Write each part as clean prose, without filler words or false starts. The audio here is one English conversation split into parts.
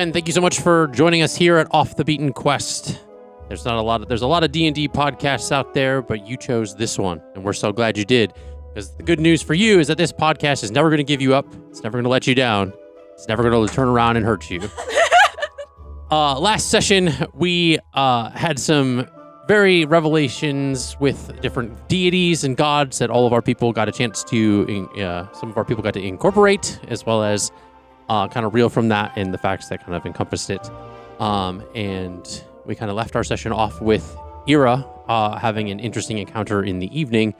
and thank you so much for joining us here at Off the Beaten Quest. There's a lot of D&D podcasts out there, but you chose this one, and we're so glad you did. Because the good news for you is that this podcast is never going to give you up. It's never going to let you down. It's never going to turn around and hurt you. Last session, we had some very revelations with different deities and gods that all of our people got a chance to, some of our people got to incorporate, as well as kind of reel from that and the facts that kind of encompassed it. And we kind of left our session off with Eira having an interesting encounter in the evening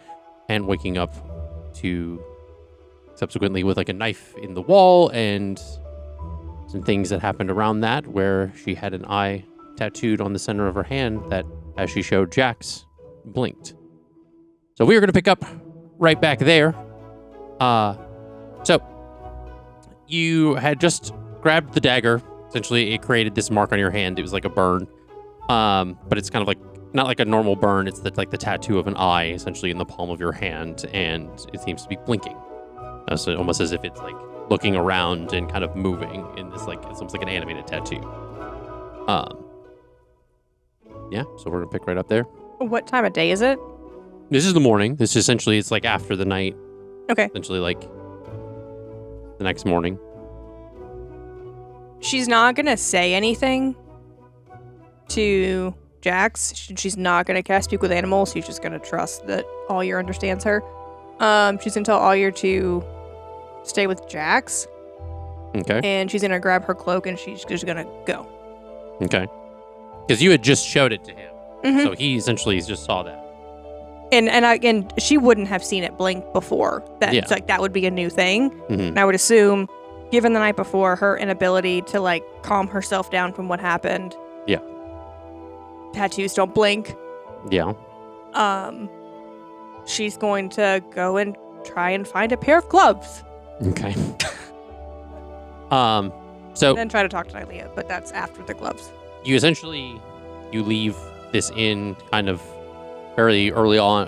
and waking up to subsequently with like a knife in the wall and some things that happened around that, where she had an eye tattooed on the center of her hand that, as she showed Jax, blinked. So we are going to pick up right back there. So you had just grabbed the dagger. Essentially, it created this mark on your hand. It was like a burn, but it's kind of like not like a normal burn. It's like the tattoo of an eye, essentially, in the palm of your hand, and it seems to be blinking. So almost as if it's like looking around and kind of moving in this, like, it's almost like an animated tattoo. Yeah, so we're gonna pick right up there. What time of day is it? This is the morning. This is essentially, it's like after the night. Okay. Essentially like the next morning. She's not gonna say anything to Jax. She's not gonna cast Speak with Animals. She's just gonna trust that Alyer understands her. She's gonna tell Alyer to stay with Jax. Okay. And she's gonna grab her cloak and she's just gonna go. Okay. Because you had just showed it to him. Mm-hmm. So he essentially just saw that. And she wouldn't have seen it blink before. It's like that would be a new thing. Mm-hmm. And I would assume, given the night before, her inability to like calm herself down from what happened. Yeah. Tattoos don't blink. Yeah. She's going to go and try and find a pair of gloves. Okay. So and then try to talk to Nylea, but that's after the gloves. You leave this inn kind of fairly early on,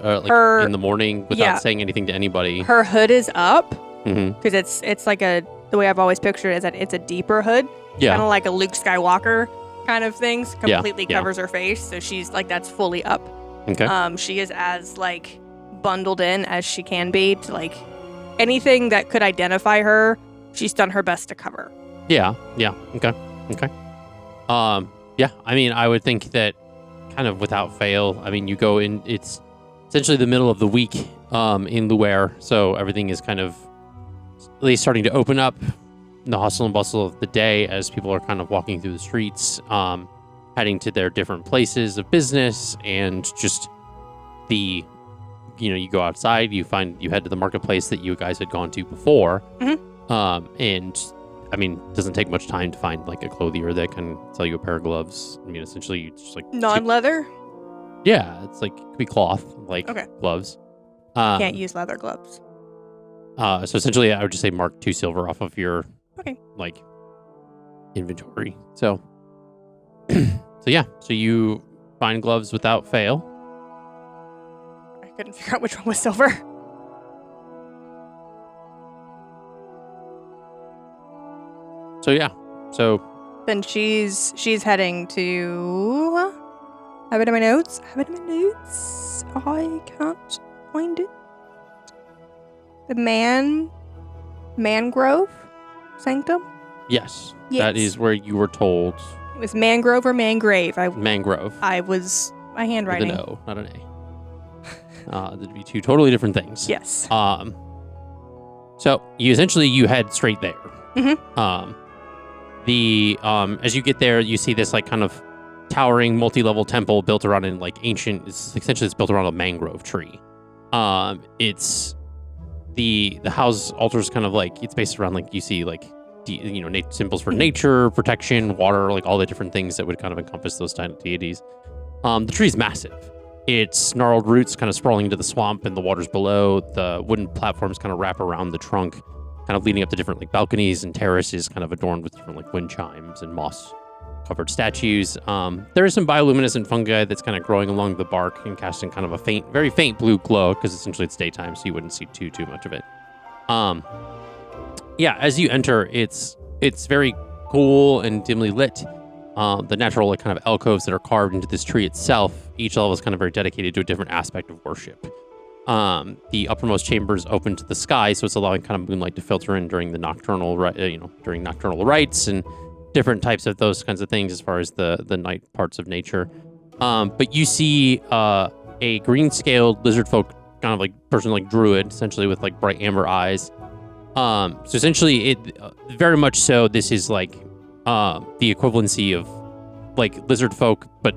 in the morning, without saying anything to anybody. Her hood is up because it's like the way I've always pictured it is that it's a deeper hood, kind of like a Luke Skywalker kind of things. Completely covers her face, so she's like that's fully up. Okay. She is as like bundled in as she can be to like anything that could identify her. She's done her best to cover. Yeah. Okay. Yeah, I mean, I would think that kind of without fail, I mean, you go in, it's essentially the middle of the week in Luare, so everything is kind of at least starting to open up, the hustle and bustle of the day as people are kind of walking through the streets, heading to their different places of business, and just you go outside, you head to the marketplace that you guys had gone to before, and I mean, it doesn't take much time to find like a clothier that can sell you a pair of gloves. I mean, essentially, it's just like non-leather. Yeah, it's like it could be cloth, like gloves. Can't use leather gloves. So essentially, I would just say mark 2 silver off of your like inventory. So, so you find gloves without fail. I couldn't figure out which one was silver. So then she's heading to. Have it in my notes. I can't find it. The Mangrove Sanctum. Yes, that is where you were told. It was Mangrove or Mangrave. Mangrove. My handwriting. With an O, not an A. That'd be 2 totally different things. Yes. So you head straight there. Mm-hmm. As you get there, you see this like kind of towering multi-level temple built around it's built around a mangrove tree. It's the house altar is kind of like, it's based around like, you see like symbols for nature, protection, water, like all the different things that would kind of encompass those deities. The tree is massive. Its gnarled roots kind of sprawling into the swamp and the waters below. The wooden platforms kind of wrap around the trunk, kind of leading up to different like balconies and terraces, kind of adorned with different like wind chimes and moss-covered statues. There is some bioluminescent fungi that's kind of growing along the bark and casting kind of a very faint blue glow, because essentially it's daytime, so you wouldn't see too much of it. As you enter, it's very cool and dimly lit. The natural like kind of alcoves that are carved into this tree itself, each level is kind of very dedicated to a different aspect of worship. The uppermost chamber is open to the sky, so it's allowing kind of moonlight to filter in during the nocturnal, during nocturnal rites and different types of those kinds of things as far as the night parts of nature. But you see a green-scaled lizard folk kind of like person like druid, essentially with like bright amber eyes. So essentially, it very much so. This is like the equivalency of like lizard folk, but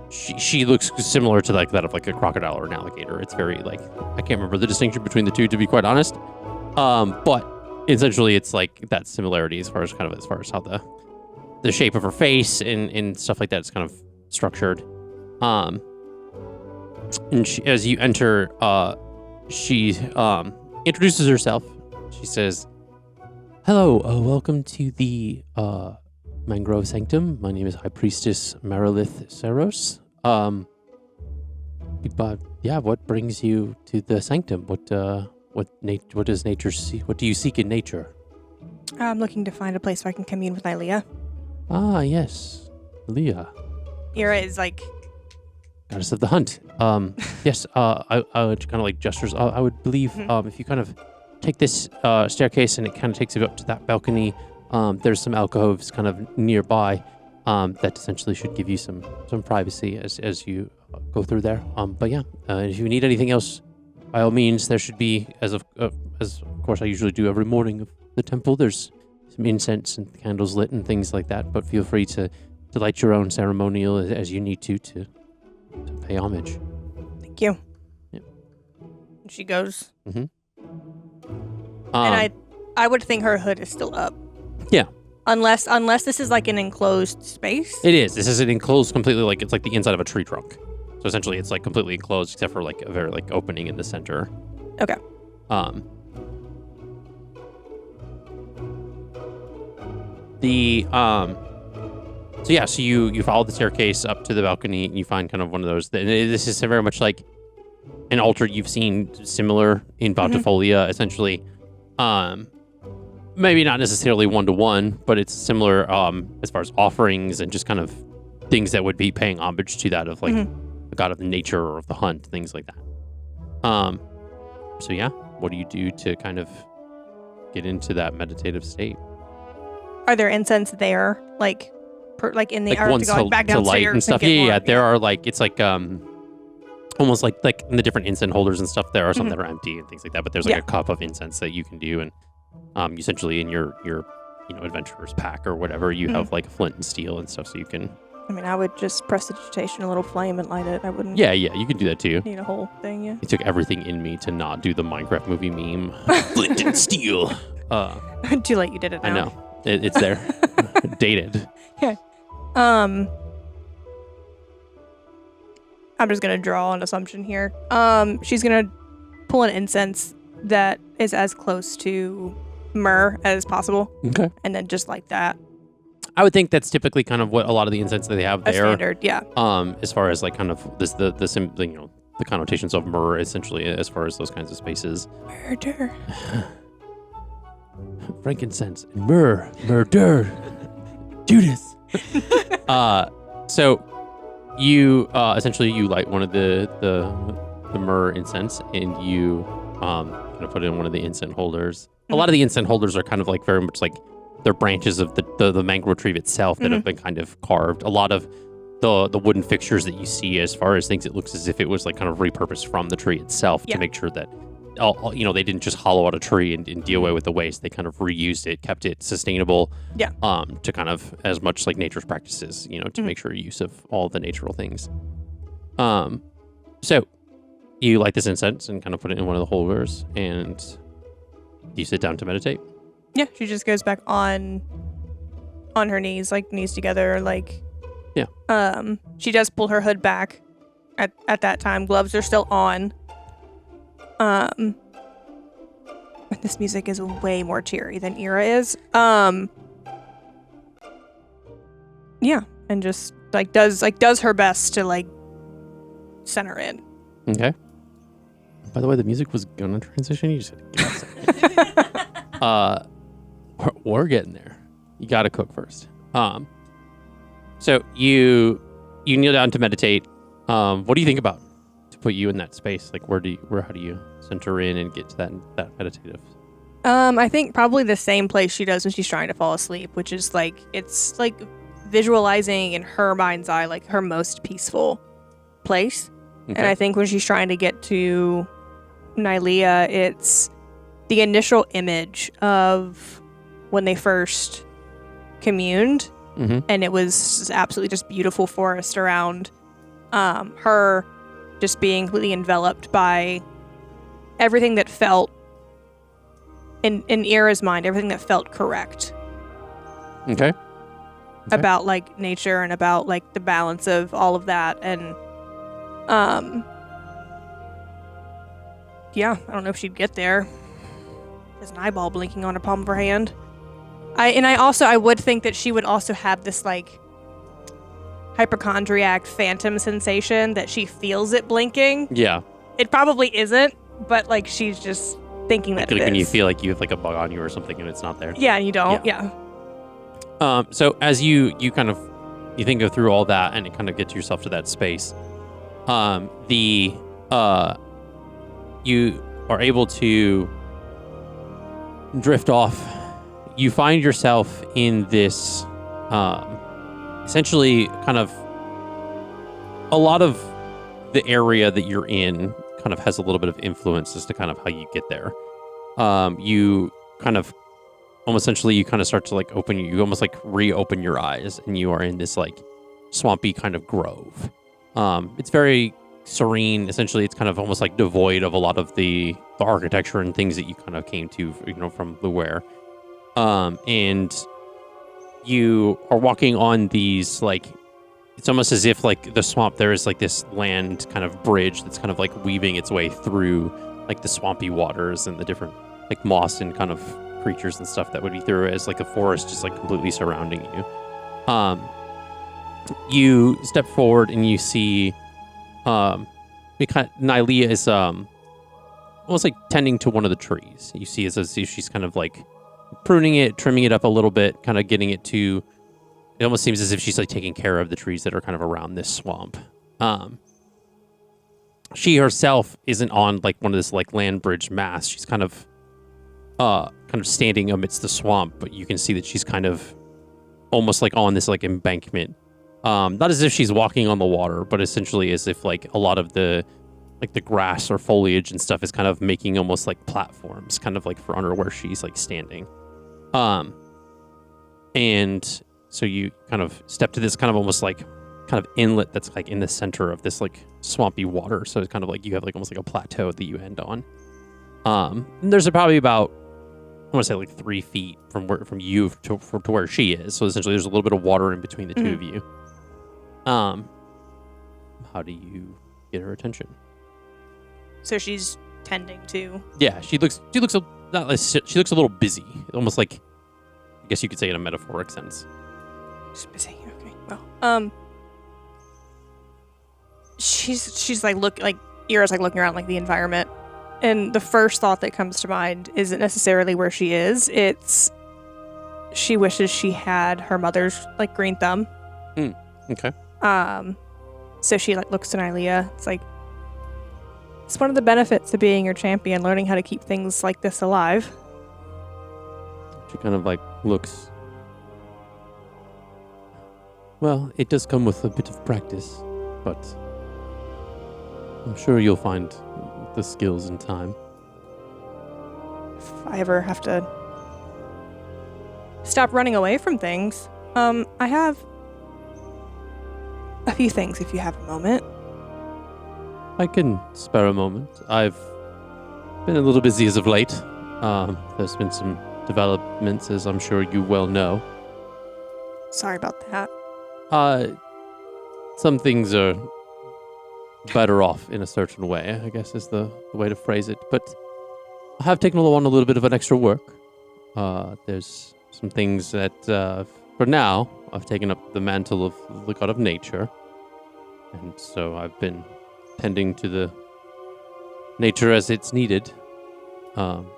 she looks similar to like that of like a crocodile or an alligator. It's very like I can't remember the distinction between the two, to be quite honest. But essentially, it's like that similarity as far as how the shape of her face and stuff like that is kind of structured. And as you enter, she introduces herself. She says, "Hello, welcome to the Mangrove Sanctum. My name is High Priestess Marilith Saros. What brings you to the Sanctum? What does nature see? What do you seek in nature?" I'm looking to find a place where I can commune with Ilea. Ah, yes, Leah, Eira is like goddess of the hunt. Yes. I would kind of like gestures. I would believe if you kind of take this staircase and it kind of takes you up to that balcony. There's some alcoves kind of nearby that essentially should give you some privacy as you go through there. If you need anything else, by all means, there should be, as of course I usually do every morning of the temple, there's some incense and candles lit and things like that, but feel free to light your own ceremonial as you need to pay homage. Thank you. Yep. And she goes. Mm-hmm. And I would think her hood is still up. Yeah. Unless this is like an enclosed space. It is. This is an enclosed completely, like it's like the inside of a tree trunk. So essentially it's like completely enclosed except for like a very like opening in the center. Okay. So you follow the staircase up to the balcony and you find kind of one of those. This is very much like an altar you've seen similar in Bountifolia, essentially. Maybe not necessarily one-to-one, but it's similar as far as offerings and just kind of things that would be paying homage to that of like the god of nature or of the hunt, things like that. What do you do to kind of get into that meditative state? Are there incense there, like in the art ones to go back to light downstairs and stuff? get more? Yeah. There are like it's like almost like in the different incense holders and stuff. There are some that are empty and things like that, but there's like a cup of incense that you can do, and essentially in your adventurer's pack or whatever, you have like flint and steel and stuff, so you can. I mean, I would just prestidigitation a little flame and light it. I wouldn't. Yeah, you can do that too. Need a whole thing, yeah. It took everything in me to not do the Minecraft movie meme. Flint and steel. Too late, you did it now. I know. It's there. Dated. Yeah. I'm just going to draw an assumption here. She's going to pull an incense that is as close to myrrh as possible. Okay. And then just like that. I would think that's typically kind of what a lot of the incense that they have there. Standard, yeah. As far as like kind of the connotations of myrrh, essentially, as far as those kinds of spaces. Murder. Frankincense and murder. Judith. So you essentially you light one of the myrrh incense and you kind of put it in one of the incense holders. A lot of the incense holders are kind of like very much like they're branches of the mangrove tree itself that have been kind of carved. A lot of the wooden fixtures that you see, as far as things, it looks as if it was like kind of repurposed from the tree itself to make sure that they didn't just hollow out a tree and deal away with the waste. They kind of reused it, kept it sustainable. Yeah. To kind of as much like nature's practices, to make sure use of all the natural things. So you light this incense and kind of put it in one of the holders, and you sit down to meditate. Yeah, she just goes back on her knees, like knees together, like. Yeah. She does pull her hood back at that time. Gloves are still on. This music is way more cheery than Eira is. Yeah, and just does her best to like center in. Okay. By the way, the music was gonna transition. You just had to give it a second. We're getting there. You got to cook first. So you kneel down to meditate. What do you think about to put you in that space? Like, how do you center in and get to that meditative? I think probably the same place she does when she's trying to fall asleep, which is like, it's like visualizing in her mind's eye, like her most peaceful place. Okay. And I think when she's trying to get to Nylea, it's the initial image of when they first communed. Mm-hmm. And it was absolutely just beautiful forest around her, just being completely enveloped by everything that felt, in Eira's mind, everything that felt correct. Okay. About like nature and about like the balance of all of that. And yeah, I don't know if she'd get there. There's an eyeball blinking on her palm of her hand. I would think that she would also have this like hypochondriac phantom sensation that she feels it blinking. Yeah. It probably isn't, but like she's just thinking that like it when you is. feel like you have like a bug on you or something and it's not there. Yeah, and you don't. Yeah. So as you kind of think of through all that and it kind of gets yourself to that space, you are able to drift off. You find yourself in this, essentially kind of a lot of the area that you're in kind of has a little bit of influence as to kind of how you get there. You kind of essentially you kind of start to like you almost like reopen your eyes and you are in this like swampy kind of grove. It's very serene. Essentially, it's kind of almost like devoid of a lot of the architecture and things that you kind of came to, from Luware. And you are walking on these, like, it's almost as if like the swamp, there is like this land kind of bridge that's kind of like weaving its way through like the swampy waters and the different like moss and kind of creatures and stuff that would be through as like a forest just like completely surrounding you. You step forward and you see Nylea is almost like tending to one of the trees. You see as if she's kind of like pruning it, trimming it up a little bit, kind of getting it to, it almost seems as if she's like taking care of the trees that are kind of around this swamp. She herself isn't on like one of this like land bridge mass. She's kind of standing amidst the swamp, but you can see that she's kind of almost like on this like embankment. Not as if she's walking on the water, but essentially as if like a lot of the like the grass or foliage and stuff is kind of making almost like platforms, kind of like for under where she's like standing. And so you kind of step to this kind of almost like kind of inlet that's like in the center of this like swampy water. So it's kind of like you have like almost like a plateau that you end on. And there's probably about, I want to say like 3 feet from you to where she is. So essentially there's a little bit of water in between the two of you. How do you get her attention? So she's tending to. Yeah, she looks she looks a little busy, almost like, I guess you could say in a metaphoric sense. She's busy. Okay. Well, she's like Eira's like looking around like the environment, and the first thought that comes to mind isn't necessarily where she is. It's she wishes she had her mother's like green thumb. Okay. So she like looks to Nylea. It's like, it's one of the benefits of being your champion, learning how to keep things like this alive. She kind of like looks. Well, it does come with a bit of practice, but I'm sure you'll find the skills in time. If I ever have to stop running away from things, I have a few things if you have a moment. I can spare a moment. I've been a little busy as of late. There's been some developments, as I'm sure you well know. Sorry about that. Some things are better off in a certain way, I guess is the way to phrase it. But I have taken on a little bit of an extra work. There's some things that, for now, I've taken up the mantle of the god of nature. And so I've been tending to the nature as it's needed. But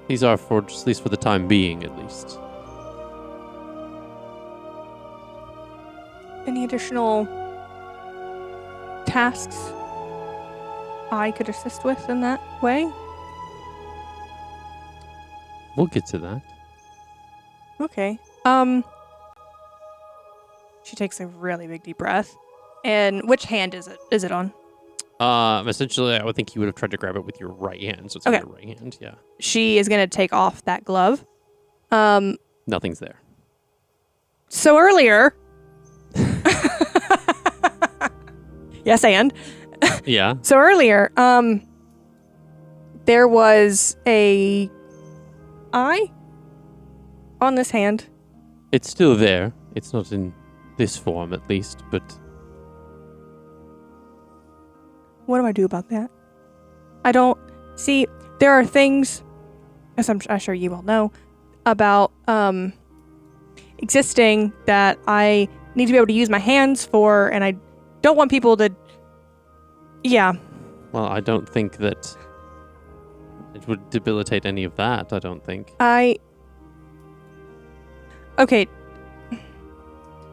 These are for, at least for the time being, at least. Any additional tasks I could assist with in that way? We'll get to that. Okay. She takes a really big deep breath. And which hand is it? Is it on? Essentially, I would think you would have tried to grab it with your right hand, so it's Okay. on your right hand, yeah. She is going to take off that glove. Nothing's there. So earlier... Yes, and... Yeah. So earlier, there was a eye on this hand. It's still there. It's not in this form, at least, but... What do I do about that? I don't... See, there are things, as I'm sure you all know, about existing that I need to be able to use my hands for, and I don't want people to... Yeah. Well, I don't think that it would debilitate any of that, I don't think. Okay.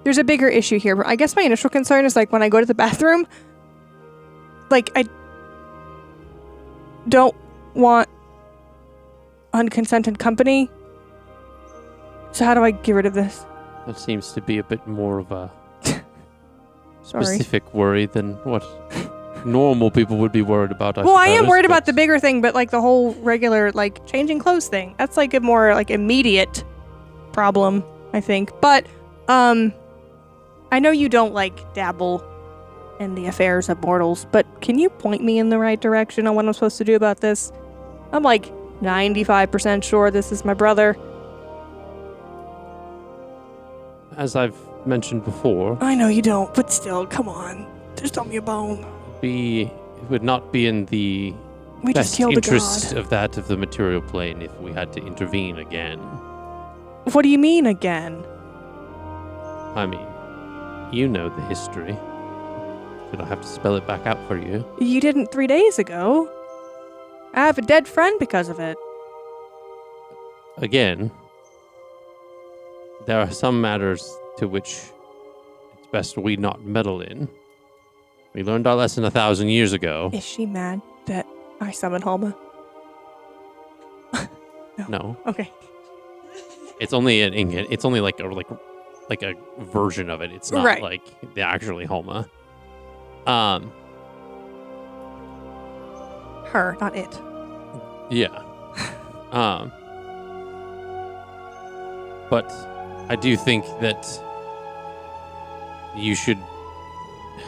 There's a bigger issue here. I guess my initial concern is, like, when I go to the bathroom, like, I don't want unconsented company. So how do I get rid of this? That seems to be a bit more of a Sorry. specific worry than what normal people would be worried about, Well, I am suppose, worried but- about the bigger thing, but, like, the whole regular, like, changing clothes thing. That's, like, a more, like, immediate problem, I think. But, I know you don't, like, dabble in the affairs of mortals, but can you point me in the right direction on what I'm supposed to do about this? I'm, like, 95% sure this is my brother. As I've mentioned before, I know you don't, but still, come on. Just throw me a bone. it would not be in the We just best killed a interest god. of that of the material plane if we had to intervene again. What do you mean, again? I mean, you know the history. Should I have to spell it back out for you? You didn't 3 days ago. I have a dead friend because of it. Again, there are some matters to which it's best we not meddle in. We learned our lesson 1,000 years ago. Is she mad that I summoned Halma? No, Okay. it's only an ingot. It's only like a version of it. It's not Right. like the actually Homa. Her, not it. Yeah. But I do think that you should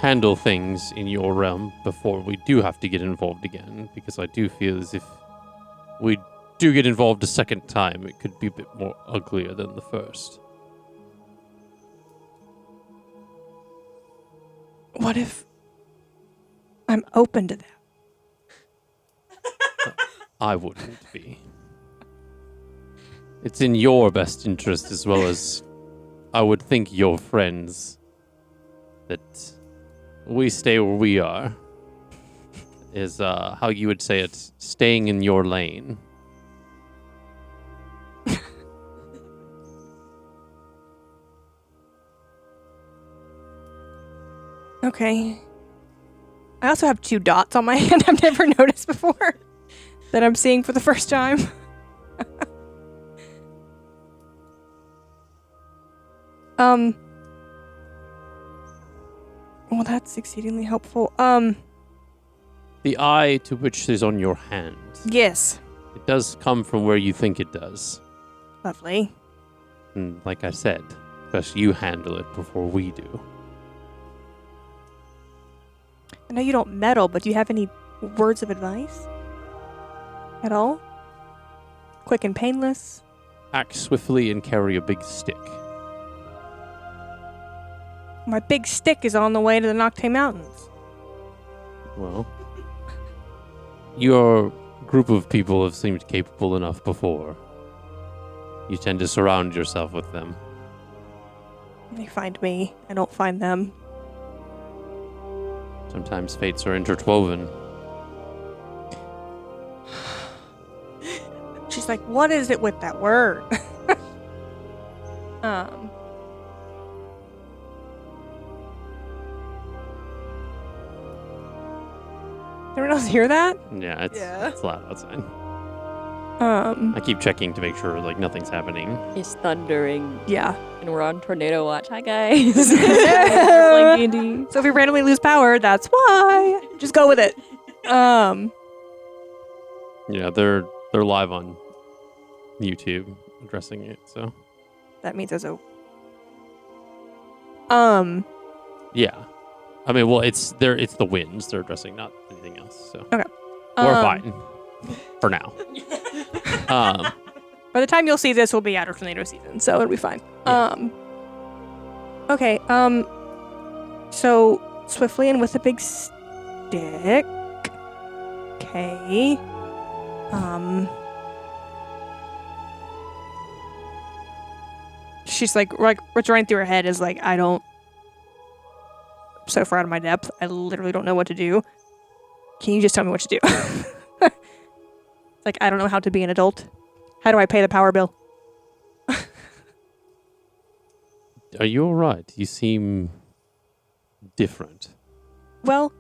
handle things in your realm before we do have to get involved again, because I do feel as if we do get involved a second time, it could be a bit more uglier than the first. What if I'm open to that? I wouldn't be. It's in your best interest as well as, I would think, your friends, that we stay where we are. Is how you would say it, staying in your lane. Okay. I also have 2 dots on my hand I've never noticed before that I'm seeing for the first time. Well, that's exceedingly helpful. The eye to which is on your hand, Yes. it does come from where you think it does. Lovely. And like I said, best you handle it before we do. I know you don't meddle, but do you have any words of advice? At all? Quick and painless? Act swiftly and carry a big stick. My big stick is on the way to the Nocte Mountains. Well, your group of people have seemed capable enough before. You tend to surround yourself with them. They find me. I don't find them. Sometimes fates are interwoven. She's just like, what is it with that word? Everyone else hear that? Yeah, it's loud outside. Um, I keep checking to make sure like nothing's happening. It's thundering, yeah. and we're on tornado watch. Hi guys. We're playing D&D. So if we randomly lose power, that's why. Just go with it. Yeah, they're live on YouTube addressing it. So That means there's a. yeah, I mean, well, it's the winds they're addressing, not anything else. So Okay. we're fine for now. By the time you'll see this, we'll be out of tornado season, so it'll be fine. Yeah. Okay. So swiftly and with a big stick. Okay. She's like what's running through her head is like, I'm so far out of my depth. I literally don't know what to do. Can you just tell me what to do? It's like, I don't know how to be an adult. How do I pay the power bill? Are you all right? You seem different. Well,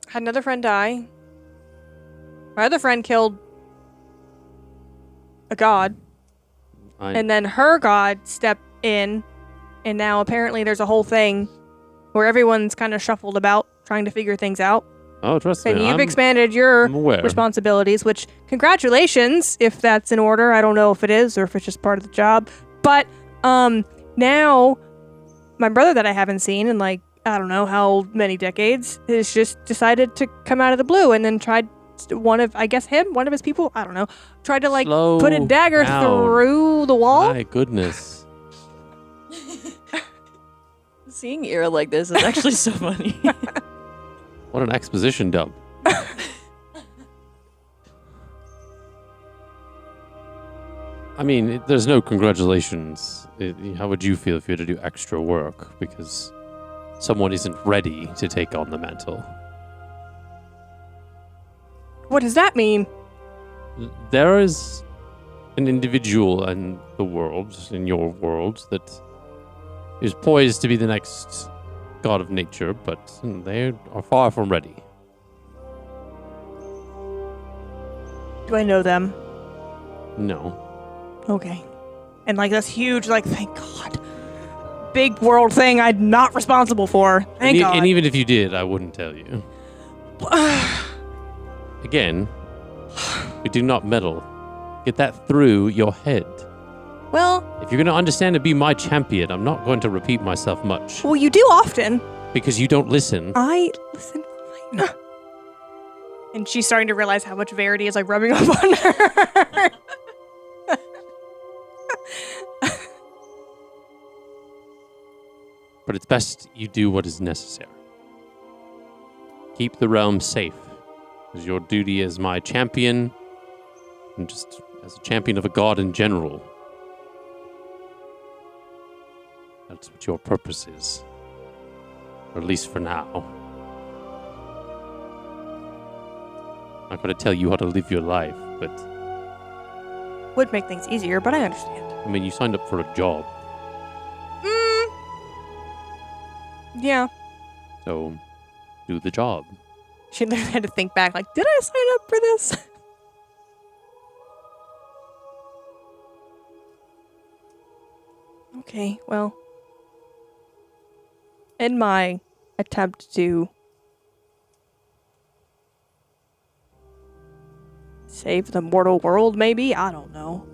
Had another friend die. My other friend killed a god. And then her god stepped in. And now apparently there's a whole thing where everyone's kind of shuffled about trying to figure things out. Oh, trust me. And you've expanded your I'm aware. responsibilities, which congratulations if that's in order. I don't know if it is or if it's just part of the job. But now my brother that I haven't seen in like, I don't know how many decades, has just decided to come out of the blue and then tried one of his people, I don't know, tried to like Slow put a dagger down. through the wall. My goodness. Seeing Eira like this is actually so funny. What an exposition dump. I mean, there's no congratulations. How would you feel if you had to do extra work because someone isn't ready to take on the mantle? What does that mean? There is an individual in the world, in your world, that is poised to be the next god of nature, but they are far from ready. Do I know them? No. Okay. And like this huge, like, thank God, big world thing I'm not responsible for. Thank God. And even if you did, I wouldn't tell you. Again, we do not meddle. Get that through your head. Well, If you're going to understand and be my champion, I'm not going to repeat myself much. you do often. Because you don't listen. I listen fine. And she's starting to realize how much Verity is like rubbing off on her. But it's best you do what is necessary. Keep the realm safe. Is your duty as my champion, and just as a champion of a god in general. That's what your purpose is. Or at least for now. I'm not going to tell you how to live your life, but Would make things easier, but I understand. I mean, you signed up for a job, Yeah. so do the job. She literally had to think back, like, did I sign up for this? Okay, well. In my attempt to save the mortal world, maybe? I don't know.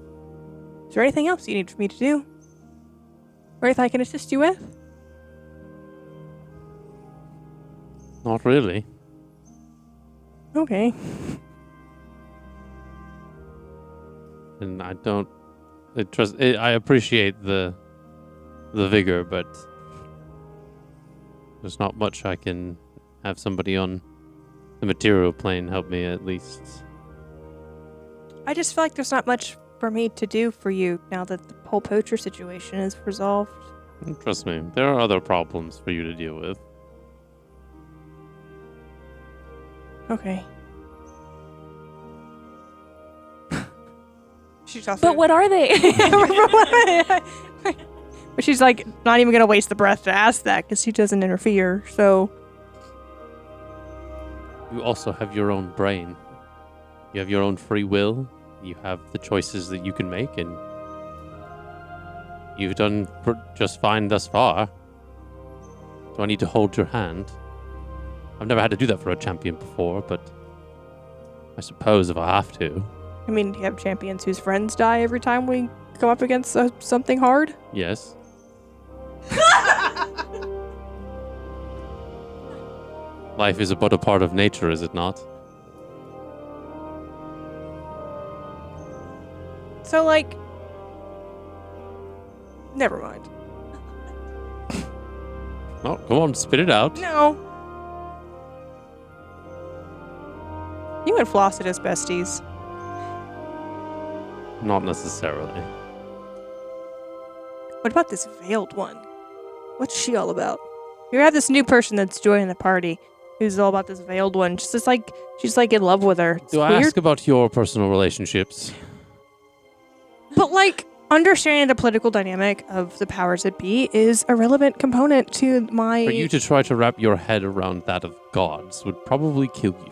Is there anything else you need for me to do? Or anything I can assist you with? Not really. Okay. And I don't I appreciate the vigor, but there's not much I can have somebody on the material plane help me at least. I just feel like there's not much for me to do for you now that the whole poacher situation is resolved. Trust me, there are other problems for you to deal with. Okay. She's also. But what are they? But she's like not even gonna waste the breath to ask that because she doesn't interfere. So You also have your own brain. You have your own free will. You have the choices that you can make, and you've done just fine thus far. Do I need to hold your hand? I've never had to do that for a champion before, but I suppose if I have to. I mean, do you have champions whose friends die every time we come up against something hard? Yes. Life is but a part of nature, is it not? So, like, never mind. Oh, come on, spit it out. No. You and Flosset as besties. Not necessarily. What about this veiled one? What's she all about? You have this new person that's joining the party who's all about this veiled one. She's like in love with her. It's Do I weird. ask about your personal relationships? But like understanding the political dynamic of the powers that be is a relevant component to my. For you to try to wrap your head around that of gods would probably kill you.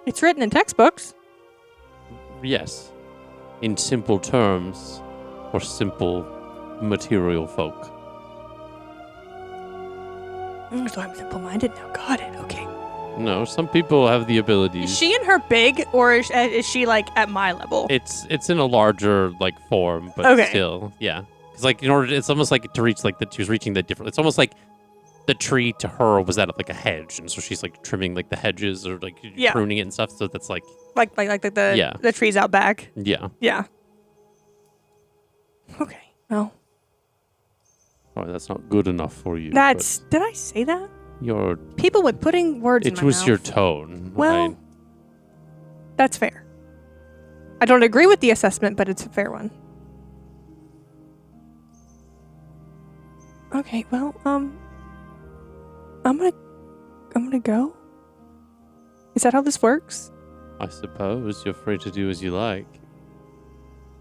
It's written in textbooks. Yes. In simple terms, for simple material folk. So I'm simple-minded now. Got it. Okay. No, some people have the abilities. Is she in her big, or is she like at my level? It's in a larger like form, but Okay. still, yeah. It's like it's almost like to reach like she was reaching the different. It's almost like the tree to her was at like a hedge, and so she's like trimming like the hedges or like pruning it and stuff. So that's like the trees out back. yeah. Yeah. Okay. Well, Oh, that's not good enough for you. that's. Did I say that? but your. People with putting words in It my was mouth. your tone. Well, that's fair. I don't agree with the assessment, but it's a fair one. Okay, well, I'm gonna go. Is that how this works? I suppose you're free to do as you like.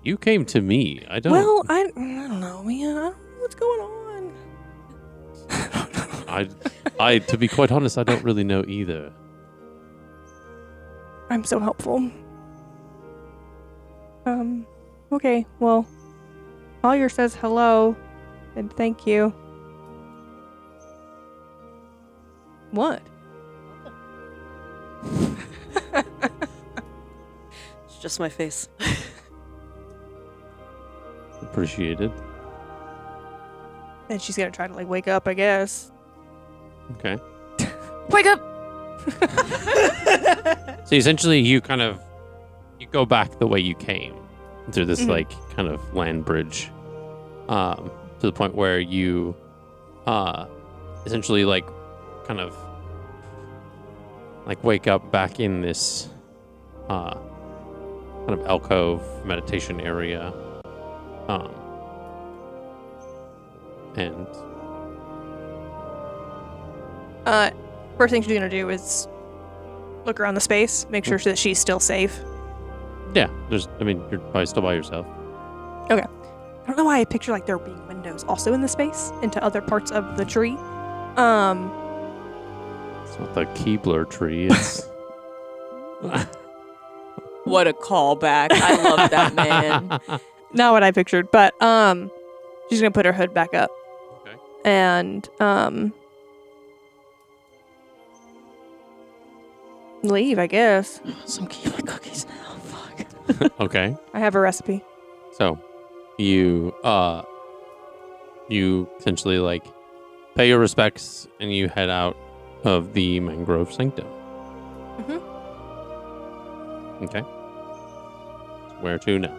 You came to me. I don't. Well, I don't know, man. I don't know what's going on. I to be quite honest, I don't really know either. I'm so helpful. Okay, well, Collier says hello and thank you. What? It's just my face. Appreciated. And she's gonna try to like wake up, I guess. Okay. Wake up! So essentially, you go back the way you came through this Mhm. like kind of land bridge, to the point where you, essentially like, kind of like wake up back in this, kind of alcove meditation area, and First thing she's gonna do is look around the space, make sure that she's still safe. yeah, you're probably still by yourself. I don't know why I picture like there being windows also in the space into other parts of the tree. It's not the Keebler tree. It's What a callback. I love that, man. Not what I pictured, but she's gonna put her hood back up. Okay. And leave, I guess. Some Keebler cookies now. Fuck. Okay. I have a recipe. So, you essentially like pay your respects and you head out of the mangrove sanctum. Mhm. Okay. Where to now?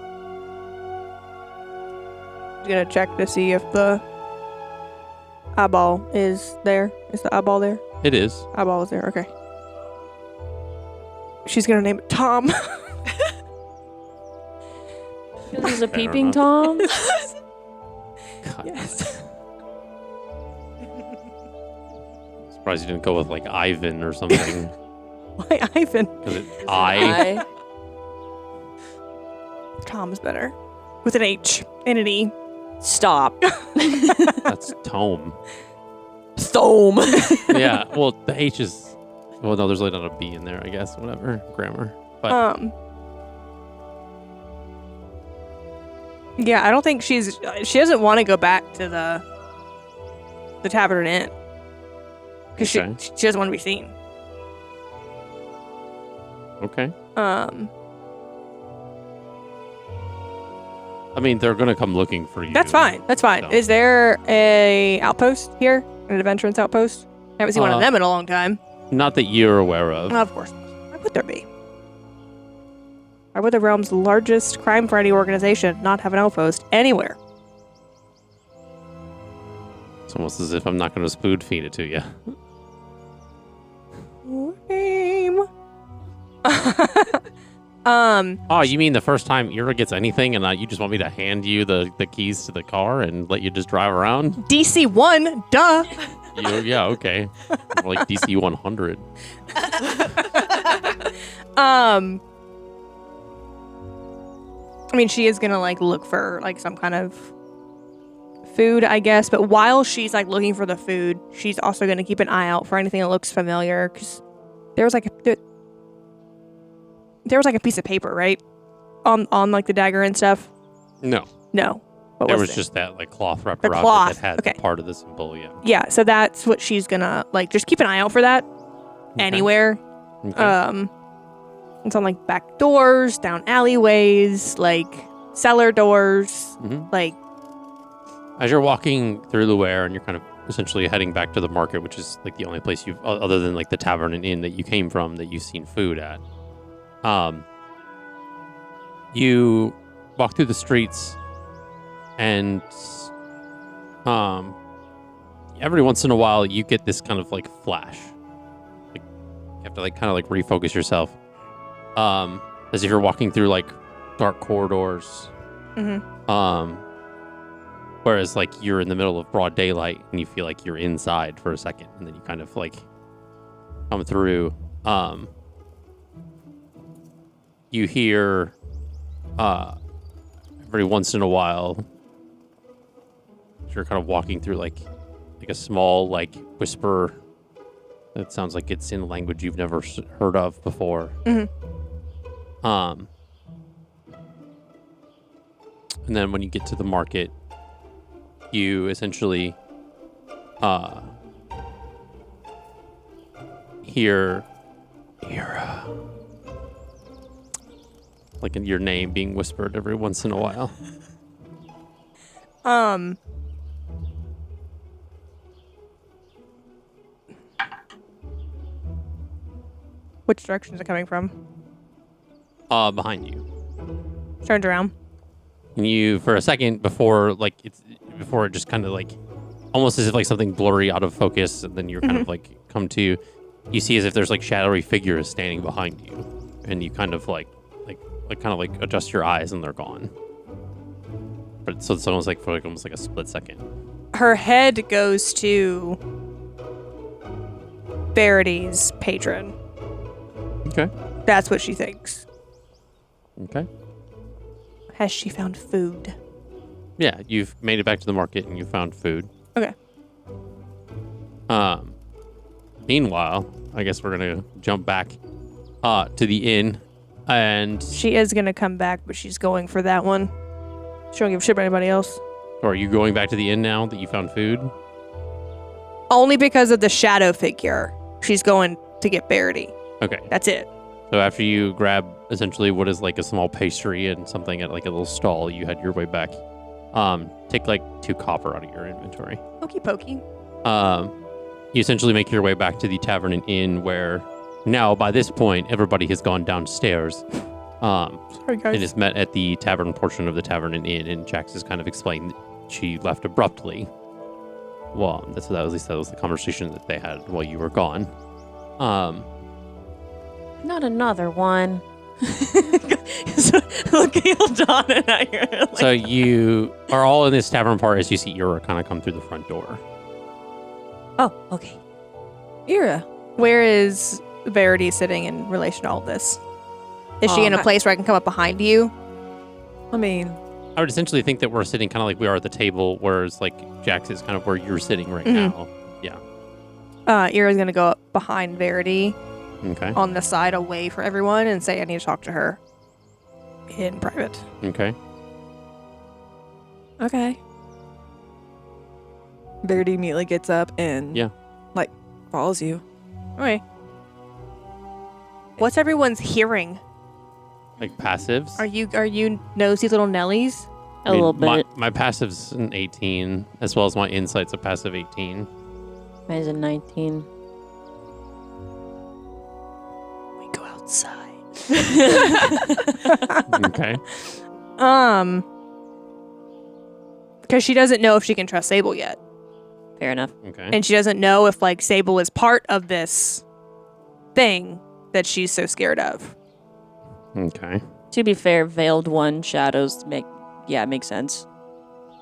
She's gonna check to see if the eyeball is there. Is the eyeball there? It is. Eyeball is there. Okay. She's gonna name it Tom. This is a Fair peeping enough. Tom. God, Yes. it's Surprised you didn't go with like Ivan or something. Why Ivan? Because it's I. Tom's better. With an H and an E. Stop. That's Tome. Thome. Yeah, well, the H is... Well, no, there's really not a B in there, I guess. Whatever. Grammar. But yeah, I don't think she doesn't want to go back to the tavern inn. Because she doesn't want to be seen. Okay. I mean, they're going to come looking for you. That's fine. That's fine. So. Is there a outpost here? An adventurance outpost? I haven't seen one of them in a long time. Not that you're aware of. Of course. Why would there be? Why would the realm's largest crime-fighting organization not have an outpost anywhere? It's almost as if I'm not going to spoon feed it to you. Lame. Oh, you mean the first time Eira gets anything and you just want me to hand you the keys to the car and let you just drive around? DC 1, duh. Yeah, okay. More like DC 100. I mean, she is gonna like look for like some kind of food, I guess. But while she's like looking for the food, she's also gonna keep an eye out for anything that looks familiar. Because there was like a piece of paper, right, on like the dagger and stuff. No. What There was was it? just that like cloth wrapped The around cloth, it that had okay. part of the symbol. Yeah. Yeah, so that's what she's gonna like. Just keep an eye out for that anywhere. Okay. It's on like back doors, down alleyways, like cellar doors, Mhm. like. As you're walking through the Ware and you're kind of essentially heading back to the market, which is like the only place you've, other than like the tavern and inn that you came from, that you've seen food at. You walk through the streets and every once in a while you get this kind of like flash. Like you have to like kind of like refocus yourself. As if you're walking through like dark corridors. Mm-hmm. Whereas like you're in the middle of broad daylight and you feel like you're inside for a second and then you kind of like come through. You hear every once in a while you're kind of walking through like a small like whisper that sounds like it's in a language you've never heard of before. Mm-hmm. And then when you get to the market, you essentially hear Eira, like your name being whispered every once in a while. Which direction is it coming from? Behind you. Turned around. And you, for a second before it just kind of like, almost as if like something blurry out of focus, and then you're kind of like come to, you see as if there's like shadowy figures standing behind you, and you kind of like adjust your eyes and they're gone. But so it's almost like for like almost like a split second. Her head goes to Verity's patron. Okay. That's what she thinks. Okay. Has she found food? Yeah, you've made it back to the market and you found food. Okay. Meanwhile, I guess we're gonna jump back to the inn, and She is going to come back, but she's going for that one. She don't give a shit about anybody else. or are you going back to the inn now that you found food? Only because of the shadow figure. She's going to get Verity. Okay. That's it. So after you grab essentially what is like a small pastry and something at like a little stall, you head your way back. Take like 2 copper out of your inventory. Pokey pokey. You essentially make your way back to the tavern and inn, where now by this point everybody has gone downstairs. Sorry, guys. And is met at the tavern portion of the tavern and inn, and Jax has kind of explained that she left abruptly. Well, that was the conversation that they had while you were gone. Not another one. Looking at Donna and I are like, So you are all in this tavern part as you see Eira kind of come through the front door. oh, okay. Eira. Where is Verity sitting in relation to all this? Is she in a place where I can come up behind you? I mean, I would essentially think that we're sitting kind of like we are at the table, whereas like Jax is kind of where you're sitting right now. Yeah. Eira's gonna go up behind Verity Okay. on the side away from everyone and say I need to talk to her in private. Okay. okay. Verity immediately gets up and follows you. Okay. What's everyone's hearing? Like passives. Are you nosy little Nellies? A little bit. My passive's an 18, as well as my insight's a passive 18. Mine's a 19. We go outside. Okay. Because she doesn't know if she can trust Sable yet. Fair enough. Okay. And she doesn't know if like Sable is part of this thing that she's so scared of. Okay. To be fair, veiled one shadows make sense.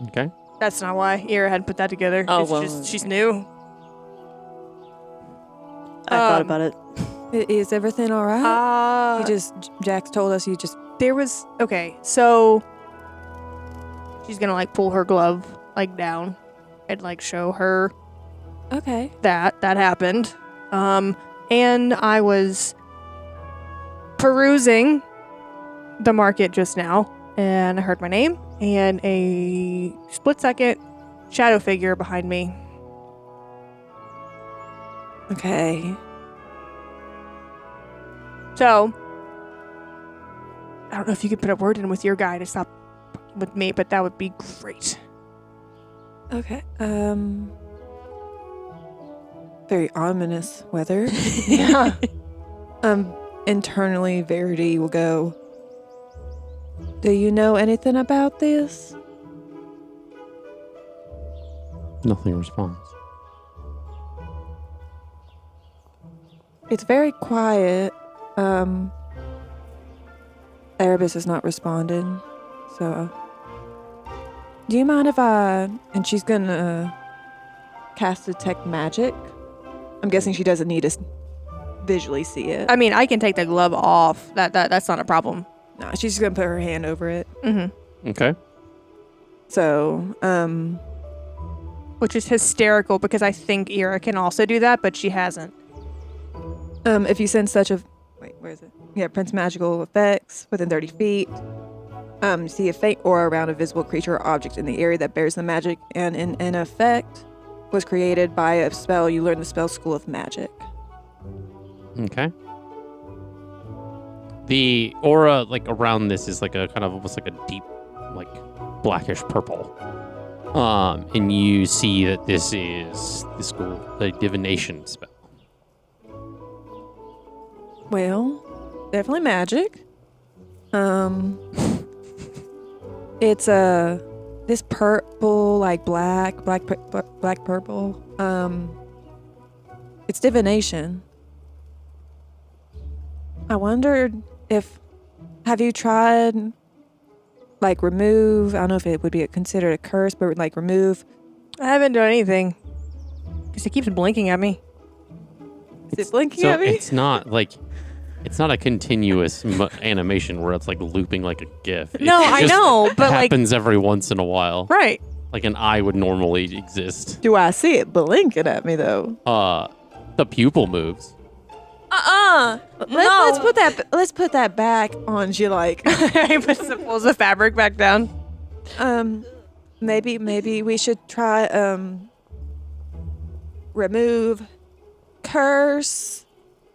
Okay. That's not why Eira had put that together. Oh, It's well, just she's new. I thought about it. Is everything all right? Jax told us you just. There was okay, so she's gonna like pull her glove like down and like show her Okay. that happened. And I was perusing the market just now, and I heard my name and a split second shadow figure behind me. Okay. So I don't know if you could put a word in with your guy to stop fucking with me, but that would be great. Okay. Very ominous weather. Yeah. Internally, Verity will go, do you know anything about this? Nothing responds. It's very quiet. Erebus is not responding. So, do you mind if and she's gonna cast detect magic. I'm guessing she doesn't need to visually see it. I mean, I can take the glove off. That's not a problem. No, she's just gonna put her hand over it. Mm-hmm. Okay. So, Which is hysterical because I think Eira can also do that, but she hasn't. if you sense such a where is it? Yeah, Prince magical effects within 30 feet. See a faint aura around a visible creature or object in the area that bears the magic, and an effect was created by a spell you learn in the spell school of magic. Okay. The aura like around this is like a kind of almost like a deep, like blackish purple. And you see that this is the school, the divination spell. Well, definitely magic. It's this purple, like black purple. It's divination. I wondered have you tried, like remove? I don't know if it would be considered a curse, but like remove. I haven't done anything. Because it keeps blinking at me. Is it blinking So at me? it's not like it's not a continuous animation where it's like looping like a GIF. No, It I just know, but like, happens every once in a while. right. Like an eye would normally exist. Do I see it blinking at me though? The pupil moves. Let's put that back on you, like. He pulls the fabric back down. Maybe we should try remove curse.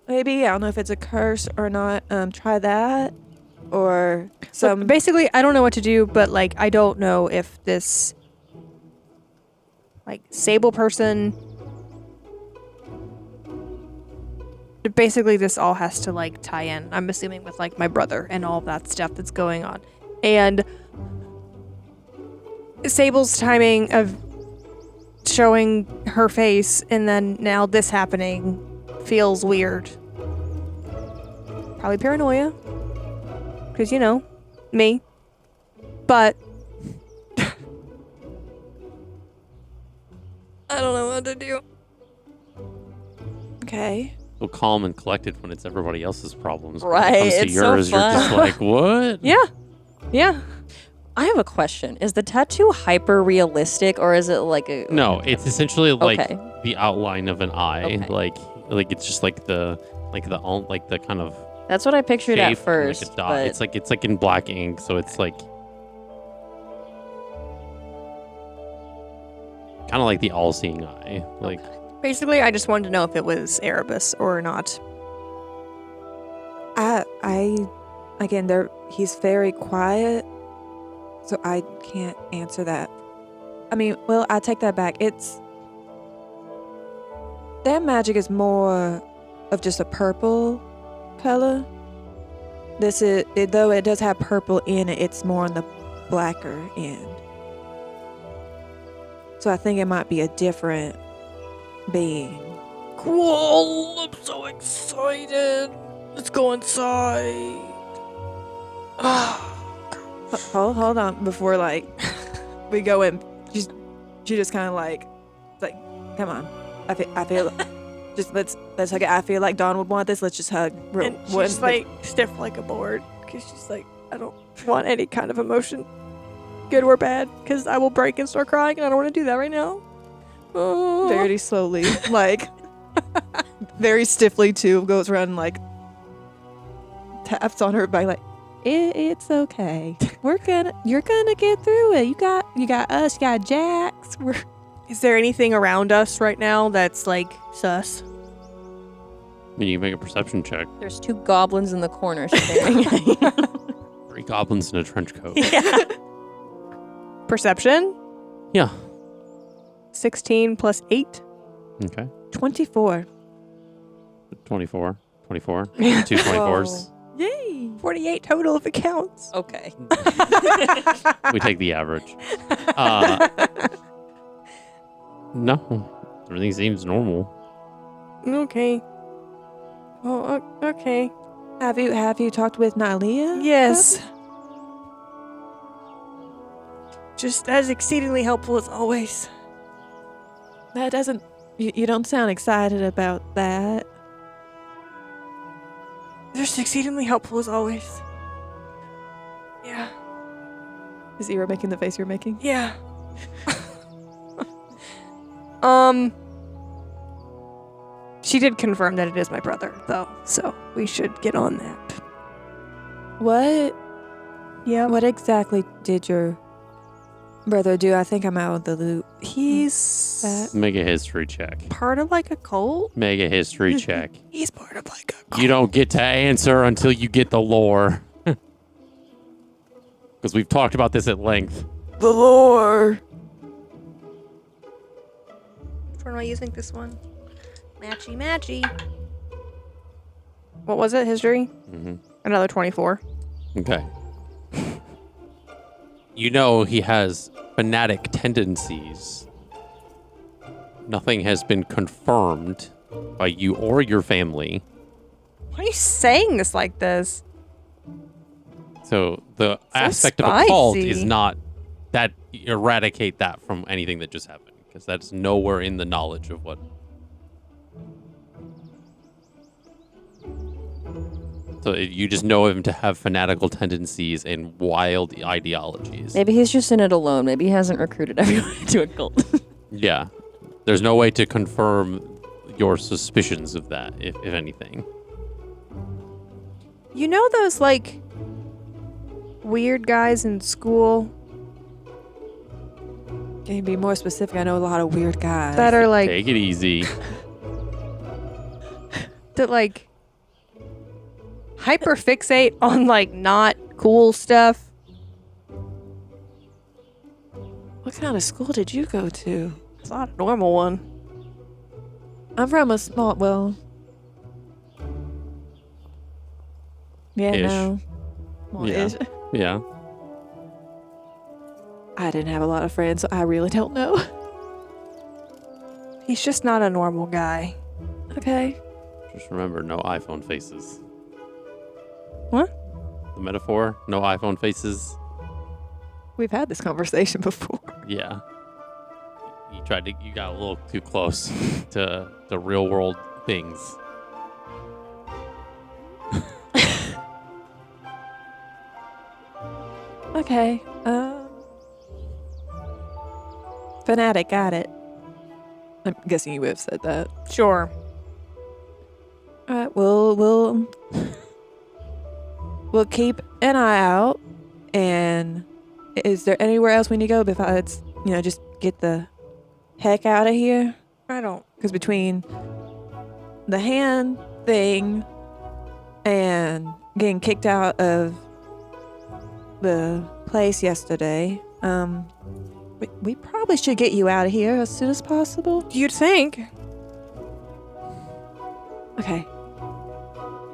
Maybe I don't know if it's a curse or not. Try that or So some. basically, I don't know what to do, but like, I don't know if this like sable person. Basically, this all has to like tie in. I'm assuming with like my brother and all of that stuff that's going on, and Sable's timing of showing her face and then now this happening feels weird. Probably paranoia, because you know, me. But I don't know what to do. Okay. So calm and collected when it's everybody else's problems. When Right, it comes to it's so yours, you're just fun. like, what? Yeah. I have a question. Is the tattoo hyper realistic or is it like a No, it's essentially like Okay. the outline of an eye. Okay. Like it's just like the kind of That's what I pictured shape at first. and like a dot. But It's like in black ink, so it's like kind of like the all-seeing eye. Like Basically, I just wanted to know if it was Erebus or not. I again, he's very quiet, so I can't answer that. I mean, well, I take that back. Their magic is more of just a purple color. Though it does have purple in it, it's more on the blacker end. So I think it might be a different being. Cool! I'm so excited. Let's go inside. Hold on, before like we go in, she just kind of like come on. I feel just let's hug it. I feel like Dawn would want this. Let's just hug. And she's like stiff like a board because she's like, I don't want any kind of emotion, good or bad, because I will break and start crying, and I don't want to do that right now. Oh. very slowly, like very stiffly too, goes around and like taps on her back like, it's okay. You're gonna get through it. You got us. You got Jax. Is there anything around us right now that's like sus? I mean, you make a perception check. there's 2 goblins in the corner staring at you. 3 goblins in a trench coat. Perception? Yeah. 16 plus 8. Okay. 24. 24. 24. 2 24s. Yay! 48 total if it counts. Okay. We take the average. No, everything seems normal. Okay. Oh, okay. Have you talked with Nylea? Yes. Just as exceedingly helpful as always. That doesn't. You don't sound excited about that. Just exceedingly helpful as always. Yeah. Is Eira making the face you're making? Yeah. She did confirm that it is my brother, though, so we should get on that. What? Yeah. What exactly did your brother do? I think I'm out of the loop. He's Make a history check. part of like a cult. Make a history check. He's part of like a cult. You don't get to answer until you get the lore. Because we've talked about this at length. The lore. Which one am I using? This one. Matchy. What was it? History? Mm-hmm. Another 24. Okay. You know he has fanatic tendencies. Nothing has been confirmed by you or your family. Why are you saying this like this? So the aspect of a cult is spicy. not that eradicate that from anything that just happened, because that's nowhere in the knowledge of what. So you just know him to have fanatical tendencies and wild ideologies. Maybe he's just in it alone. Maybe he hasn't recruited everyone into a cult. Yeah. There's no way to confirm your suspicions of that, if anything. You know those like weird guys in school Can you be more specific? I know a lot of weird guys. that are like Take it easy. that like hyperfixate on like not cool stuff? What kind of school did you go to? It's not a normal one. I'm from a small. Well. Yeah. Ish. No. Well, Yeah. ish. Yeah. I didn't have a lot of friends, so I really don't know. He's just not a normal guy. Okay. Just remember, no iPhone faces. What? The metaphor, no iPhone faces. We've had this conversation before. Yeah. You got a little too close to the real world things. Okay. Fanatic, got it. I'm guessing you would have said that. Sure. All right, we'll keep an eye out. And is there anywhere else we need to go besides, just get the heck out of here? I don't. Because between the hand thing and getting kicked out of the place yesterday, we probably should get you out of here as soon as possible. You'd think. Okay.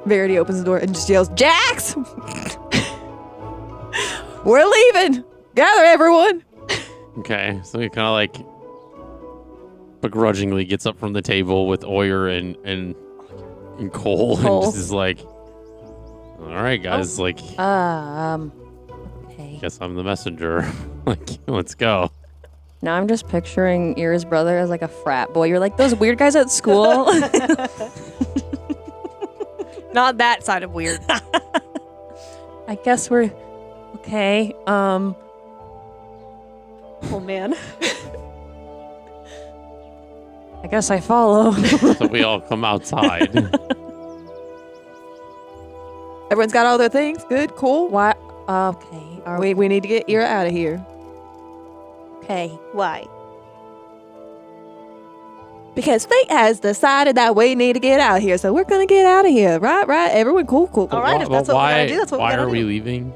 Verity opens the door and just yells, Jax! We're leaving! Gather, everyone! Okay, so he kind of like begrudgingly gets up from the table with Oyer and Cole, and just is like, all right, guys, like, Okay. guess I'm the messenger. Like, let's go. Now I'm just picturing Eira's brother as like a frat boy. You're like those weird guys at school. Not that side of weird. I guess we're okay. Oh man. I guess I follow. So we all come outside. Everyone's got all their things? Good, cool. What? Okay. We need to get Eira out of here. Okay. Why? Because fate has decided that we need to get out of here, so we're gonna get out of here. Right? Everyone, cool. All right, if that's what we gotta do, that's what we why gotta are we do. leaving?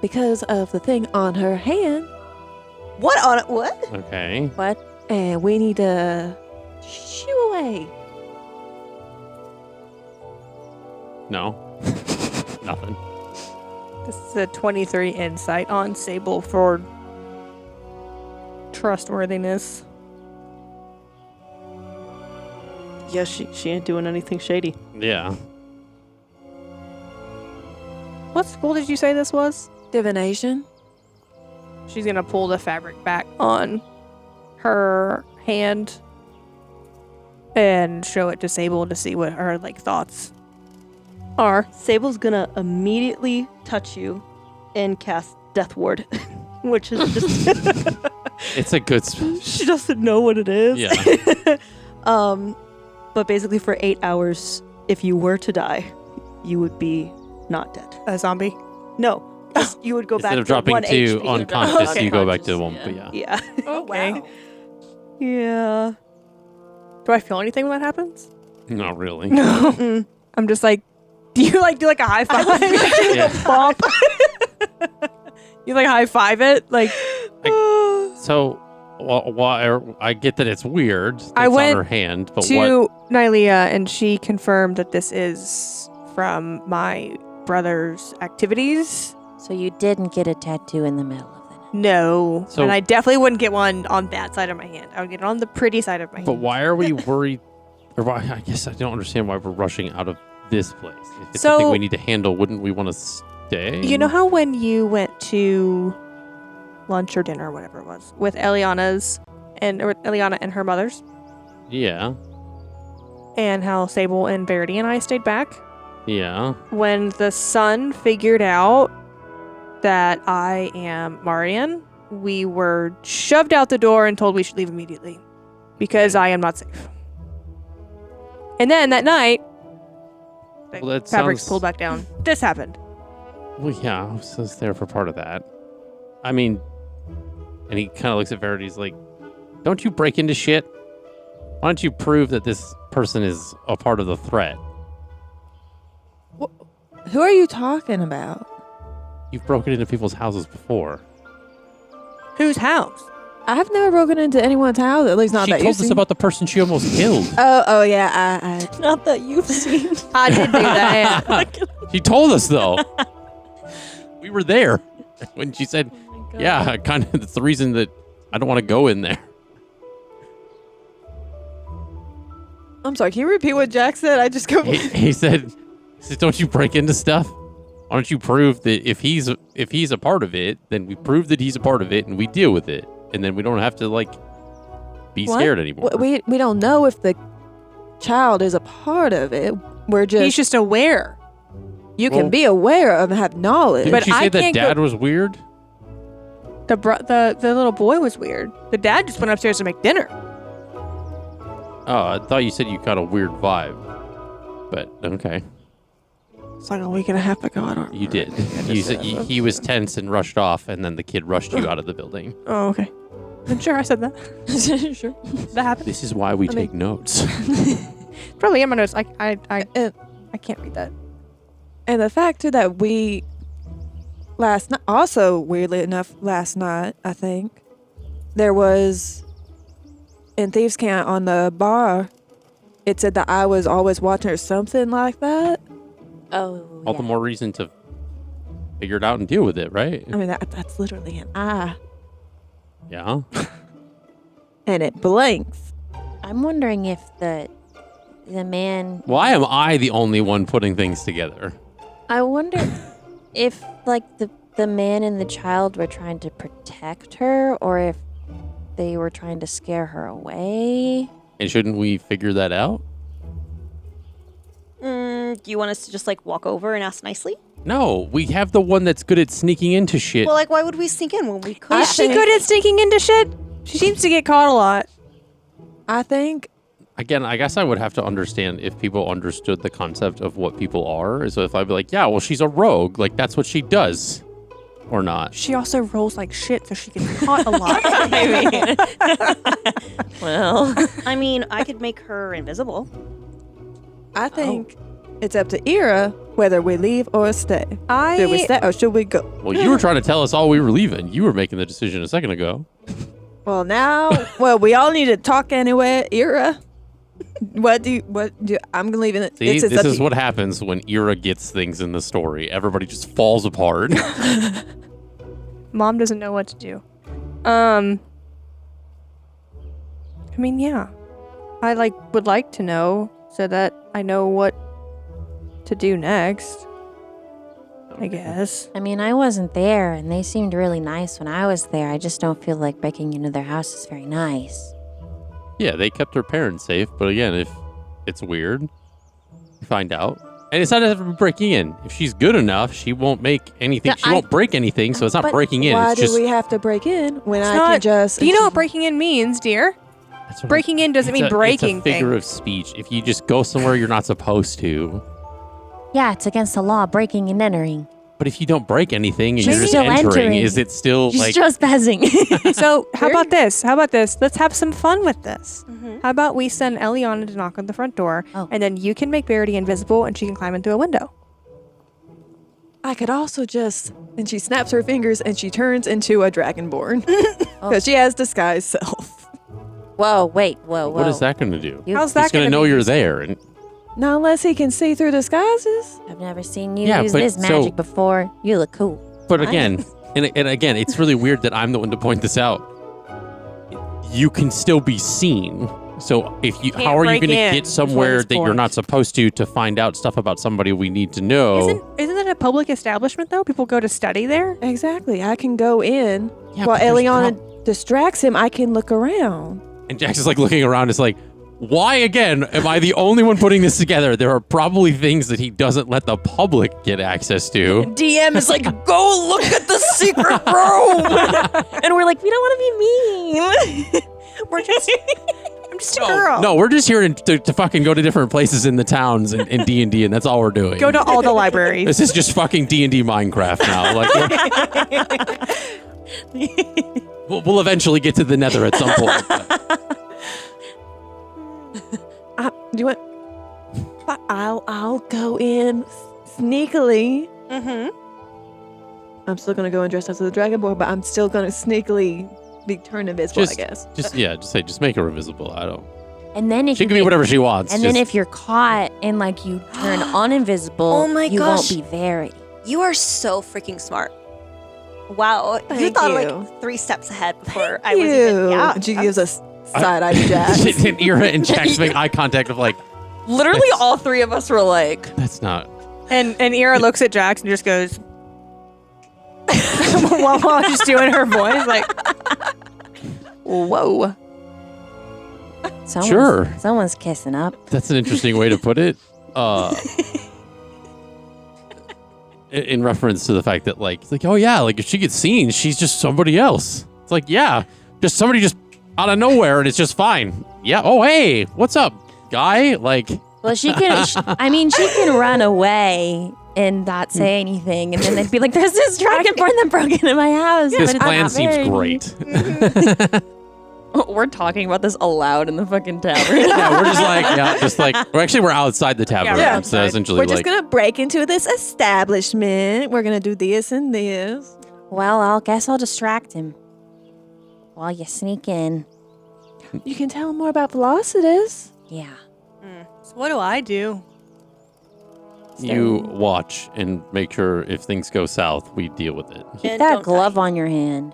Because of the thing on her hand, What on it? What? Okay. What? and we need to shoo away. No. Nothing. This is a 23 insight on Sable for trustworthiness. Yeah, she ain't doing anything shady. Yeah. What school did you say this was? Divination. She's gonna pull the fabric back on her hand and show it to Sable to see what her thoughts are. Sable's gonna immediately touch you and cast Death Ward, which is just It's a good spell. she doesn't know what it is. Yeah. But basically for 8 hours, if you were to die, you would be not dead. A zombie. No, you would go Instead back of dropping to 1 to HP. unconscious, Okay. you go back to Unconscious, 1. But yeah. Yeah. Okay. Yeah. Do I feel anything when that happens? Not really. No. Mm. I'm just like, do you do a high five? Yeah. Bump. You high five it? So, why? I get that it's weird. That I it's went on her hand, but what? to Nylea, and she confirmed that this is from my brother's activities. So you didn't get a tattoo in the middle of the night. No. So- and I definitely wouldn't get one on that side of my hand. I would get it on the pretty side of my But hand. why are we worried? Or why? I guess I don't understand why we're rushing out of this place. If it's So- something we need to handle, wouldn't we want to stay? You know how when you went to lunch or dinner, whatever it was, with Eliana and her mothers, Yeah. and how Sable and Verity and I stayed back? Yeah. When the sun figured out that I am Marian, we were shoved out the door and told we should leave immediately because I am not safe. And then that night, the Well, that fabric's sounds- pulled back down. This happened. Well, yeah. I was there for part of that. I mean, and he kind of looks at Verity. He's like, "Don't you break into shit? Why don't you prove that this person is a part of the threat? Who are you talking about? You've broken into people's houses before." Whose house? I've never broken into anyone's house, at least not She that told you've us seen. about the person she almost killed. Oh yeah, I Not that you've seen. I did do that. She told us though. We were there when she said, "Yeah, kind of." That's the reason that I don't want to go in there. I'm sorry. Can you repeat what Jack said? I just go. He said, "Don't you break into stuff? Why don't you prove that if he's a part of it, then we prove that he's a part of it and we deal with it, and then we don't have to be What? scared anymore." We don't know if the child is a part of it. We're just He's just aware. you Well- can be aware of and have knowledge. Didn't But you say I that can't dad was weird? The little boy was weird. The dad just went upstairs to make dinner. Oh, I thought you said you got a weird vibe. But okay, It's like a week and a half ago. I don't. you did. You said he was tense and rushed off, and then the kid rushed you out of the building. Oh, okay. I'm sure I said that. Sure. That happened. This is why we take notes. Probably in my notes. I And, can't read that. and the fact too that we last night, also weirdly enough, last night I think there was in Thieves' Cant on the bar. It said that I was always watching or something like that. Oh, All the more reason to figure it out and deal with it, right? I mean, that's literally an eye, Yeah. and it blinks. I'm wondering if the man. Why am I the only one putting things together? I wonder if like the man and the child were trying to protect her, or if they were trying to scare her away. And shouldn't we figure that out? Do you want us to just like walk over and ask nicely? No, we have the one that's good at sneaking into shit. Well, like, why would we sneak in when we could? Is she good at sneaking into shit? She seems to get caught a lot. I think Again, I guess I would have to understand if people understood the concept of what people are. So if I'd be like, yeah, well, she's a rogue, like that's what she does, or not. She also rolls like shit, so she gets caught a lot. Well, I mean, I could make her invisible. I think it's up to Eira whether we leave or stay. Should we stay or should we go? Well, you were trying to tell us all we were leaving. You were making the decision a second ago. Well, now, we all need to talk anyway. Eira, I'm leaving it. See, this is what happens when Eira gets things in the story. Everybody just falls apart. Mom doesn't know what to do. I mean, yeah. I would like to know so that I know what to do next. I guess. I mean, I wasn't there, and they seemed really nice when I was there. I just don't feel like breaking into their house is very nice. Yeah, they kept her parents safe, but again, if it's weird, find out. And it's not ever breaking in. If she's good enough, she won't make anything. She won't break anything, so it's not But breaking in. Why It's do just we have to break in when It's I not- can just? Do you know what breaking in means, dear? That's what- Breaking in doesn't it's mean a- breaking It's a figure things. of speech. If you just go somewhere you're not supposed to, Yeah, it's against the law, breaking and entering. but if you don't break anything and She's you're just still entering, entering. is it still She's like? trespassing. So how about this? Let's have some fun with this. Mm-hmm. How about we send Eliana to knock on the front door, Oh. and then you can make Verity invisible, and she can climb in through a window. I could also just. And she snaps her fingers and she turns into a dragonborn because she has disguise self. Whoa, wait, whoa. What is that going to do? You- How's that He's going to know be you're useful? there, and Not unless he can see through disguises. I've never seen you Yeah, use but this so- magic before. You look cool. but again, and again, it's really weird that I'm the one to point this out. You can still be seen. So if you, Can't how are you break going to in, get is somewhere what his that you're point. not supposed to find out stuff about somebody we need to know? Isn't it a public establishment though? People go to study there. Exactly. I can go in Yeah, while but there's Eliana distracts him. I can look around. And Jax is like looking around. It's like, why again am I the only one putting this together? There are probably things that he doesn't let the public get access to. DM is like, go look at the secret room. And we're like, we don't want to be mean. We're just. I'm just a girl. No, we're just here to fucking go to different places in the towns in D&D, and that's all we're doing. Go to all the libraries. This is just fucking D&D Minecraft now. Like, we'll eventually get to the Nether at some point. but- Do you want? But I'll go in sneakily. Mm-hmm. I'm still gonna go and dress as a dragonborn, but I'm still gonna sneakily be turned invisible. Just, I guess. just make her invisible. I don't. And then if She you can be get- whatever she wants. And then if you're caught and like you turn uninvisible, Oh my you gosh. won't be Verity. You are so freaking smart. Wow. You Thank thought you. like 3 steps ahead before I was even. Yeah. And she gives us side eye Jack. and Eira and Jax make eye contact of like, Literally, That's- all 3 of us were like, that's not. And Eira looks at Jax and just goes. while she's doing her voice, like, whoa. Sure. Someone's kissing up. That's an interesting way to put it. In reference to the fact that, like, it's like, oh yeah, like if she gets seen, she's just somebody else. It's like, yeah, just somebody just out of nowhere, and it's just fine. Yeah. Oh hey, what's up, guy? Like, Well, she can. She can run away and not say anything, and then they'd be like, "There's this dragonborn that broke into my house." this but it's plan not seems very- great. We're talking about this aloud in the fucking tavern. Yeah, we're outside the tavern. Yeah, we're so outside. essentially, We're just like, gonna break into this establishment. We're gonna do this and this. Well, I'll guess I'll distract him while you sneak in. You can tell him more about Velocitus. Yeah. So what do I do? you watch and make sure if things go south, we deal with it. Keep And that don't glove die. on your hand.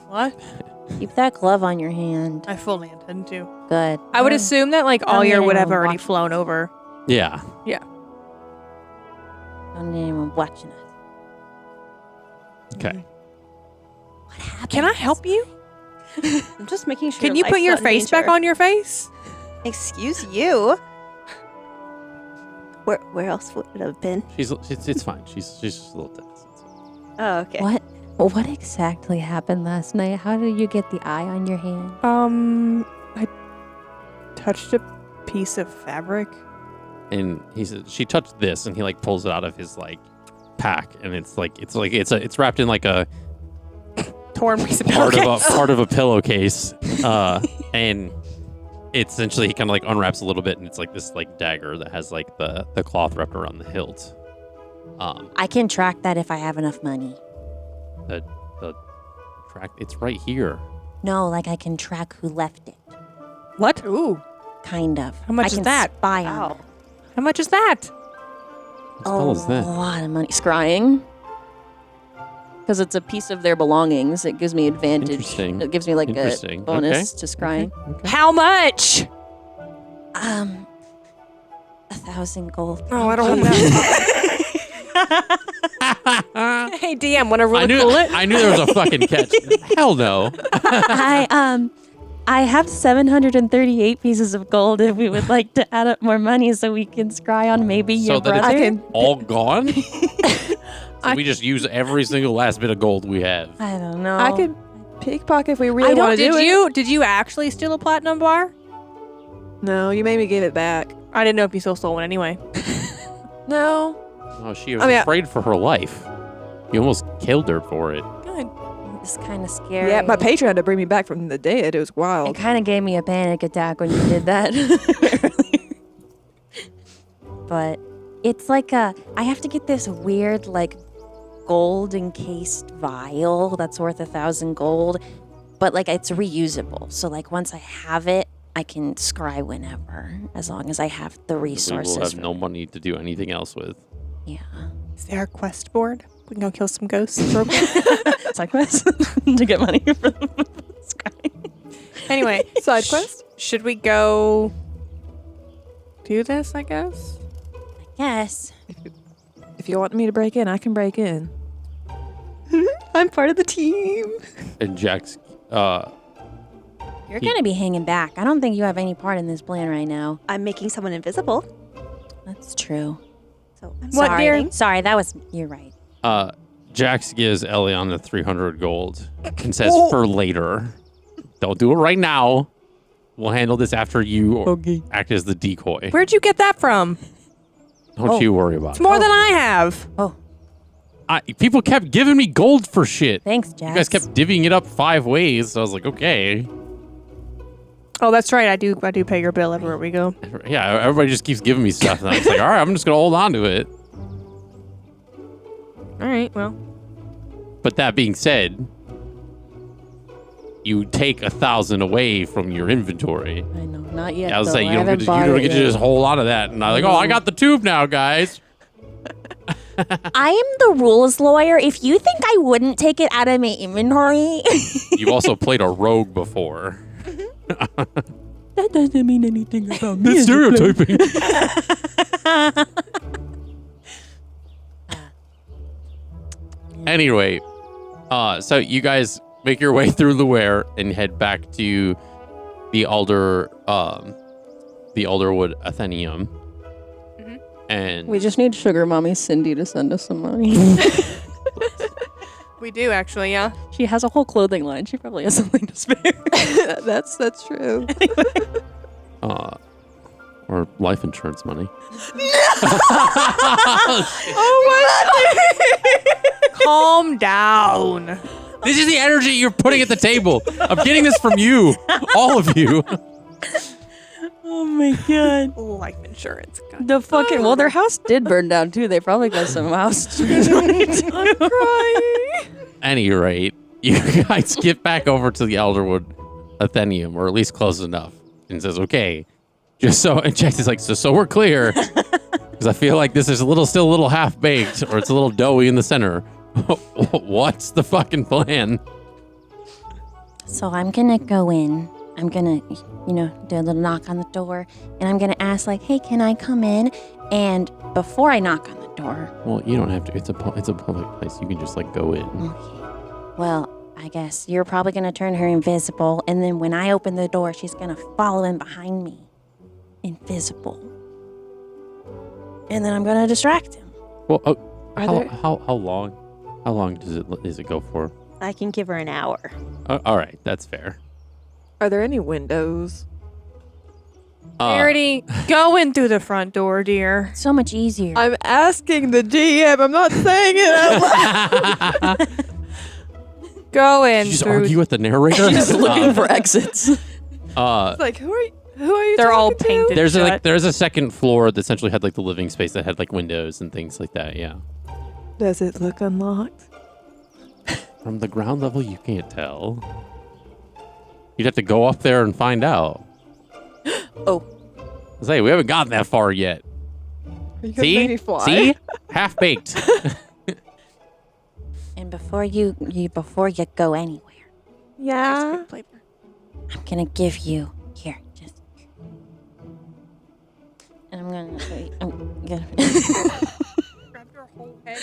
What? Keep that glove on your hand. I fully intend to. Good. I would assume that like Don't Alyer let would have anyone already watch. flown over. Yeah. Don't need anyone watching us. Okay. What happened? Can I help you? I'm just making sure. Can you put life's your not in face back danger. on your face? Excuse you. Where else would it have been? It's fine. She's just a little tense. It's fine. Oh, okay. What exactly happened last night? How did you get the eye on your hand? I touched a piece of fabric. And he said she touched this, and he like pulls it out of his like pack, and it's wrapped in like a Torn piece of part of a pillowcase, and it's essentially he kind of like unwraps a little bit, and it's like this like dagger that has like the cloth wrapped around the hilt. I can track that if I have enough money. The track, it's right here. No, like I can track who left it. What? Ooh. Kind of. How much I is can that? Spy on Ow. it. How much is that? What the hell is that? A lot of money. Scrying. Because it's a piece of their belongings. It gives me advantage. Interesting. It gives me like a Interesting. bonus Okay. to scrying. Okay. How much? 1,000 gold. Oh, I don't want that. Hey, DM, want to really cool it? I knew there was a fucking catch. Hell no. I have 738 pieces of gold if we would like to add up more money so we can scry on maybe So your that brother. it's all gone? So we just use every single last bit of gold we have. I don't know. I could pickpocket if we really I don't. want to do it. Did you actually steal a platinum bar? No, you made me give it back. I didn't know if you still stole one anyway. No. Oh, she was I mean, afraid for her life. You almost killed her for it. Good. It's kind of scary. Yeah, my patron had to bring me back from the dead. It was It wild. kind of gave me a panic attack when you did that. But it's like I have to get this weird like gold encased vial that's worth 1,000 gold, but like it's reusable. So like once I have it, I can scry whenever, as long as I have the We resources. will have for no it. money to do anything else with. Yeah. Is there a quest board? We can go kill some ghosts real quick. Side quest to get money for the scrying. Anyway, Side quest? should we go do this, I guess? Yes. If you want me to break in, I can break in. I'm part of the team. And Jack's, You're gonna be hanging back. I don't think you have any part in this plan right now. I'm making someone invisible. That's true. So I'm What, sorry. dear? Sorry, you're right. Jax gives Eliana 300 gold and says for later. Don't do it right now. We'll handle this after you act as the decoy. Where'd you get that from? Don't you worry about It's it. more than I have. People kept giving me gold for shit. Thanks, Jax. You guys kept divvying it up 5 ways. So I was like, okay. Oh, that's right. I do pay your bill everywhere we go. Yeah, everybody just keeps giving me stuff. And I was like, all right, I'm just going to hold on to it. All right. Well, But that being said, you take 1,000 away from your inventory. I know, not yet. I was though. saying, I you don't haven't get bought to it just yet. hold on to that. And I'm like, oh, I got the tube now, guys. I am the rules lawyer. If you think I wouldn't take it out of my inventory, You've also played a rogue before. that doesn't mean anything about me. That's stereotyping. Anyway, so you guys make your way through the ware and head back to the Alderwood Atheneum. Mhm. And We just need Sugar Mommy Cindy to send us some money. We do actually, yeah. She has a whole clothing line. She probably has something to spare. That's true. or life insurance money. Calm down. This is the energy you're putting at the table. I'm getting this from you, all of you. Oh my god. Life insurance. God. The fucking their house did burn down too. They probably got some house. I'm crying. Any rate, you guys get back over to the Alderwood Atheneum, or at least close enough, and says, "Okay, just so." And Jax is like, "So we're clear," because I feel like this is still a little half baked, or it's a little doughy in the center. What's the fucking plan? So I'm gonna go in. I'm gonna, do a little knock on the door, and I'm gonna ask, like, "Hey, can I come in?" And before I knock on the door, Well, you don't have to. It's a public place. You can just go in. okay. Well, I guess you're probably gonna turn her invisible, and then when I open the door, she's gonna follow in behind me, invisible, and then I'm gonna distract him. Well, there- how long? How long does it go for? I can give her an hour. All right, that's fair. Are there any windows? Verity, go in through the front door, dear. So much easier. I'm asking the DM. I'm not saying it out loud. Go in Did you just through. argue with the narrator? Just looking for exits. It's like, who are you They're all talking to? painted. there's a second floor that essentially had the living space that had windows and things like that. Yeah. Does it look unlocked? From the ground level, you can't tell. You'd have to go up there and find out. Oh. Say, we haven't gotten that far yet. Are you gonna make me See? fly? See? Half baked. And before you go anywhere, Yeah. I'm gonna give you here, just. And I'm gonna. Grab your whole head.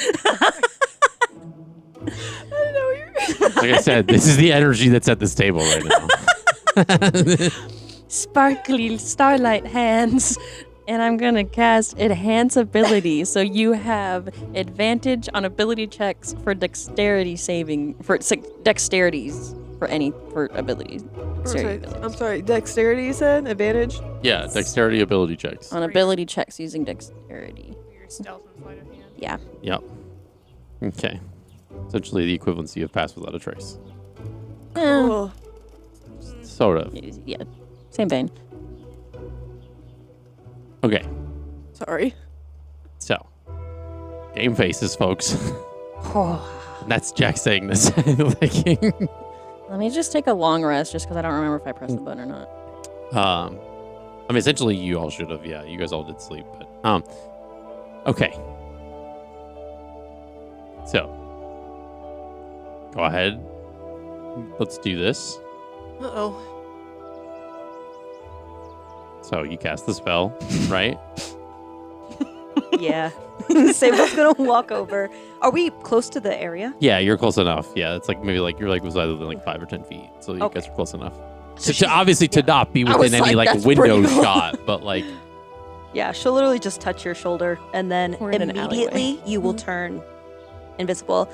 Like I said, this is the energy that's at this table right now. Sparkly starlight hands. And I'm gonna cast Enhance Ability, so you have advantage on ability checks for dexterities for abilities. Dexterity abilities. I'm sorry. Dexterity, you said? Advantage? Yeah, dexterity ability checks. On ability checks using dexterity. Your stealth and sleight of hand. Yeah. Yep. Okay. Essentially the equivalency of pass without a trace. Cool. Sort of. Yeah. Same vein. Okay. Sorry. So, game faces, folks. Oh, And that's Jack saying this. Let me just take a long rest, just because I don't remember if I pressed the button or not. I mean, essentially, you all should have. Yeah, you guys all did sleep, but okay. So, go ahead. Let's do this. Uh-oh. So you cast the spell, right? Yeah. Sable's gonna walk over. Are we close to the area? Yeah, you're close enough. Yeah, it's maybe you're was either than 5 or 10 feet. So you Okay. guys are close enough. So To obviously to not be I within was any like, that's window pretty cool. shot, but Yeah, she'll literally just touch your shoulder, and then We're in an immediately you will turn invisible.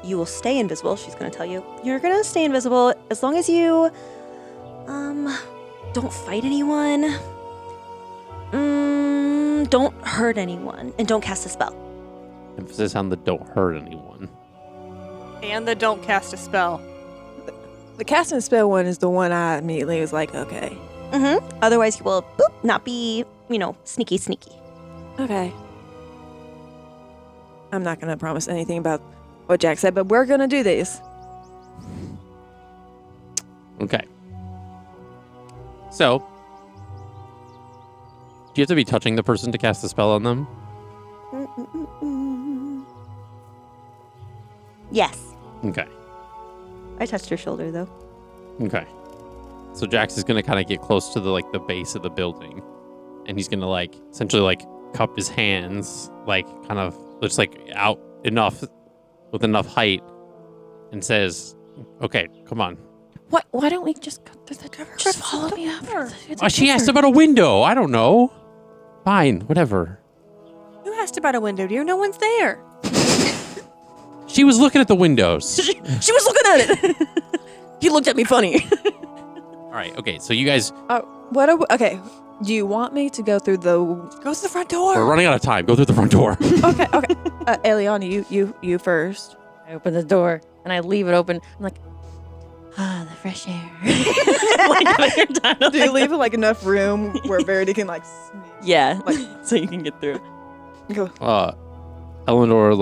You will stay invisible. She's gonna tell you you're gonna stay invisible as long as you don't fight anyone, don't hurt anyone, and don't cast a spell. emphasis on the don't hurt anyone. And the don't cast a spell. The casting spell one is the one I immediately was like, okay. Otherwise, you will not be, sneaky. Okay. I'm not going to promise anything about what Jack said, but we're going to do this. Okay. So, do you have to be touching the person to cast the spell on them? Yes, Okay. I touched your shoulder though. Okay. So Jax is gonna kind of get close to the base of the building, and he's gonna essentially cup his hands, kind of just out enough with enough height, and says, "Okay, come on." Why don't we just go through the door? Just follow me up. She asked about a window. I don't know. Fine, whatever. You asked about a window, dear. No one's there. She was looking at the windows. She was looking at it. He looked at me funny. All right, okay, so you guys, Okay. Do you want me to go through the? Go to the front door. we're running out of time. Go through the front door. Okay. Eliana, you first. I open the door and I leave it open. I'm like, the fresh air. Do you leave enough room where Verity can sneak? Yeah, so you can get through. Go. Eleanor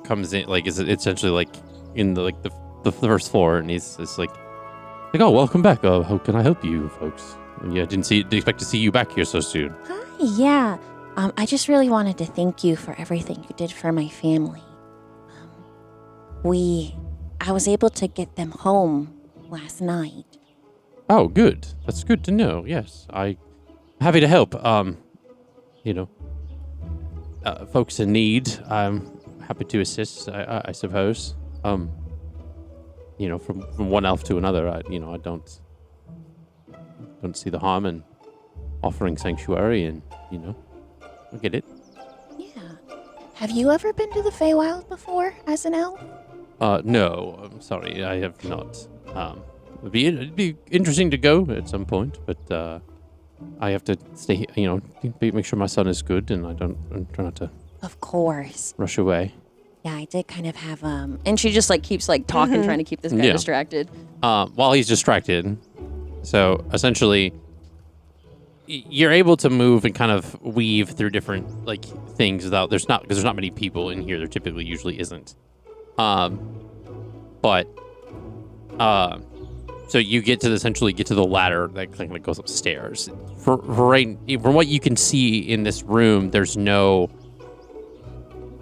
comes in, is essentially in the first floor, and he's just like, oh, welcome back. How can I help you, folks? Yeah, didn't expect to see you back here so soon. Hi, yeah. I just really wanted to thank you for everything you did for my family. I was able to get them home last night. Oh, good. That's good to know. Yes, I'm happy to help. Folks in need, I'm happy to assist. I suppose. From one elf to another, I don't see the harm in offering sanctuary, and I get it. Yeah. Have you ever been to the Feywild before as an elf? No, I'm sorry, I have not. It'd be interesting to go at some point, but I have to stay. Make sure my son is good, and I try not to. Of course. Rush away. Yeah, I did kind of have And she just keeps talking, trying to keep this guy Yeah. distracted. While he's distracted, so essentially, you're able to move and kind of weave through different things without because there's not many people in here. There typically usually isn't. So you get to essentially get to the ladder that goes upstairs. For from what you can see in this room, there's no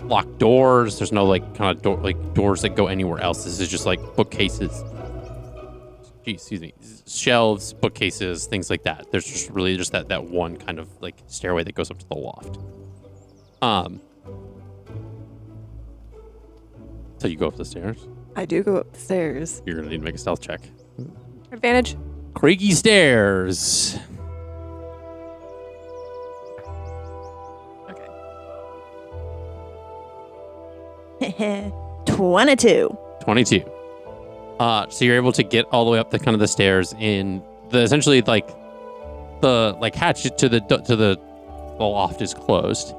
locked doors. There's no doors that go anywhere else. This is just bookcases. Excuse me, shelves, bookcases, things like that. There's just really just that one kind of stairway that goes up to the loft. So you go up the stairs. I do go up the stairs. You're gonna need to make a stealth check. Advantage. Creaky stairs. Okay. 22. 22. So you're able to get all the way up the stairs in the essentially the hatch to the loft is closed.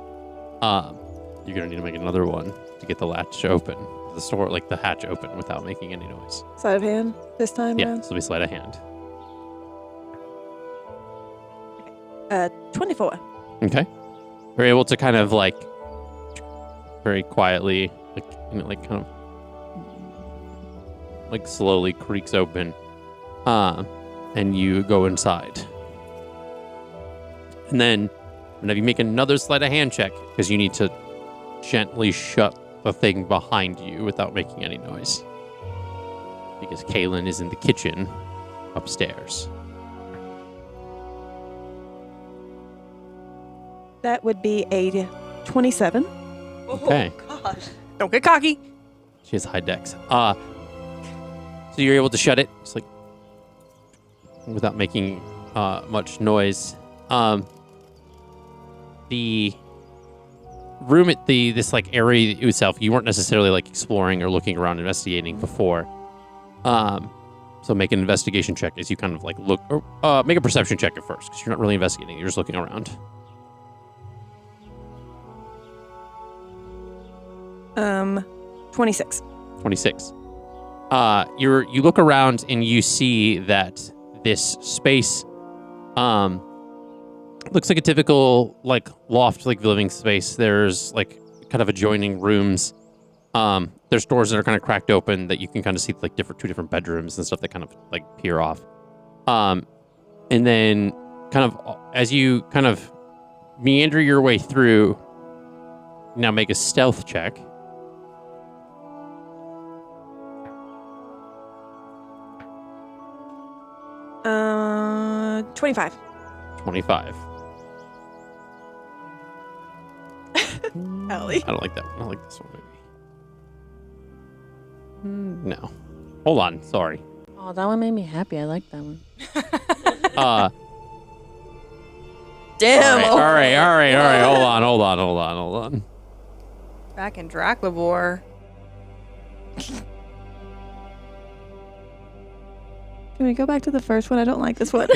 You're gonna need to make another one to get the latch open, the hatch open without making any noise. Sleight of hand this time. Yeah, around? so be sleight of hand. 24. Okay. You're able to kind of very quietly, kind of slowly creaks open, and you go inside. And then whenever you make another sleight of hand check, because you need to gently shut the thing behind you without making any noise. Because Kaylin is in the kitchen upstairs. That would be a 27. Okay. Oh, gosh. Don't get cocky. She has high dex. So you're able to shut it just without making much noise. The room at this area itself, you weren't necessarily exploring or looking around, investigating before. So make an investigation check as you kind of look, or make a perception check at first, because you're not really investigating. You're just looking around. 26. 26. You look around and you see that this space looks like a typical loft living space. There's kind of adjoining rooms. There's doors that are kind of cracked open that you can kind of see two different bedrooms and stuff that kind of peer off. And then kind of as you kind of meander your way through, now make a stealth check. Uh, 25. 25. Ellie. I don't like that one. I like this one, maybe. No. Hold on. Sorry. Oh, Oh, that one made me happy. I like that one. Damn. All right. Hold on. Back in Draclavore. Can we go back to the first one? I don't like this one.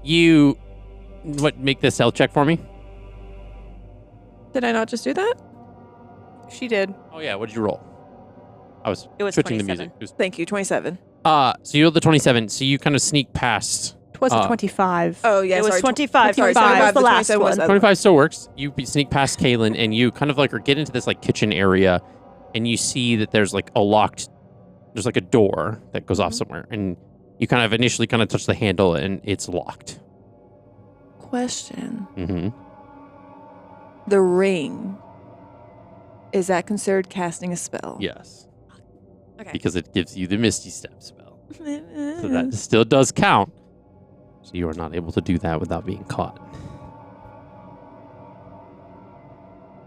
You make this stealth check for me? Did I not just do that? She did. Oh yeah, what did you roll? I was It was switching the 27. music. It was- Thank you, 27. so you rolled the 27, so you kind of sneak past. It was a 25. Oh, yeah, It was sorry. 25. Sorry, 25 was the 27 last was one. the other 25 still works. You sneak past Kaylin, and you kind of like get into this like kitchen area, and you see that there's like a door that goes off somewhere, and you kind of initially kind of touch the handle, and it's locked. Question. Mm-hmm. The ring. Is that considered casting a spell? Yes. Okay. Because it gives you the Misty Step spell. So that still does count. So you are not able to do that without being caught.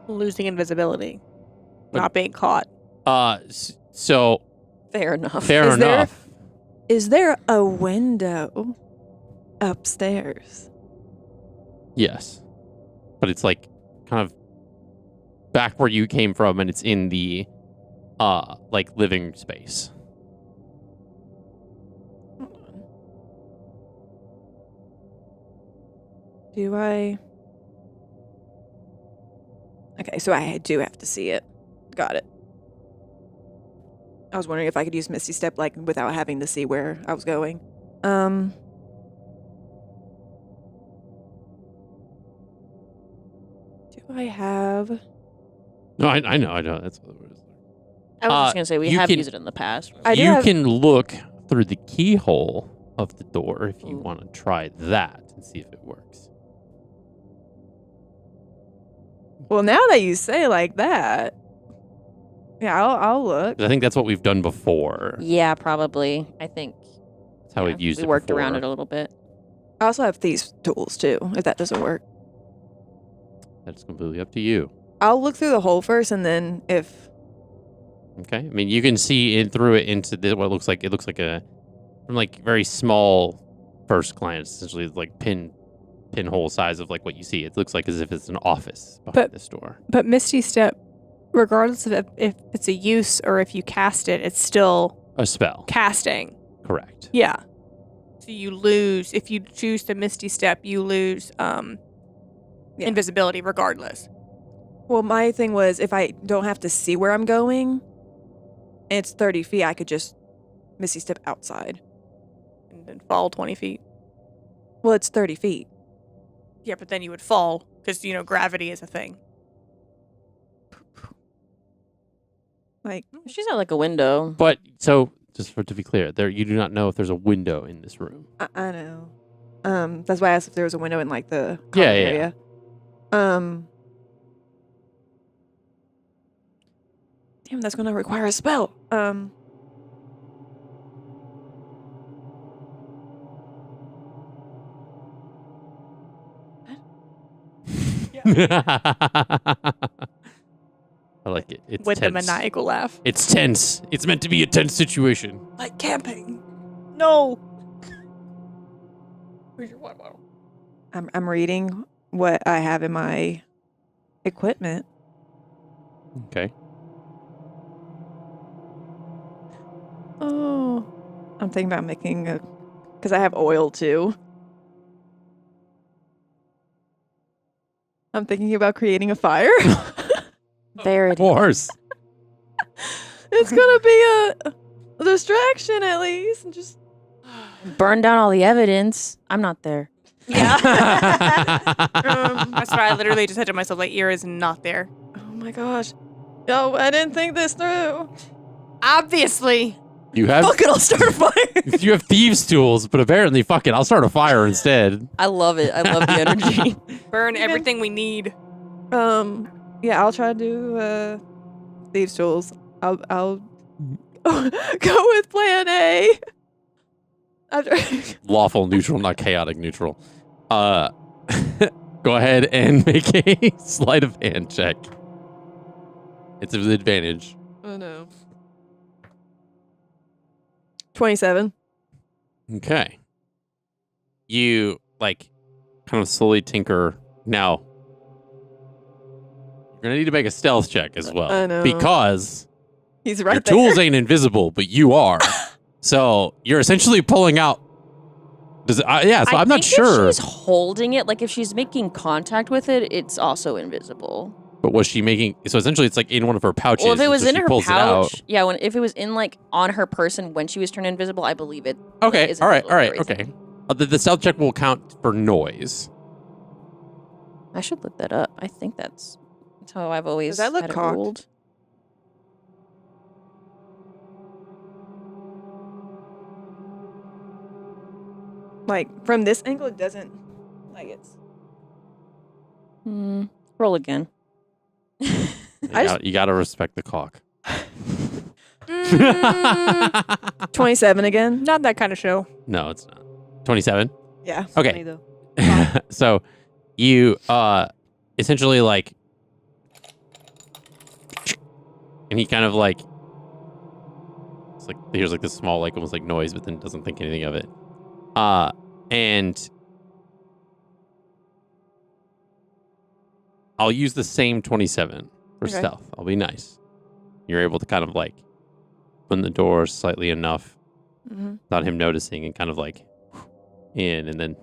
Losing invisibility. But- Not being caught. So Fair enough. fair Is there- enough. Is there a window upstairs? Yes. But it's like kind of back where you came from, and it's in the like living space. Do I? Okay, so I do have to see it. Got it. I was wondering if I could use Misty Step like without having to see where I was going. Do I have? No, I know. That's what it is. I was just going to say, we you have can- used it in the past. I do You have- can look through the keyhole of the door if you Ooh. want to try that and see if it works. Well, now that you say it like that, yeah, I'll look. 'Cause I think that's what we've done before. Yeah, probably. I think That's how we've used we it worked before. around it a little bit. I also have thieves' tools too. If that doesn't work, That's completely up to you. I'll look through the hole first, and then if Okay. I mean, you can see in through it into what looks like a from like very small first glance, essentially it's like pinhole size of like what you see. It looks like as if it's an office behind But- this door. But Misty Step, regardless of if it's a use or if you cast it, it's still A spell. casting. Correct. Yeah. So you lose, if you choose to Misty Step, you lose invisibility regardless. well, my thing was if I don't have to see where I'm going, and it's 30 feet, I could just Misty Step outside. And then fall 20 feet. Well, it's 30 feet. Yeah, but then you would fall because, gravity is a thing. Like, She's not like a window. But so just to be clear, you do not know if there's a window in this room. I know. That's why I asked if there was a window in like the Yeah, common yeah. area. Damn, that's gonna require a spell. I like it. It's With tense. the maniacal laugh. It's tense. It's meant to be a tense situation. Like camping. No. Where's your water bottle? I'm reading what I have in my equipment. Okay. Oh, I'm thinking about making because I have oil too. I'm thinking about creating a fire. There Of it is. course. It's gonna be a distraction at least. And just Burn down all the evidence. I'm not there. Yeah. That's why I literally just said to myself, like, Eira is not there. oh my gosh, no, I didn't think this through. Obviously. You have Fuck it, I'll start a fire. you have thieves' tools, but apparently, fuck it, I'll start a fire instead. I love it. I love the energy. Burn everything we need. Yeah, I'll try to do thieves' tools. I'll go with plan A. After Lawful neutral, not chaotic neutral. Go ahead and make a sleight of hand check. It's an advantage. oh no. 27. Okay. You, like, kind of slowly tinker. Now, you're going to need to make a stealth check as well. I know. Because He's right your there. tools ain't invisible, but you are. So you're essentially pulling out. So I'm not sure. If she's holding it, like if she's making contact with it, it's also invisible. But was she making? So essentially, it's like in one of her pouches. Well, if it was so in she her pulls it out. pouch, yeah. If it was in like on her person when she was turned invisible, I believe it. Okay. is All right. invisible All right. for a reason. Okay. The stealth check will count for noise. I should look that up. I think that's how I've always Does that look had it cocked? ruled. Like, from this angle, it doesn't, like, it's... Roll again. You gotta respect the cock. 27 again? Not that kind of show. No, it's not. 27. Yeah. Funny, Okay. though. So you essentially like, and he kind of like, it's like here's like this small like almost like noise, but then doesn't think anything of it. And I'll use the same 27 for Okay. stealth. I'll be nice. You're able to kind of like open the door slightly enough without him noticing and kind of like in and then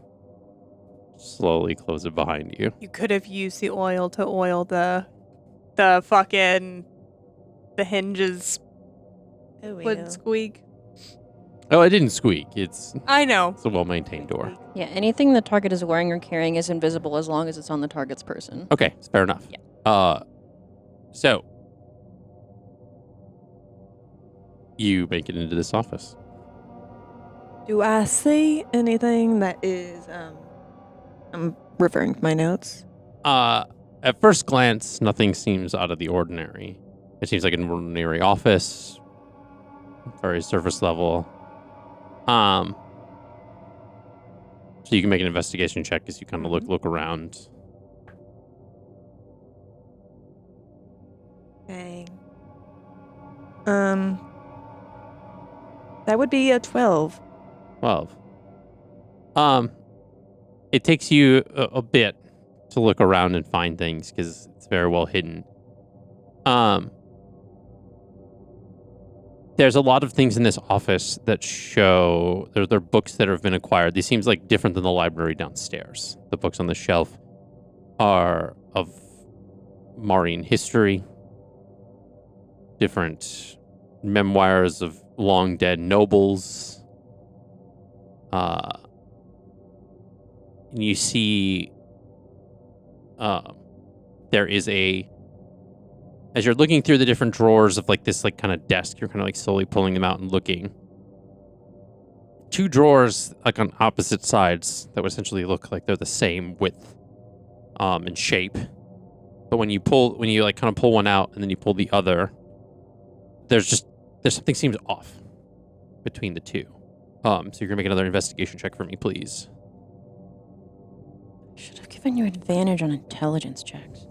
slowly close it behind you. You could have used the oil to oil the fucking the hinges Oh, we would know. squeak. Oh, it didn't squeak. It's I know. a well-maintained door. Yeah, anything the target is wearing or carrying is invisible as long as it's on the target's person. Okay, fair enough. Yeah. So you make it into this office. Do I see anything that is, I'm referring to my notes. At first glance, nothing seems out of the ordinary. It seems like an ordinary office, very surface level. So you can make an investigation check as you kind of look around. Dang. That would be a 12. 12. It takes you a bit to look around and find things because it's very well hidden. There's a lot of things in this office that show they're books that have been acquired. These seems like different than the library downstairs. The books on the shelf are of Marian history, different memoirs of long dead nobles. And you see there is as you're looking through the different drawers of like this like kind of desk, you're kind of like slowly pulling them out and looking. 2 drawers like on opposite sides that would essentially look like they're the same width and shape. But when you like kind of pull one out and then you pull the other, there's something seems off between the 2. So you're gonna make another investigation check for me, please. Should have given you advantage on intelligence checks.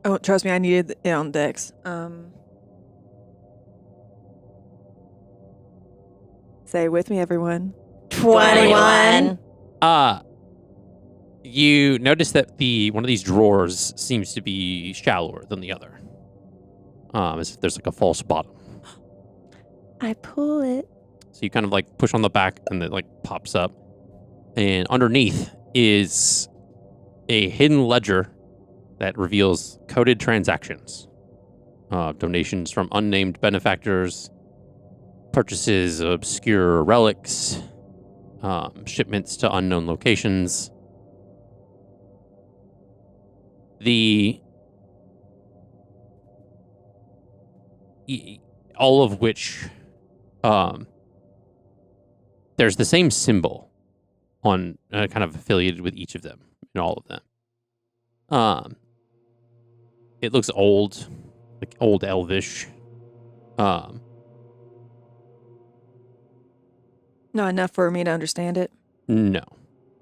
Oh, trust me, I needed it on Dex. Say with me, everyone. 21. You notice that one of these drawers seems to be shallower than the other. As if there's like a false bottom. I pull it. So you kind of like push on the back and it like pops up. And underneath is a hidden ledger that reveals coded transactions. Donations from unnamed benefactors, purchases of obscure relics, shipments to unknown locations. All of which, there's the same symbol on kind of affiliated with each of them in all of them. It looks old, like old Elvish. Not enough for me to understand it. No,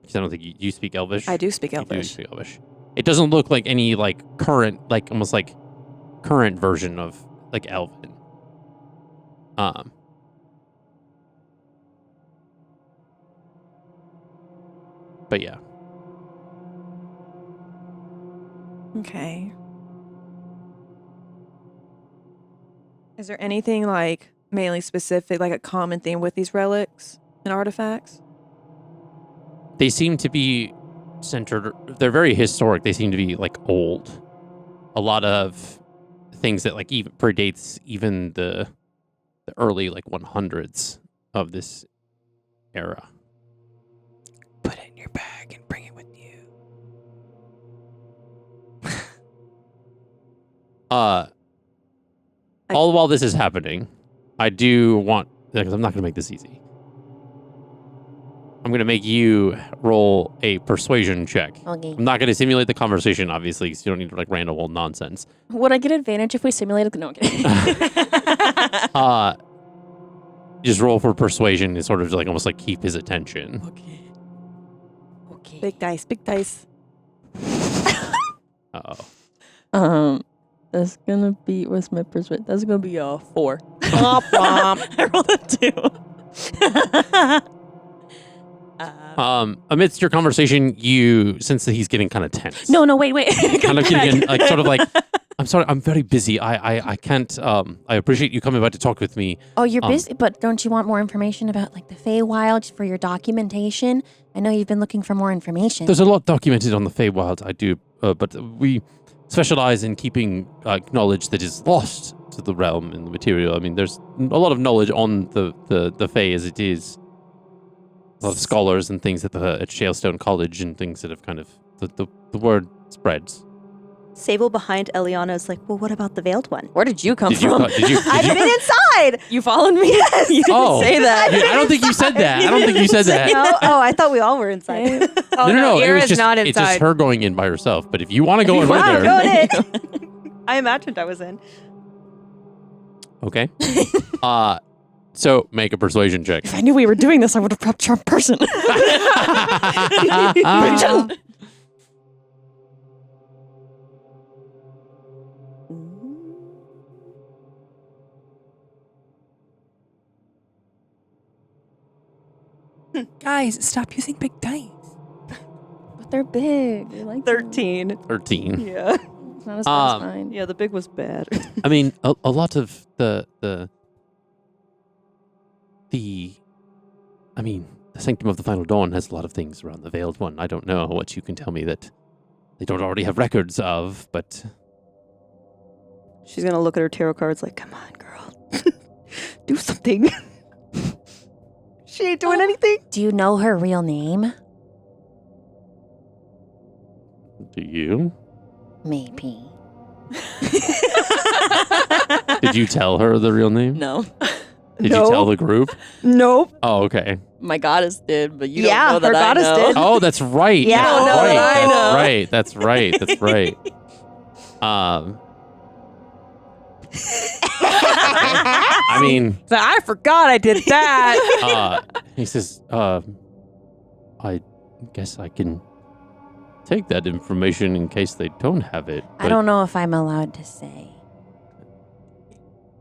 because I don't think you speak Elvish. I do speak You do Elvish. speak Elvish. It doesn't look like any like current, like almost like current version of like Elven. But yeah. Okay. Is there anything like mainly specific, like a common theme with these relics and artifacts? They seem to be centered, they're very historic. They seem to be like old. A lot of things that like even predates even the early like 100s of this era. Put it in your bag and bring it with you. All while this is happening, I do want, because I'm not going to make this easy. I'm going to make you roll a persuasion check. Okay. I'm not going to simulate the conversation, obviously, because you don't need to like random old nonsense. Would I get advantage if we simulated? No, I'm kidding. Just roll for persuasion and sort of like almost like keep his attention. Okay. Okay. Big dice, big dice. Uh-oh. That's gonna be, what's my persuasion? That's gonna be a 4. I rolled a 2. Amidst your conversation, you sense that he's getting kind of tense. No, wait. Kind of getting like sort of like, I'm sorry, I'm very busy. I can't. I appreciate you coming by to talk with me. Oh, you're busy, but don't you want more information about like the Feywild for your documentation? I know you've been looking for more information. There's a lot documented on the Feywild. I do, but we specialize in keeping knowledge that is lost to the realm and the material. I mean, there's a lot of knowledge on the Fey as it is. A lot of scholars and things at Shalestone College and things that have kind of the word spreads. Sable behind Eliana's like, well, what about the veiled one? Where did you come Did you? from? I've been inside. You followed me? Yes. You didn't say that. I don't think you said that. I don't think you said that. No? Oh, I thought we all were inside. Oh, No. It was Eira's just not it's just inside. her going in by herself. But if you want to go in with Wow, her, go in. I imagined I was in. okay. So make a persuasion check. If I knew we were doing this, I would have prepped charm person. Guys, stop using big dice. But they're big. They're like 13. 13. Yeah. It's not as bad as mine. Yeah, the big was bad. I mean, a lot of the Sanctum of the Final Dawn has a lot of things around the Veiled One. I don't know what you can tell me that they don't already have records of, but She's going to look at her tarot cards like, come on, girl. Do something. She ain't doing anything. Do you know her real name? do you? Maybe. Did you tell her the real name? No. Did No. you tell the group? Nope. Oh, okay. My goddess did, but you Yeah, don't know her that goddess I know. did. Oh, that's right. Yeah, that's no, right. I That's know. right. That's right. That's right. I mean, So I forgot I did that. he says, I guess I can take that information in case they don't have it. I don't know if I'm allowed to say.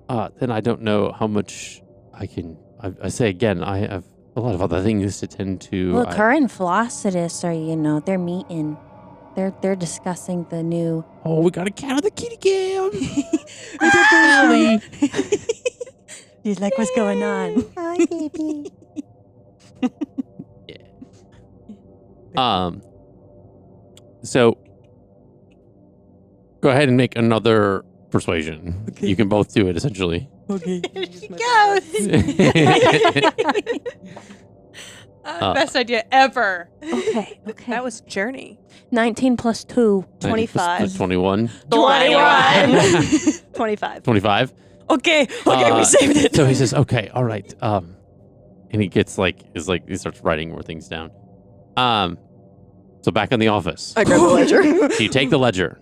Then I don't know how much I can. I say again, I have a lot of other things to tend to. Look, her and Flossidus are, they're meeting. They're discussing the new. Oh, we got a cat on the kitty cam. Ellie. She's like, what's going on? Hi, baby. So go ahead and make another persuasion. Okay. You can both do it essentially. Okay. Here she goes. Best idea ever. Okay. That was Journey. 19 plus 2. 25. 21. 21. 25. 25. Okay, we saved it. So he says, okay, all right. And he gets he starts writing more things down. So back in the office, I grab the ledger. you take the ledger.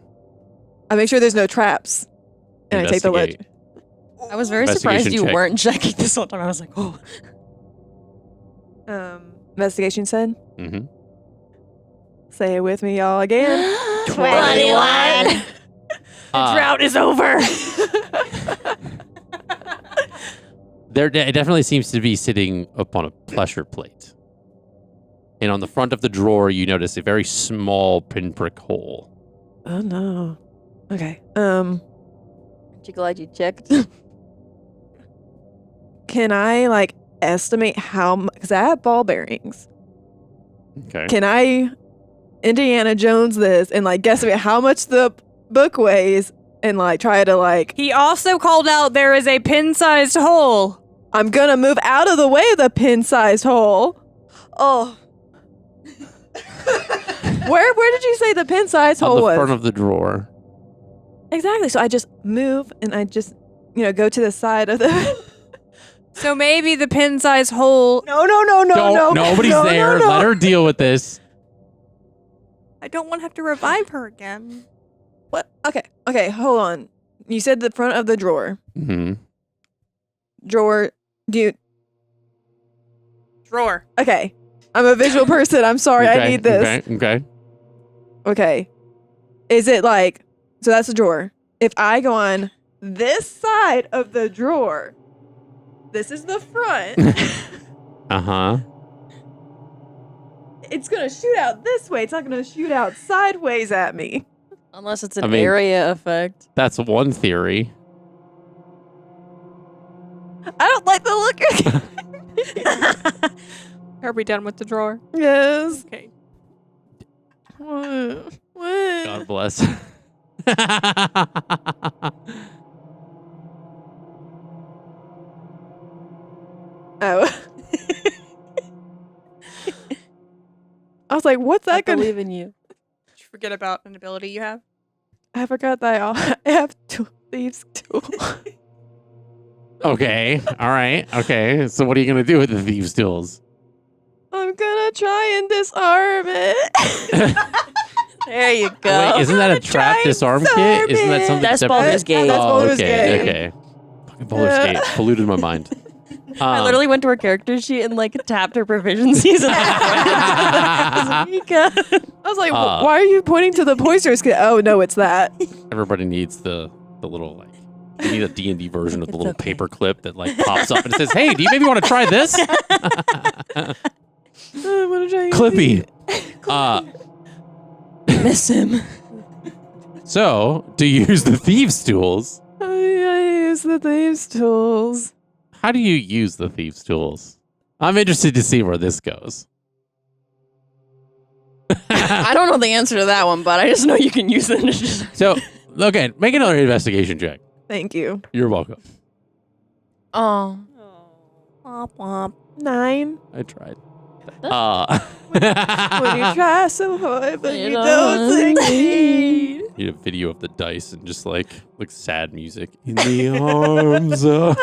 I make sure there's no traps. And I take the ledger. Investigate. I was very surprised Investigation you check. weren't checking this whole time. I was like, oh. Investigation said. Mm-hmm. Say it with me, y'all, again. 21. Drought is over. It definitely seems to be sitting upon a pleasure plate. And on the front of the drawer, you notice a very small pinprick hole. Oh no. Okay. Aren't you glad you checked? Can I like estimate how much? Because I have ball bearings. Okay. Can I Indiana Jones this and like guesstimate how much the book weighs and like try to like He also called out there is a pin-sized hole. I'm gonna move out of the way of the pin-sized hole. Oh, Where did you say the pin-sized hole On the was? front of the drawer. Exactly. So I just move and I just go to the side of the. So maybe the pin-sized hole. No. Nobody's No, there. no. Let her deal with this. I don't want to have to revive her again. What? Okay. Hold on. You said the front of the drawer. Mm-hmm. Drawer. Drawer. Okay. I'm a visual person. I'm sorry. I need this. Okay. Okay. Is it like, so that's a drawer. If I go on this side of the drawer, this is the front, Uh-huh. it's going to shoot out this way. It's not going to shoot out sideways at me. Unless it's an I mean- area effect. That's one theory. I don't like the look. Are we done with the drawer? Yes. Okay. What? God bless. Oh. I was like, what's I that going to... believe in you. Did you forget about an ability you have? I forgot that I have two thieves too. Okay. All right. Okay. So what are you going to do with the thieves' tools? I'm going to try and disarm it. There you go. Wait, isn't that a trap try disarm and kit? Isn't that disarm something That's separate? Baldur's Gate. That's Oh, Baldur's okay. Gate. Okay. Fucking Baldur's Gate polluted my mind. I literally went to her character sheet and like tapped her proficiencies. I was like, why are you pointing to the poisters kit? Oh, no, it's that. Everybody needs the little like. You need a D&D version of the It's little okay. paper clip that like pops up and says, "Hey, do you maybe want to try this?" I wanna try and Clippy. Miss him. So to use the thieves' tools, I use the thieves' tools. how do you use the thieves' tools? I'm interested to see where this goes. I don't know the answer to that one, but I just know you can use it. So, okay, make another investigation check. Thank you. You're welcome. Oh. Womp womp. 9. I tried. When you try so hard, but You you don't don't succeed. Need a video of the dice and just like sad music in the arms of.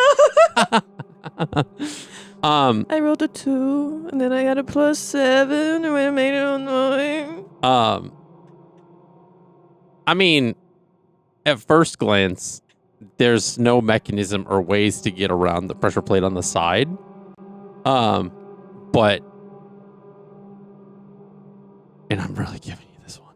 I rolled a 2, and then I got a +7, and I made it on 9. I mean, at first glance, there's no mechanism or ways to get around the pressure plate on the side. But, and I'm really giving you this one.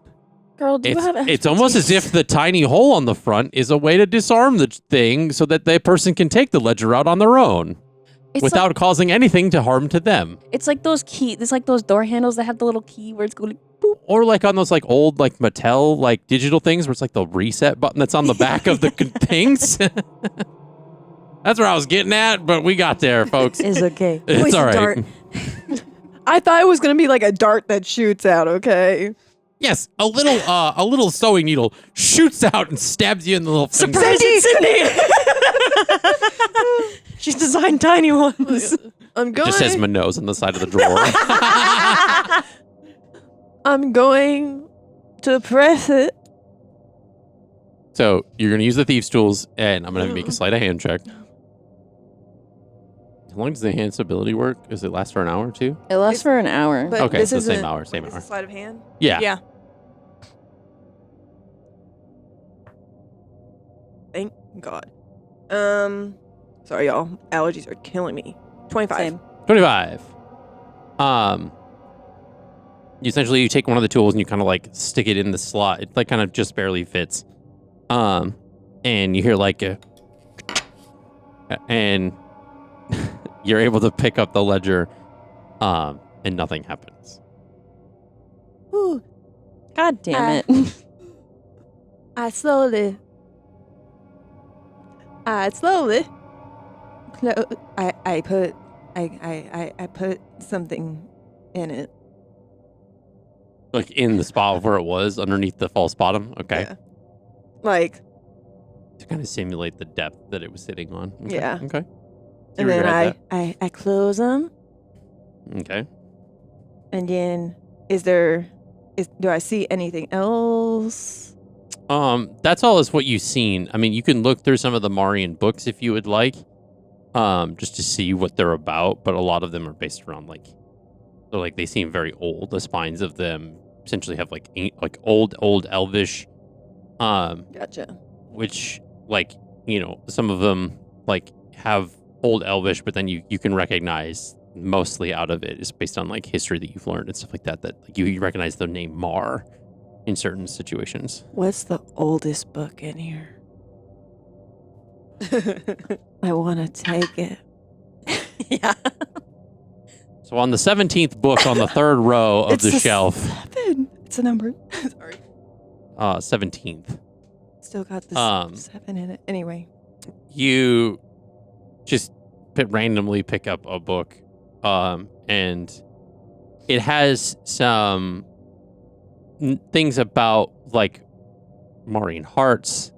Girl, do you have It's almost as if the tiny hole on the front is a way to disarm the thing so that the person can take the ledger out on their own without causing anything to harm to them. It's like those it's like those door handles that have the little key where it's going boop. Or like on those like old like Mattel like digital things where it's like the reset button that's on the back of the things. That's where I was getting at, but we got there, folks. It's okay. It's Poison all right. dart. I thought it was going to be like a dart that shoots out, okay? Yes, a little sewing needle shoots out and stabs you in the little finger. Surprise, it's Cindy! She's designed tiny ones. I'm It going. just says Minnows on the side of the drawer. I'm going to press it. So you're gonna use the thieves' tools, and I'm gonna make a sleight of hand check. How long does the enhanced ability work? Does it last for an hour or two? It lasts for an hour. But Okay, this so isn't same hour, same this hour. is sleight of hand. Yeah. Yeah. Thank God. Sorry, y'all. Allergies are killing me. 25. Same. 25. Essentially, you take one of the tools and you kind of like stick it in the slot. It like kind of just barely fits. And you hear like a, and you're able to pick up the ledger, and nothing happens. Ooh, God damn it. I slowly. I put something in it. Like in the spot where it was, underneath the false bottom? Okay. Yeah. Like, To kind of simulate the depth that it was sitting on. Okay. Yeah. Okay. See and where you're then at I close them. there. Okay. And then, do I see anything else? That's all is what you've seen. I mean, you can look through some of the Marian books if you would like, just to see what they're about. But a lot of them are based around they seem very old. The spines of them essentially have like old Elvish, Gotcha. which some of them have old Elvish, but then you can recognize mostly out of it is based on history that you've learned and stuff like that. That you recognize the name Mar in certain situations. What's the oldest book in here? I want to take it. Yeah. So on the 17th book on the third row of It's the a shelf, 7. It's a number. Sorry. 17th, Still got this 7 in it. Anyway. you just randomly pick up a book, and it has some things about Marian hearts,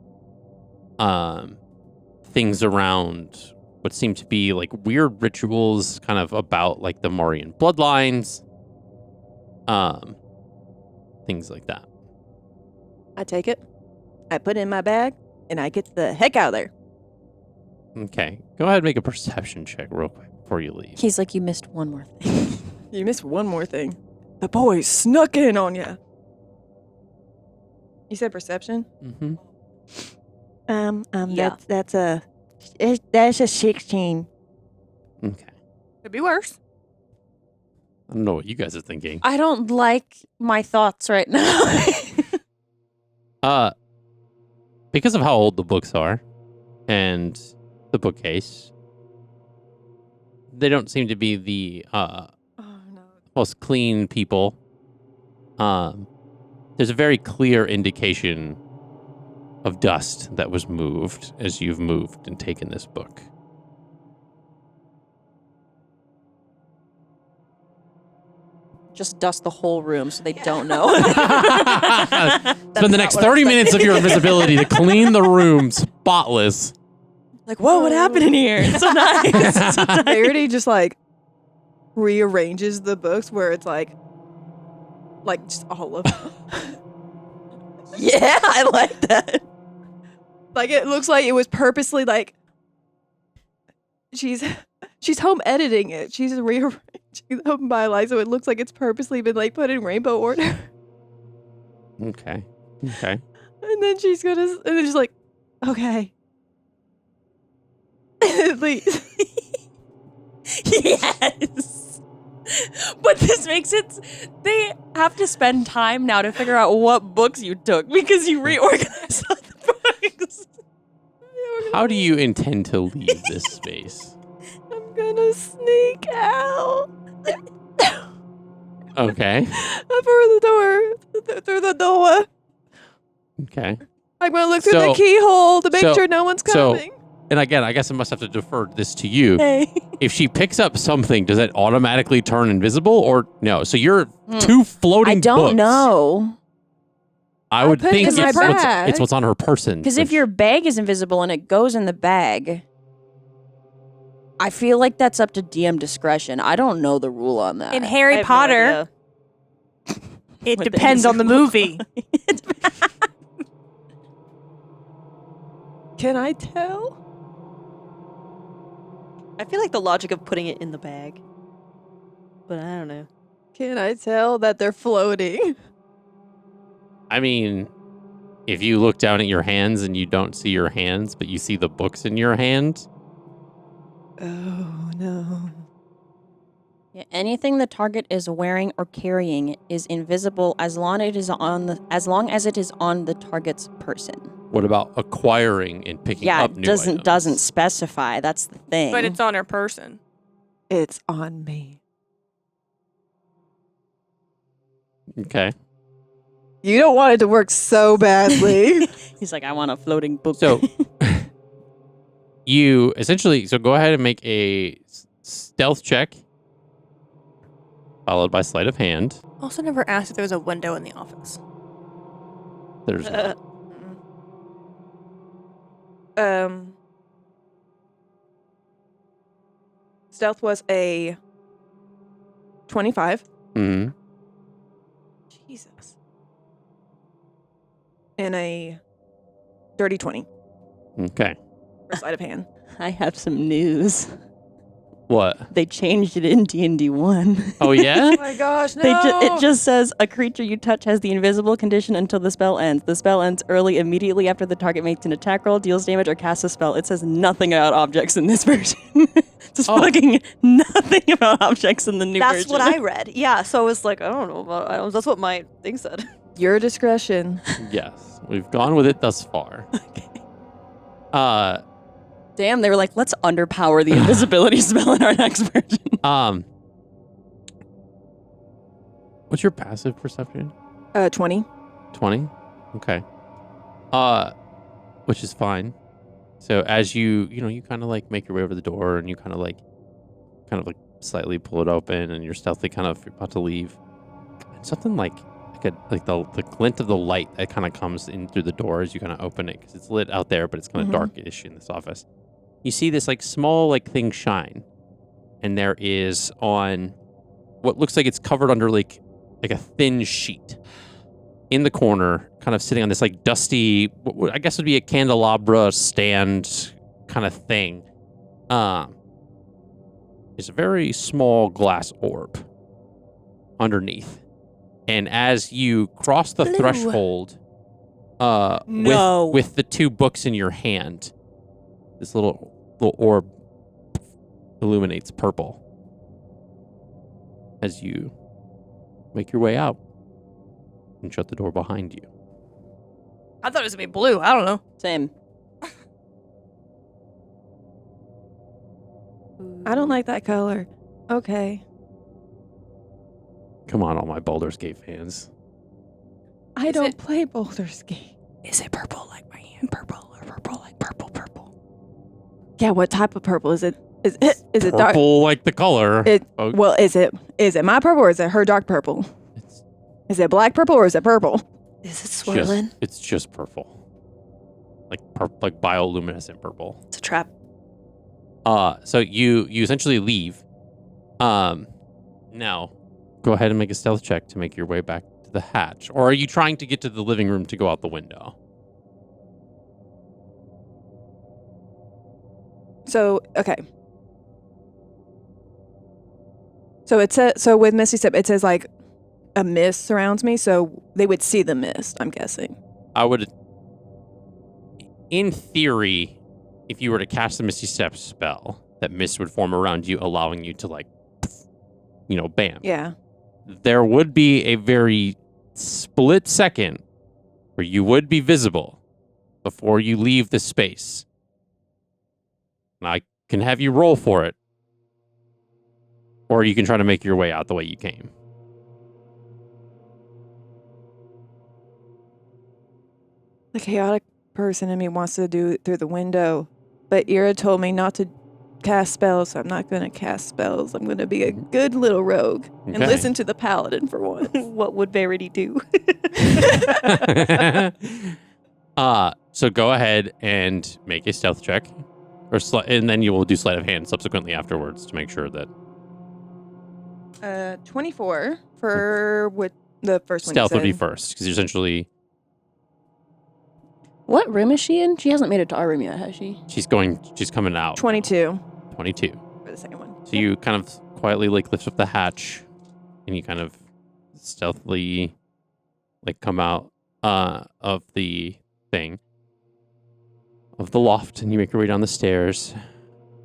things around what seem to be weird rituals kind of about the Marian bloodlines, things like that. I take it. I put it in my bag, and I get the heck out of there. Okay, go ahead and make a perception check real quick before you leave. He's like, you missed one more thing. You missed one more thing. The boys snuck in on you. You said perception? Mm-hmm. Yeah. That's a 16. Okay. Could be worse. I don't know what you guys are thinking. I don't like my thoughts right now. Because of how old the books are and the bookcase, they don't seem to be the Oh, no. most clean people. There's a very clear indication of dust that was moved as you've moved and taken this book. Just dust the whole room so they don't know. Spend the next 30 minutes of your invisibility to clean the room spotless. Like, whoa, what happened in here? It's so nice. It's so nice. Verity just rearranges the books where it's just all of them. Yeah, I like that. It looks like it was purposely she's home editing it. She's rearranging them by so it looks like it's purposely been put in rainbow order. Okay. And then she's okay. Please. Yes. But this makes it. They have to spend time now to figure out what books you took because you reorganized all the books. How do you intend to leave this space? I'm gonna sneak out. Okay. Through the door. Okay. I'm gonna look through the keyhole to make sure no one's so- coming. And again, I guess I must have to defer this to you. Hey. If she picks up something, does it automatically turn invisible or no? So you're two floating I don't books. know. I would put it think in my bag. it's what's on her person. Because if your bag is invisible and it goes in the bag, I feel like that's up to DM discretion. I don't know the rule on that. In I Harry have no Potter, idea. it With the depends on the movie. Can I tell? I feel like the logic of putting it in the bag. But I don't know. Can I tell that they're floating? I mean, if you look down at your hands and you don't see your hands, but you see the books in your hand, Oh no. Yeah, anything the target is wearing or carrying is invisible as long as it is on the target's person. what about acquiring and picking Yeah, up it new doesn't items? specify. That's the thing. But it's on her person. It's on me. Okay. You don't want it to work so badly. He's like, I want a floating book. So you essentially, so go ahead and make a stealth check, followed by sleight of hand. Also, never asked if there was a window in the office. There's not. Stealth was a 25. Mhm. Jesus. And a dirty 20 Okay. for sleight of hand. I have some news. What? They changed it in D&D One. Oh yeah. Oh my gosh, no! It just says a creature you touch has the invisible condition until the spell ends. The spell ends early, immediately after the target makes an attack roll, deals damage, or casts a spell. It says nothing about objects in this version. Just fucking nothing about objects in the new version. That's what I read. Yeah, so I was like, I don't know about. That's what my thing said. Your discretion. Yes, we've gone with it thus far. Okay. Damn, they were like, let's underpower the invisibility spell in our next version. What's your passive perception? 20. 20? Okay. Which is fine. So as you kind of like make your way over the door and you kind of like slightly pull it open and you're stealthily kind of about to leave. And something like the glint of the light that kind of comes in through the door as you kind of open it because it's lit out there, but it's kind of darkish in this office. You see this like small like thing shine, and there is on what looks like it's covered under like a thin sheet in the corner, kind of sitting on this like dusty, what I guess would be a candelabra stand kind of thing. Is a very small glass orb underneath, and as you cross the threshold, with the two books in your hand, this little orb illuminates purple as you make your way out and shut the door behind you. I thought it was gonna be blue. I don't know. Same. I don't like that color. Okay. Come on, all my Baldur's Gate fans. I don't play Baldur's Gate. Is it purple like my hand? Purple or purple like purple? Yeah, what type of purple is it? Is it dark? Purple like the color. folks. Well, is it my purple or is it her dark purple? Is it black purple or is it purple? Is it swirling? It's just purple. Like bioluminescent purple. It's a trap. So you essentially leave. Now, go ahead and make a stealth check to make your way back to the hatch. Or are you trying to get to the living room to go out the window? So, okay. So it says, so with Misty Step, it says like a mist surrounds me, so they would see the mist, I'm guessing. I would, in theory, if you were to cast the Misty Step spell, that mist would form around you, allowing you to bam. Yeah. There would be a very split second where you would be visible before you leave the space. And I can have you roll for it. Or you can try to make your way out the way you came. The chaotic person in me wants to do it through the window, but Eira told me not to cast spells, so I'm not going to cast spells. I'm going to be a good little rogue and Okay. listen to the paladin for once. What would Verity do? So go ahead and make a stealth check. And then you will do sleight of hand subsequently afterwards to make sure that 24 for what the first one. stealth you would be said. first. Because essentially What room is she in? She hasn't made it to our room yet, has she? she's coming out. 22 22. for the second one. So you kind of quietly lift up the hatch and you kind of stealthily come out of the thing, of the loft, and you make your way down the stairs.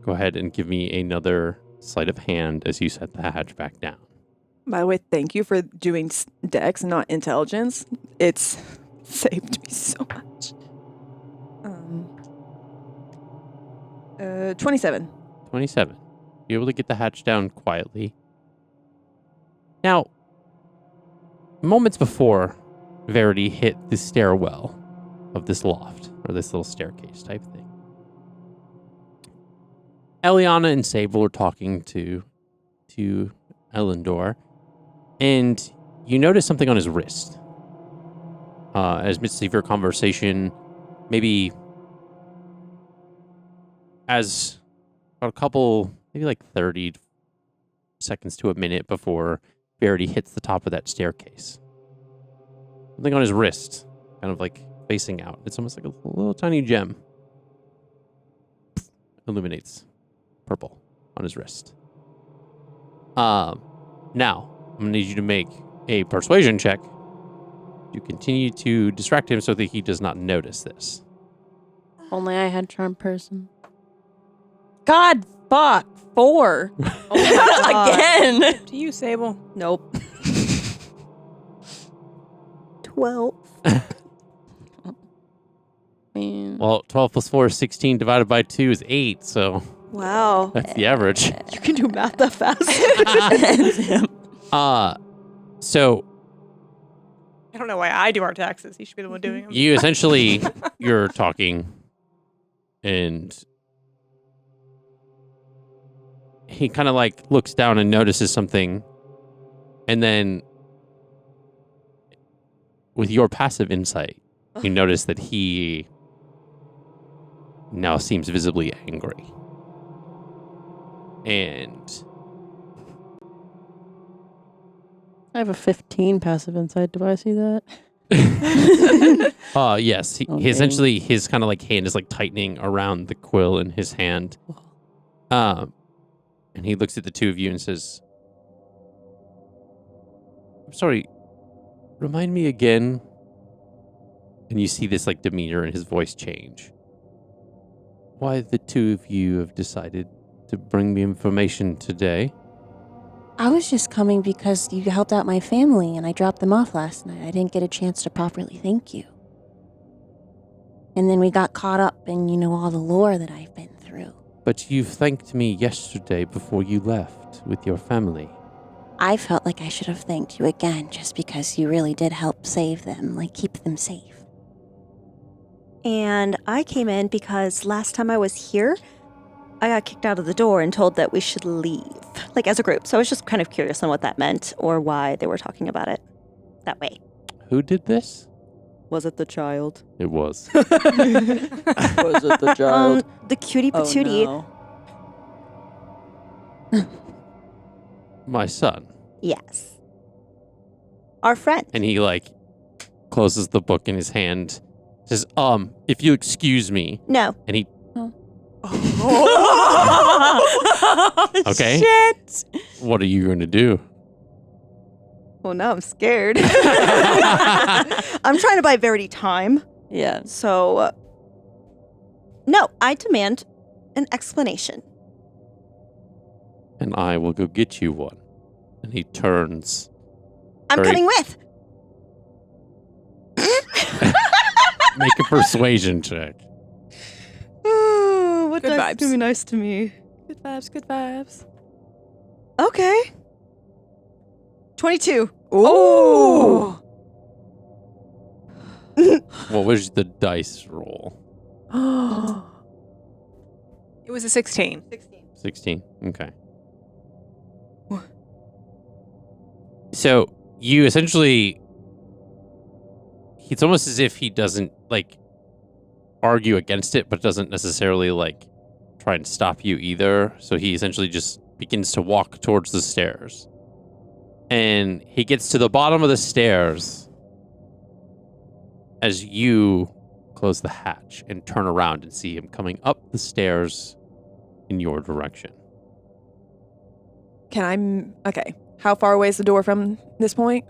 Go ahead and give me another sleight of hand as you set the hatch back down. By the way, thank you for doing dex and not intelligence. It's saved me so much. 27. 27. You're able to get the hatch down quietly. Now, moments before Verity hit the stairwell of this loft, or this little staircase type thing. Eliana and Sable are talking to Elendor, and you notice something on his wrist. As midst of your conversation, maybe as a couple, maybe like 30 seconds to a minute before Verity hits the top of that staircase. Something on his wrist, kind of like facing out. It's almost like a little tiny gem. Illuminates purple on his wrist. Now, I'm going to need you to make a persuasion check to continue to distract him so that he does not notice this. Only I had charm person. God, fuck. 4. Oh my God. Again. To you, Sable. Nope. 12. Man. Well, 12 plus 4 is 16, divided by 2 is 8, so Wow. that's the average. You can do math that fast. So I don't know why I do our taxes. He should be the one doing them. you essentially, you're talking, and he kind of like looks down and notices something, and then with your passive insight, you notice that he now seems visibly angry. And I have a 15 passive insight. Do I see that? yes, he Okay. essentially, his kind of like hand is like tightening around the quill in his hand. And he looks at the two of you and says, I'm sorry, remind me again. And you see this like demeanor in his voice change. Why the two of you have decided to bring me information today? I was just coming because you helped out my family and I dropped them off last night. I didn't get a chance to properly thank you. And then we got caught up in, all the lore that I've been through. But you thanked me yesterday before you left with your family. I felt like I should have thanked you again just because you really did help save them, keep them safe. And I came in because last time I was here, I got kicked out of the door and told that we should leave, as a group. So I was just kind of curious on what that meant or why they were talking about it that way. Who did this? Was it the child? It was. Was it the child? The cutie patootie. Oh, My son. Yes. Our friend. And he closes the book in his hand. Says, if you excuse me. No. And he Oh, Okay. Shit. What are you going to do? Well, now I'm scared. I'm trying to buy Verity time. Yeah. So, no, I demand an explanation. And I will go get you one. And he turns. I'm Very- coming with. Make a persuasion check. What Good dice vibes. can be nice to me? Good vibes, good vibes. Okay. 22. Ooh. What was the dice roll? It was a 16. 16. Okay. So you essentially, it's almost as if he doesn't argue against it, but doesn't necessarily try and stop you either. So he essentially just begins to walk towards the stairs. And he gets to the bottom of the stairs as you close the hatch and turn around and see him coming up the stairs in your direction. Okay. How far away is the door from this point?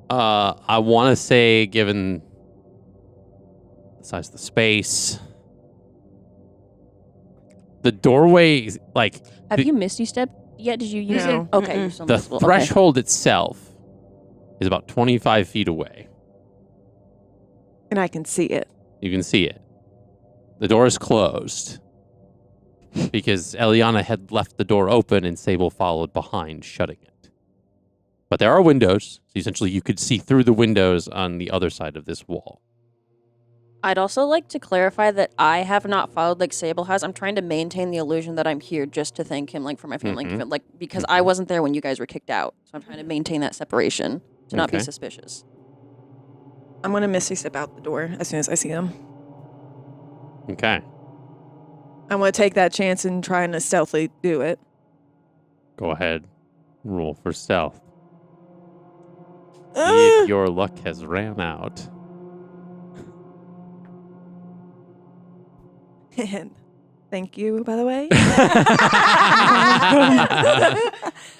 I want to say, given the size of the space, the doorway, Have you Misty Step yet? Did you use No. it? Okay. Mm-mm. you're still the invisible. Okay. threshold itself is about 25 feet away. And I can see it. You can see it. The door is closed because Eliana had left the door open and Sable followed behind, shutting it. But there are windows. So essentially, you could see through the windows on the other side of this wall. I'd also like to clarify that I have not followed like Sable has. I'm trying to maintain the illusion that I'm here just to thank him, like for my family, like because I wasn't there when you guys were kicked out. So I'm trying to maintain that separation to not be suspicious. I'm going to Misty step out the door as soon as I see him. Okay. I'm going to take that chance and trying to stealthily do it. Go ahead. Roll for stealth. If your luck has ran out. Thank you, by the way.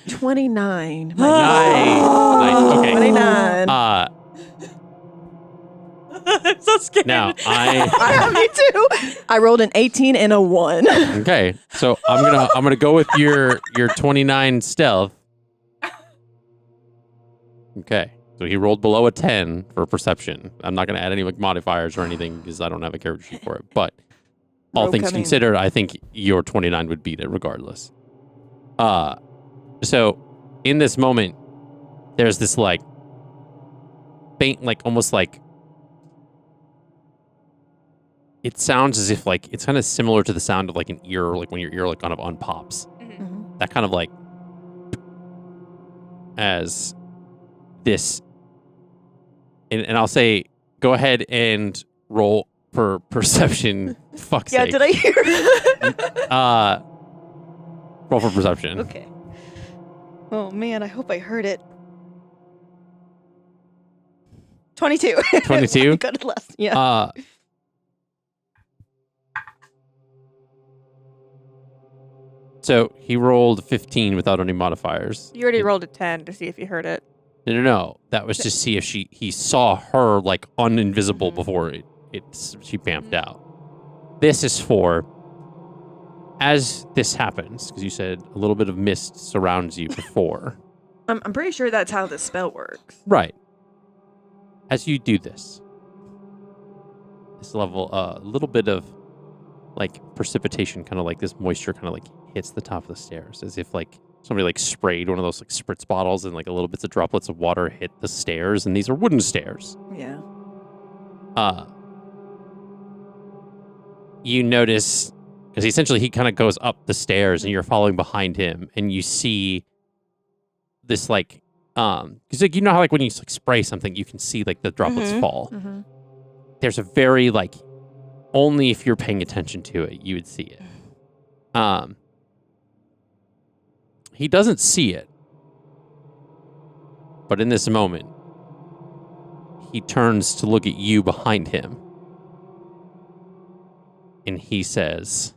29. Nice. Nice. Okay. 29. I'm so scared. Now Me too. I rolled an 18 and a 1. Okay. So I'm gonna go with your 29 stealth. Okay. So he rolled below a 10 for perception. I'm not gonna add any like modifiers or anything because I don't have a character sheet for it. But all things considered, I think your 29 would beat it regardless. So in this moment, there's this like faint, like almost like it sounds as if like it's kind of similar to the sound of like an ear, like when your ear like kind of unpops. Mm-hmm. That kind of like as this, and I'll say, go ahead and roll for perception. Fuck's sake. Did I hear it? Roll for perception. Okay. Oh man, I hope I heard it. 22. 22? Got less. Yeah. So he rolled 15 without any modifiers. You already rolled a 10 to see if you heard it. No. That was to see if he saw her like uninvisible before she vamped out. This is for as this happens, because you said a little bit of mist surrounds you before. I'm pretty sure that's how the spell works. Right. As you do this level, a little bit of like precipitation, kind of like this moisture kind of like hits the top of the stairs, as if like somebody like sprayed one of those like spritz bottles and like a little bits of droplets of water hit the stairs, and these are wooden stairs. Yeah. You notice, because essentially he kind of goes up the stairs and you're following behind him, and you see this like, because like, you know how like when you like spray something, you can see like the droplets fall. Mm-hmm. There's a very like, only if you're paying attention to it, you would see it. He doesn't see it, but in this moment, he turns to look at you behind him. And he says,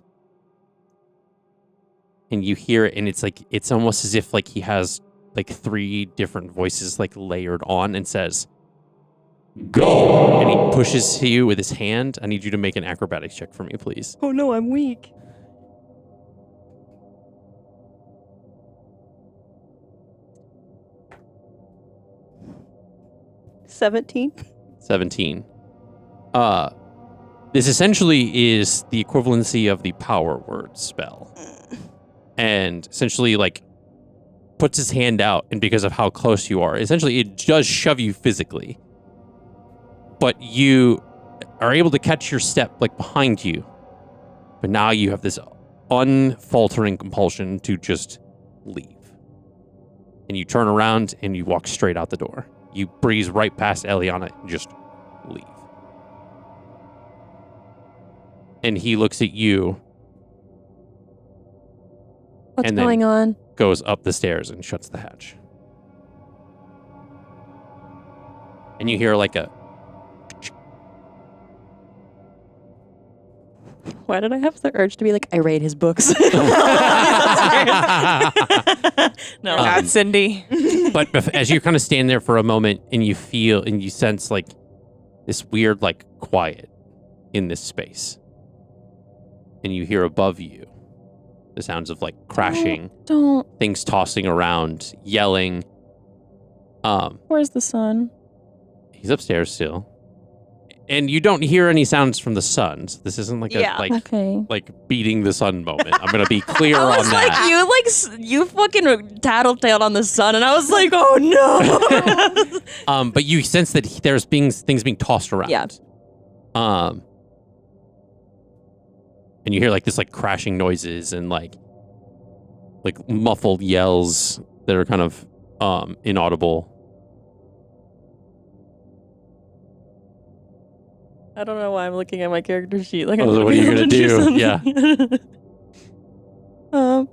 and you hear it, and it's like, it's almost as if like he has like 3 different voices like layered on, and says, "Go!" And he pushes to you with his hand. I need you to make an acrobatics check for me, please. Oh no, I'm weak. $17. 17. This essentially is the equivalency of the power word spell. And essentially like puts his hand out, and because of how close you are, essentially it does shove you physically. But you are able to catch your step like behind you. But now you have this unfaltering compulsion to just leave. And you turn around and you walk straight out the door. You breeze right past Eliana and just leave. And he looks at you. What's and then going on? Goes up the stairs and shuts the hatch. And you hear like a... Why did I have the urge to be like, I read his books? No. Not Cindy. But as you kind of stand there for a moment and you feel and you sense like this weird like quiet in this space. And you hear above you the sounds of like crashing, Don't. things tossing around, yelling. Where's the sun? He's upstairs still. And you don't hear any sounds from the sun. So this isn't like Yeah. a Okay. like beating the sun moment. I'm gonna be clear I on was that. like, you fucking tattletaled on the sun, and I was like, oh no. But you sense that there's things being tossed around. Yeah. And you hear like this like crashing noises and like muffled yells that are kind of inaudible. I don't know why I'm looking at my character sheet. Like, Oh, I'm so gonna what be are you able gonna to do? something. Yeah.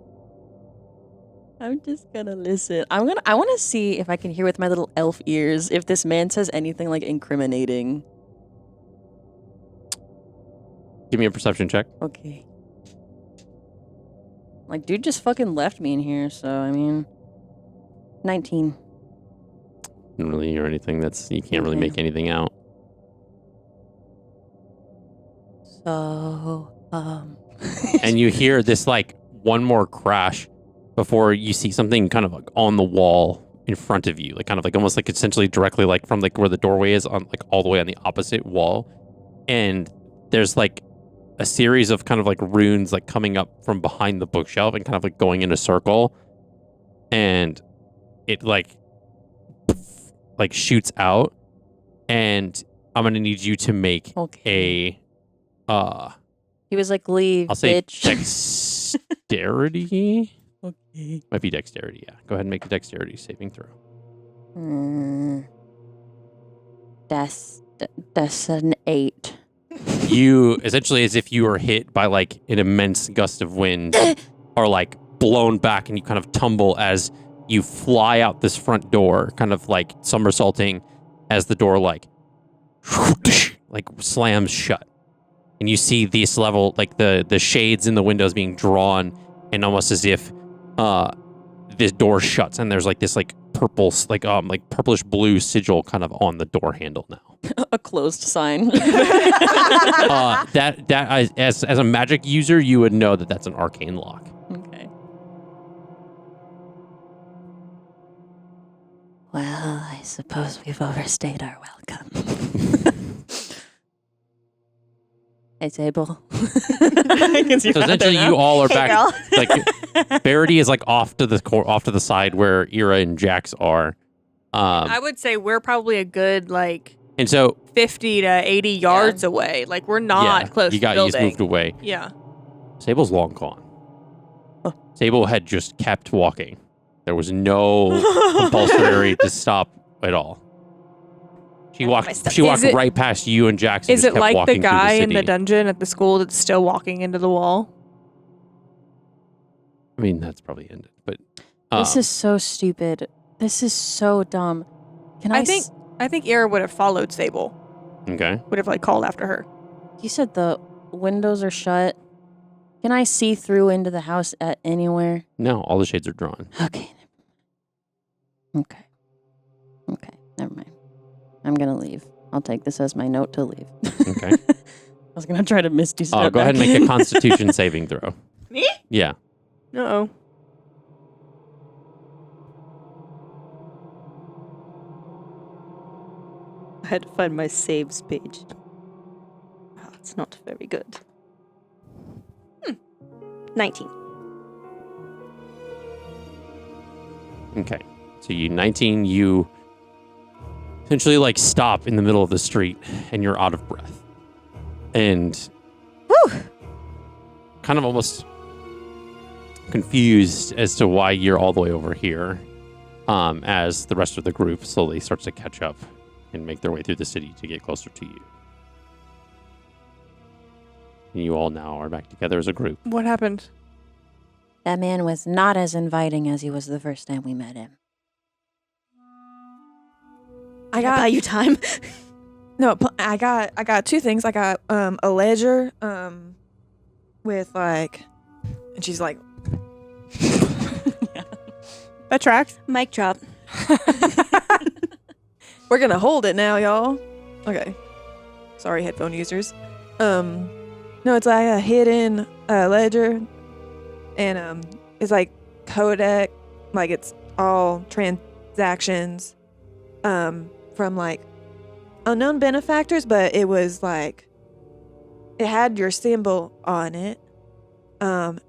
I'm just gonna listen. I want to see if I can hear with my little elf ears if this man says anything like incriminating. Give me a perception check. Okay. Like, dude just fucking left me in here, so I mean, 19. Don't really hear anything you can't really Okay. make anything out. So, And you hear this like one more crash before you see something kind of like on the wall in front of you, like kind of like almost like essentially directly like from like where the doorway is on like all the way on the opposite wall. And there's like a series of kind of like runes like coming up from behind the bookshelf and kind of like going in a circle. And it like shoots out. And I'm going to need you to make okay. He was like, leave, I'll say bitch. dexterity. Okay. Might be dexterity, yeah. Go ahead and make a dexterity saving throw. That's an 8. You, essentially as if you were hit by like an immense gust of wind are like blown back and you kind of tumble as you fly out this front door, kind of like somersaulting as the door like slams shut. And you see this level, like the shades in the windows being drawn, and almost as if this door shuts, and there's like this like purple, like purplish blue sigil kind of on the door handle now. A closed sign. That as a magic user, you would know that that's an arcane lock. Okay. Well, I suppose we've overstayed our welcome. Hey, Sable. I can see So her out there essentially, now. you all are Hey, back. girl. Like Verity is like off to the side where Eira and Jax are. I would say we're probably a good like And so 50 to 80 yards away. Like we're not close you to the just building. moved away. Yeah. Sable's long gone. Sable had just kept walking. There was no compulsory to stop at all. She walked Is it- right past you and Jax. And Is just it kept like the walking through guy in the city. dungeon at the school that's still walking into the wall? I mean, that's probably ended. But This is so stupid. This is so dumb. Can I? I think Eira would have followed Sable. okay. Would have like called after her. You said the windows are shut. Can I see through into the house at anywhere? No, all the shades are drawn. Okay. Okay. Never mind. I'm gonna leave. I'll take this as my note to leave. Okay. I was gonna try to misty step. Go ahead and back make a in. Constitution saving throw. Me? Yeah. Uh-oh. I had to find my saves page. Oh, it's not very good. 19. Okay. So you 19. You essentially like stop in the middle of the street, and you're out of breath, and kind of almost confused as to why you're all the way over here. As the rest of the group slowly starts to catch up and make their way through the city to get closer to you. And you all now are back together as a group. What happened? That man was not as inviting as he was the first time we met him. I Can I buy got you time. no. I got two things. I got a ledger with like, and she's like, That tracks. Mic drop. we're gonna hold it now, y'all. Okay. Sorry, headphone users. No, it's like a hidden ledger, and it's like codec, like it's all transactions, from like unknown benefactors, but it was like it had your symbol on it,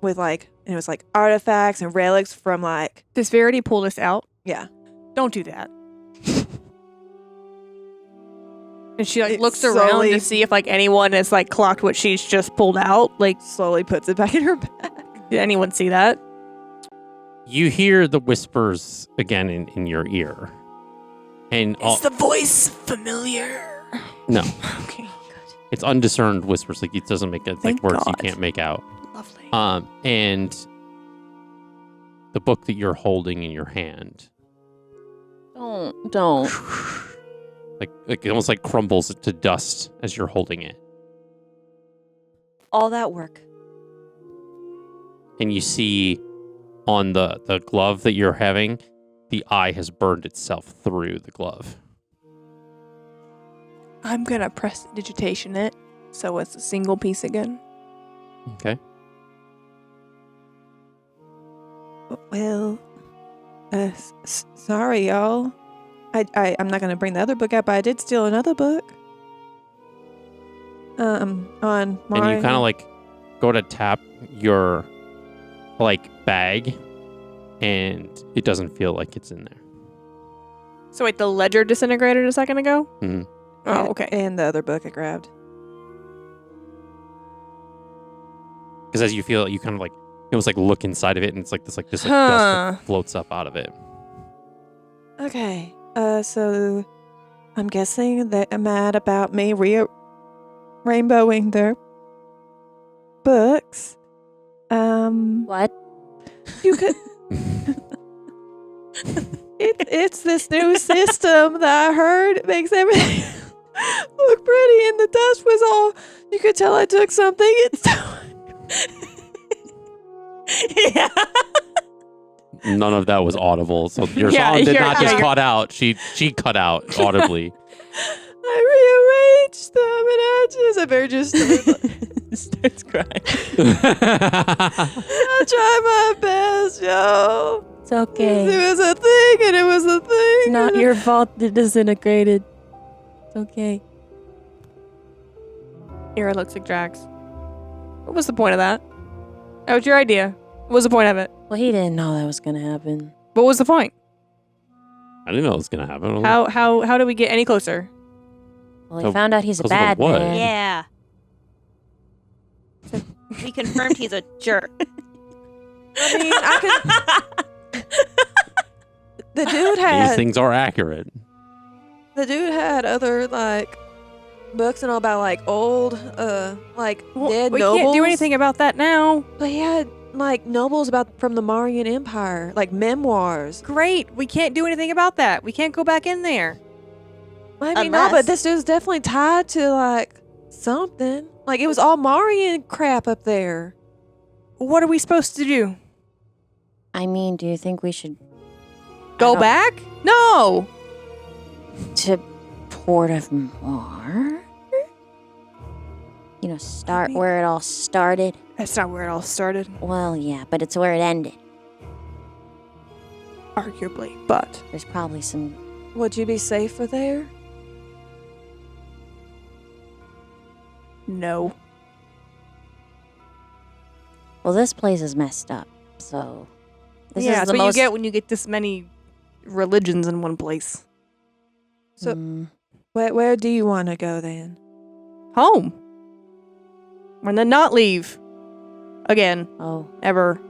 with like it was like artifacts and relics from like Does Verity pull this out? yeah. Don't do that. And she like It looks around slowly- to see if like anyone has like clocked what she's just pulled out. Like, Slowly puts it back in her bag. did anyone see that? You hear the whispers again in your ear. And the voice familiar? no, Okay, it's undiscerned whispers. Like it doesn't make it like Thank words God. you can't make out. lovely. And the book that you're holding in your hand, Don't. like it almost like crumbles to dust as you're holding it. All that work. And you see on the glove that you're having, the eye has burned itself through the glove. I'm gonna press digitation it so it's a single piece again. Okay. Well, sorry, y'all. I'm not gonna bring the other book out, but I did steal another book. On And you Mario. kind of like go to tap your like bag, and it doesn't feel like it's in there. So wait, the ledger disintegrated a second ago? Mhm. Oh, okay. And the other book I grabbed. Because as you feel it, you kind of like you almost like look inside of it, and it's like this dust Huh. that floats up out of it. Okay. So I'm guessing they're mad about me rainbowing their books. What? You could. It's this new system that I heard makes everything look pretty, and the dust was all. You could tell I took something. It's. Yeah. None of that was audible, so your Yeah, song did you're- not just yeah, cut out. She cut out audibly. I rearranged them, and I better just. Starts crying. I tried my best, yo. It's okay. It was a thing, and it was a thing. It's not your fault it disintegrated. It's okay. Eira looks at Jax. What was the point of that? That was your idea. What was the point of it? Well, he didn't know that was gonna happen. What was the point? I didn't know it was gonna happen. How did we get any closer? Well, he So, found out he's a because of the bad what? man. Yeah. We confirmed he's a jerk. I mean, I could. The dude These had things are accurate. other like books and all about like old like dead we nobles. can't do anything about that now. But he had like nobles about from the Marian Empire, like memoirs. Great. We can't do anything about that. We can't go back in there. I mean, no, Unless- but this dude's definitely tied to like something. Like it was all Marian crap up there. What are we supposed to do? I mean, do you think we should Go don't- back? No. to Port of Mar? You know, start where it all started. That's not where it all started. Well, yeah, but it's where it ended. Arguably, but There's probably some. Would you be safer there? no. Well, this place is messed up, so. This yeah, is that's the what most. you get when you get this many religions in one place. So- Mm, Where do you want to go then? Home. And then not leave. Again. oh, Ever.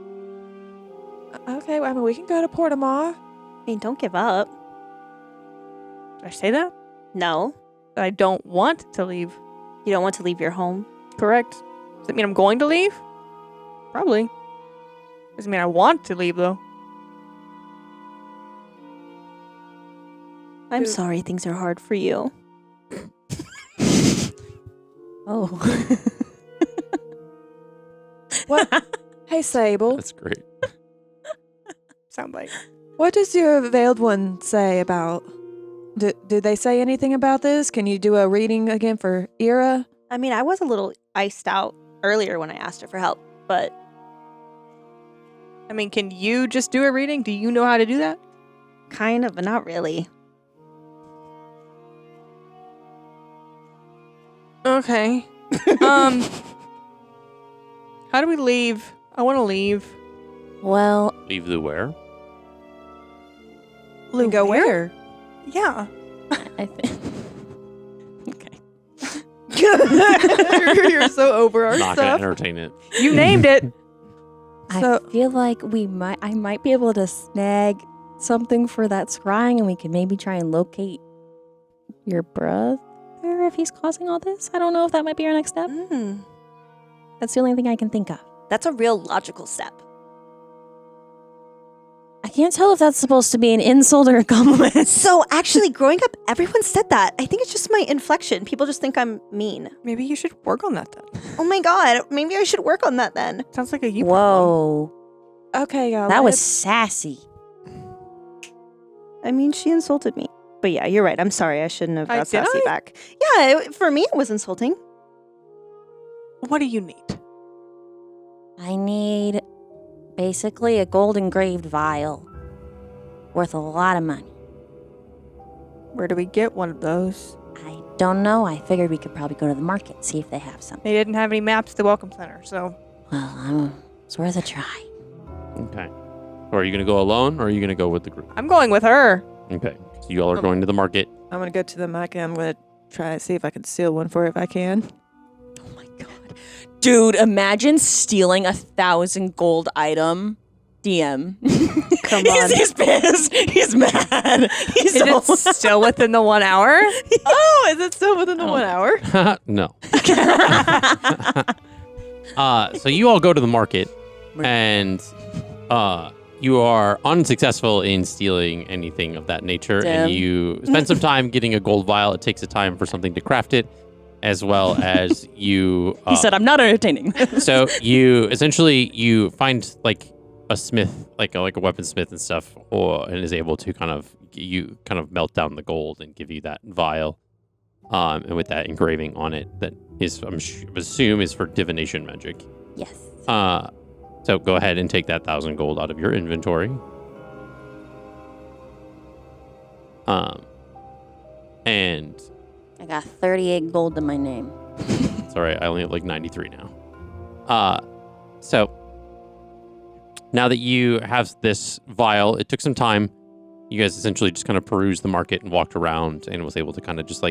Okay, well, I mean, we can go to Port of Mar. I mean, don't give up. Did I say that? No. I don't want to leave. You don't want to leave your home. Correct. Does that mean I'm going to leave? Probably. Doesn't mean I want to leave, though. I'm Dude. sorry things are hard for you. oh. What? Hey, Sable. That's great. Soundbite. What does your veiled one say about? Do they say anything about this? Can you do a reading again for Eira? I mean, I was a little iced out earlier when I asked her for help, but I mean, can you just do a reading? Do you know how to do that? kind of, but not really. Okay. How do we leave? I want to leave. Well, Leave the where? And go where? Yeah. I think. Okay. You're so over our Not going stuff. to entertain it. You named it. I feel like I might be able to snag something for that scrying, and we could maybe try and locate your brother if he's causing all this. I don't know if that might be our next step. That's the only thing I can think of. That's a real logical step. I can't tell if that's supposed to be an insult or a compliment. So actually, growing up, everyone said that. I think it's just my inflection. People just think I'm mean. Maybe you should work on that then. Oh my god, maybe I should work on that then. Sounds like a you problem. Whoa, Okay, y'all. that was sassy. I mean, she insulted me. But yeah, you're right. I'm sorry. I shouldn't have got did sassy I? back. Yeah, for me, it was insulting. What do you need? I need basically a gold engraved vial worth a lot of money. Where do we get one of those? I don't know. I figured we could probably go to the market, see if they have some. They didn't have any maps at the Welcome Center, so. Well, it's worth a try. Okay. So are you going to go alone or are you going to go with the group? I'm going with her. Okay. So you all are going to the market. I'm gonna go to the market. I'm gonna try and see if I can steal one for her if I can. Oh my god. Dude, imagine stealing 1,000 gold item. DM. Come on. He's pissed. He's mad. He's Is it still within the 1 hour? Oh, is it still within the 1 hour? No. So you all go to the market and you are unsuccessful in stealing anything of that nature. Damn. And you spend some time getting a gold vial. It takes a time for something to craft it, as well as you... He said, I'm not entertaining. So you find like a smith, like a weaponsmith and stuff, and is able to kind of melt down the gold and give you that vial, and with that engraving on it that is, I assume, is for divination magic. Yes. So go ahead and take that 1,000 gold out of your inventory. And I got 38 gold to my name. it's all right. I only have like 93 now. So now that you have this vial, it took some time. You guys essentially just kind of perused the market and walked around and was able to kind of just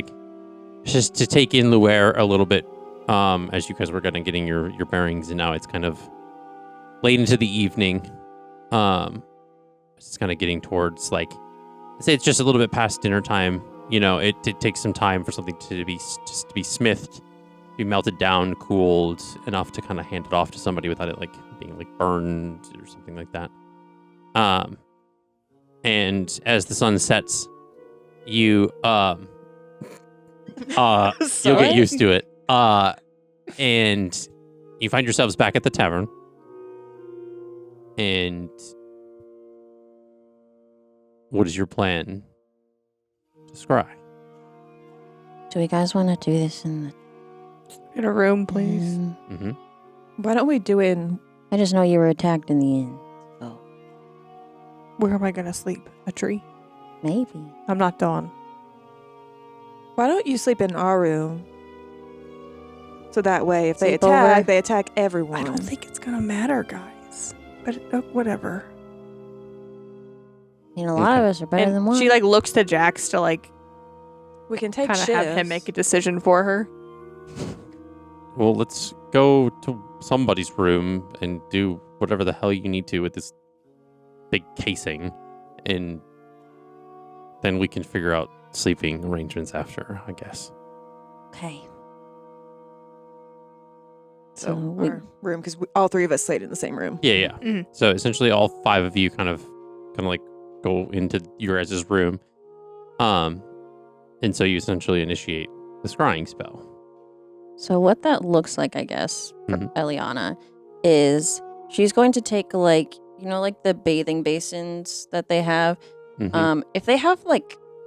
to take in Luer a little bit, as you guys were kind of getting your bearings, and now it's kind of late into the evening. It's kind of getting towards I'd say it's just a little bit past dinner time. You know, it takes some time for something to be smithed, be melted down, cooled enough to kind of hand it off to somebody without it being burned or something like that. And as the sun sets, you'll get used to it. And you find yourselves back at the tavern. And what is your plan to scry? Do you guys want to do this in In a room, please. Mm-hmm. Why don't we do it in... I just know you were attacked in the inn. So Where am I going to sleep? A tree? maybe. I'm not Dawn. Why don't you sleep in our room? So that way, if they Sleepover? attack, they attack everyone. I don't think it's going to matter, guys. But whatever. I mean, a lot of us are better than And one. she looks to Jax to we can take kind of shifts. have him make a decision for her. Well, let's go to somebody's room and do whatever the hell you need to with this big casing, and then we can figure out sleeping arrangements after, I guess. Okay. So we- our room, because all three of us stayed in the same room. Yeah. Mhm. So essentially, all five of you kind of go into your guys' room, and so you essentially initiate the scrying spell. So what that looks like, I guess, for Mhm. Eliana, is she's going to take the bathing basins that they have. Mhm. If they have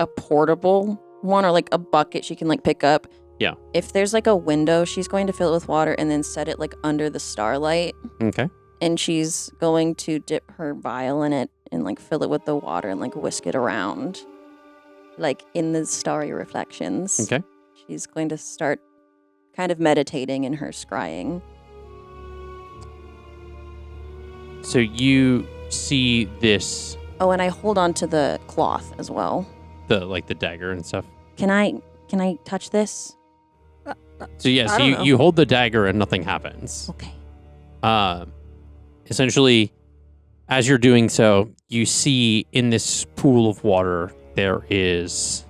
a portable one or a bucket she can pick up. Yeah. If there's a window, she's going to fill it with water and then set it under the starlight. Okay. And she's going to dip her vial in it and fill it with the water and whisk it around, in the starry reflections. Okay. She's going to start kind of meditating in her scrying. So you see this, Oh, and I hold on to the cloth as well. the dagger and stuff. Can I touch this? So yeah, I so don't know. you hold the dagger and nothing happens. Okay. Essentially, as you're doing so, you see in this pool of water there is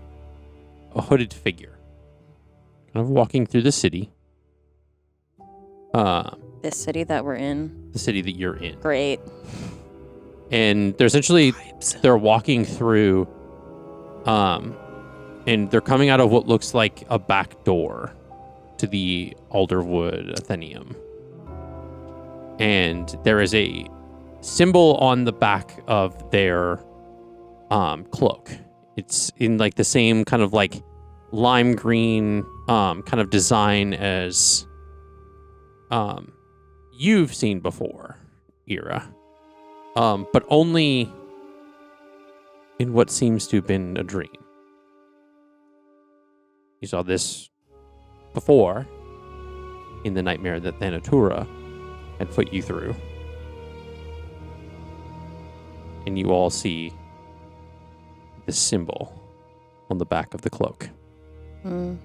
a hooded figure, kind of walking through the city. This city that we're in. The city that you're in, Great. and they're walking through, and they're coming out of what looks like a back door to the Alderwood Atheneum. And there is a symbol on the back of their cloak. It's in like the same kind of like lime green kind of design as you've seen before, Eira. But only in what seems to have been a dream. You saw this before in the nightmare that Thanatura had put you through. And you all see the symbol on the back of the cloak. Mm.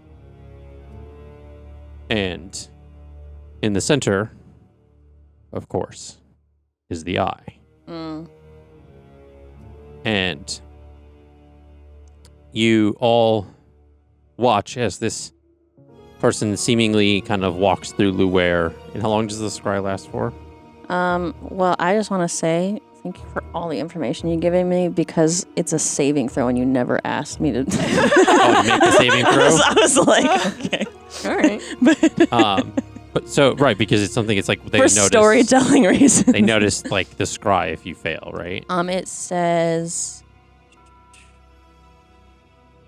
And in the center, of course, is the eye. Mm. And you all watch as this person seemingly kind of walks through Luware. And how long does the scry last for? Well, I just want to say thank you for all the information you're giving me because it's a saving throw and you never asked me to. To make the saving throw? I was like, okay. All right. But so, right, because it's something, it's like they For notice. storytelling reasons. They notice, like, the scry if you fail, right? It says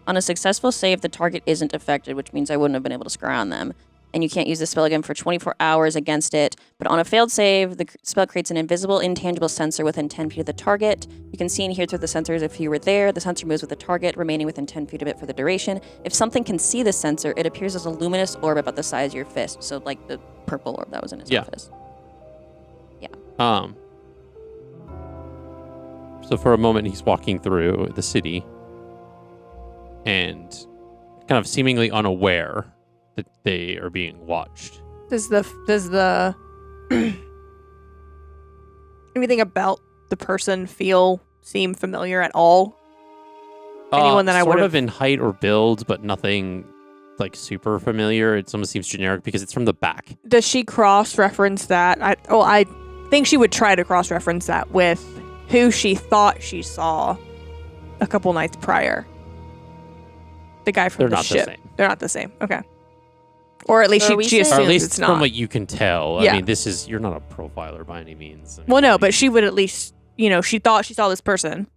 on a successful save, the target isn't affected, which means I wouldn't have been able to scry on them. And you can't use the spell again for 24 hours against it. But on a failed save, the spell creates an invisible, intangible sensor within 10 feet of the target. You can see and hear through the sensors if you were there. The sensor moves with the target, remaining within 10 feet of it for the duration. If something can see the sensor, it appears as a luminous orb about the size of your fist. So like the purple orb that was in his office. So for a moment, he's walking through the city and kind of seemingly unaware that they are being watched. Does the anything about the person seem familiar at all? Anyone that I sort would've- of in height or build, but nothing like super familiar. It almost seems generic because it's from the back. Does she cross-reference that? I think she would try to cross-reference that with who she thought she saw a couple nights prior. The guy from They're the not ship. the same. They're not the same. Okay. Or at least So are we she saying- assumes Or at least it's from not. what you can tell. Yeah. I mean, you're not a profiler by any means. I mean, Well, no, but she would at least, she thought she saw this person.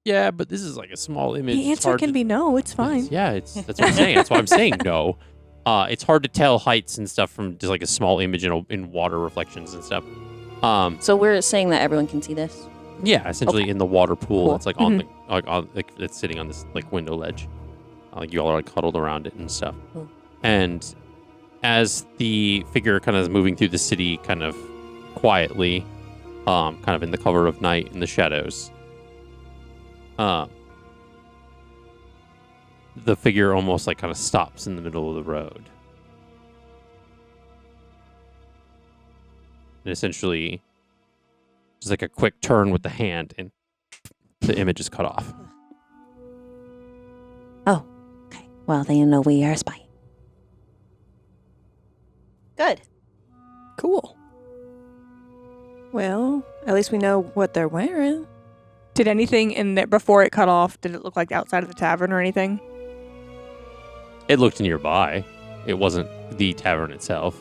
yeah, but this is like a small image. The It's answer hard can to- be no. It's fine. Yeah, that's what I'm saying. That's why I'm saying no. It's hard to tell heights and stuff from just like a small image in water reflections and stuff. So we're saying that everyone can see this? Yeah, essentially in the water pool. Cool. It's like on it's sitting on this like window ledge. Like you all are like cuddled around it and stuff. Cool. And as the figure kind of is moving through the city, kind of quietly, kind of in the cover of night in the shadows, the figure almost like kind of stops in the middle of the road. And essentially, just like a quick turn with the hand, and the image is cut off. Okay. Well, they know we are spying. Good. Cool. Well, at least we know what they're wearing. Did anything in there before it cut off? Did it look like outside of the tavern or anything? It looked nearby. It wasn't the tavern itself.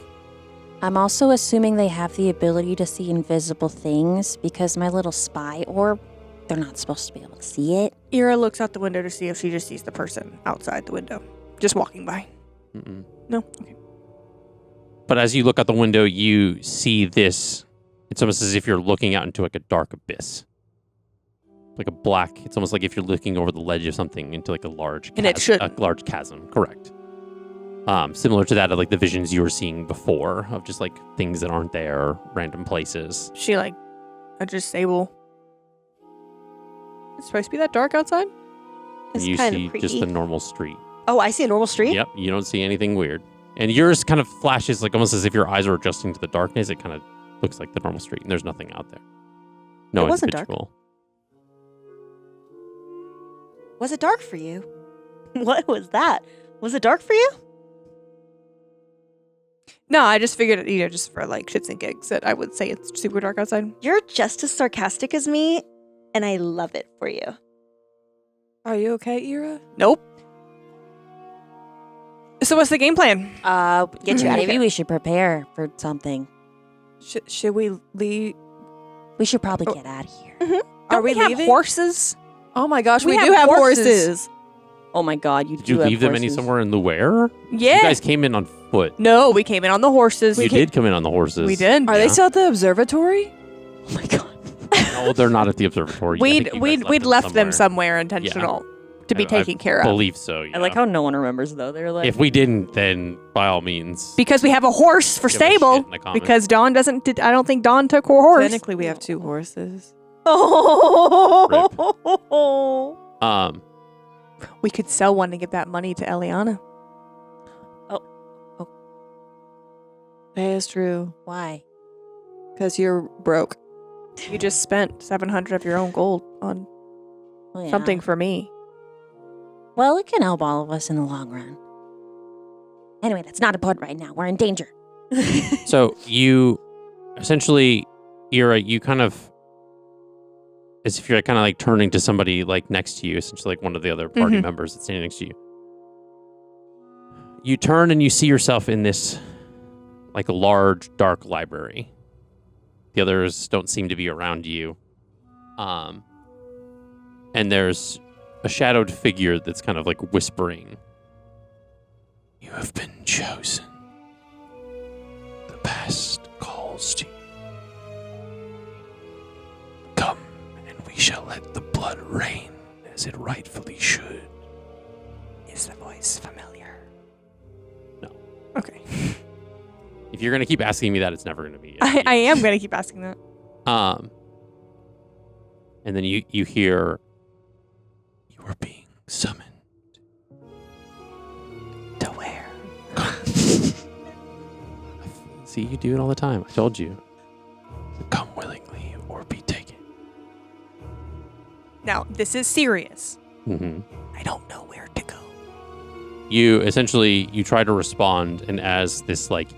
I'm also assuming they have the ability to see invisible things because my little spy orb, they're not supposed to be able to see it. Eira looks out the window to see if she just sees the person outside the window, just walking by. Mm-mm. No? Okay. But as you look out the window, you see this. It's almost as if you're looking out into like a dark abyss. Like a black. It's almost like if you're lking over the ledge of something into like a large And it shouldn't. a large chasm. Correct. Similar to that of like the visions you were seeing before of just like things that aren't there, random places. She like just Sable. It's supposed to be that dark outside? It's And you kind see of creepy. just the normal street. Oh, I see a normal street? Yep, you don't see anything weird. And yours kind of flashes like almost as if your eyes are adjusting to the darkness. It kind of looks like the normal street, and there's nothing out there. No It wasn't dark. individual. Was it dark for you? What was that? Was it dark for you? No, I just figured, just for like shits and gigs that I would say it's super dark outside. You're just as sarcastic as me, and I love it for you. Are you okay, Eira? Nope. So what's the game plan? Get you out of Maybe here. we should prepare for something. Should we leave? We should probably Oh. get out of here. Don't we have leaving? horses? Oh my gosh, We we have do have horses. horses. Oh my god, you Did do you have leave them any horses. somewhere in the where? Yeah. You guys came in on foot. No, we came in on the horses. You did come in on the horses. We did. Are Yeah. they still at the observatory? Oh my god. No, they're not at the observatory. I We'd think you guys we'd left them somewhere intentional to be I taken care of. believe so. Yeah. I like how no one remembers though. They're like, if we didn't, then by all means. Because we have a horse for give a shit stable. in the comments. Because Dawn doesn't. I don't think Dawn took her horse. Technically, we have 2 horses. Oh. We could sell one to give that money to Eliana. That is true. Why? Because you're broke. You just spent 700 of your own gold on Well, yeah. something for me. Well, it can help all of us in the long run. Anyway, that's not important right now. We're in danger. So you essentially, Eira, you kind of, as if you're kind of like turning to somebody like next to you, essentially like one of the other party Mhm. members that's standing next to you. You turn and you see yourself in this like a large, dark library. The others don't seem to be around you. And there's a shadowed figure that's kind of like whispering. You have been chosen. The past calls to you. Come, and we shall let the blood rain as it rightfully should. Is the voice familiar? No. Okay. If you're gonna keep asking me that, it's never gonna be. I am going to keep asking that. And then you hear, you are being summoned. To where? See, you do it all the time. I told you. Come willingly or be taken. Now, this is serious. Mm-hmm. I don't know where to go. You essentially, you try to respond, and as this, like,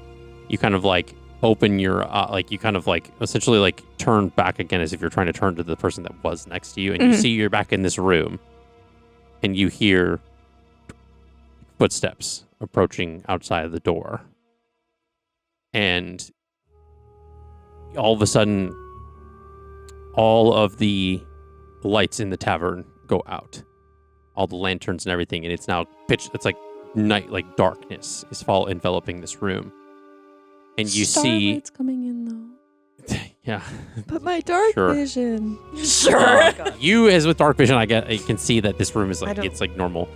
you kind of like open your, like you kind of like essentially like turn back again as if you're trying to turn to the person that was next to you, and you see you're back in this room, and you hear footsteps approaching outside of the door, and all of a sudden, all of the lights in the tavern go out, all the lanterns and everything, and it's now pitch. It's like night, like darkness is enveloping this room. And you see, Starlight's coming in though. yeah, But my dark Sure. vision. you as with dark vision, I can see that this room is I like don't- it's like normal,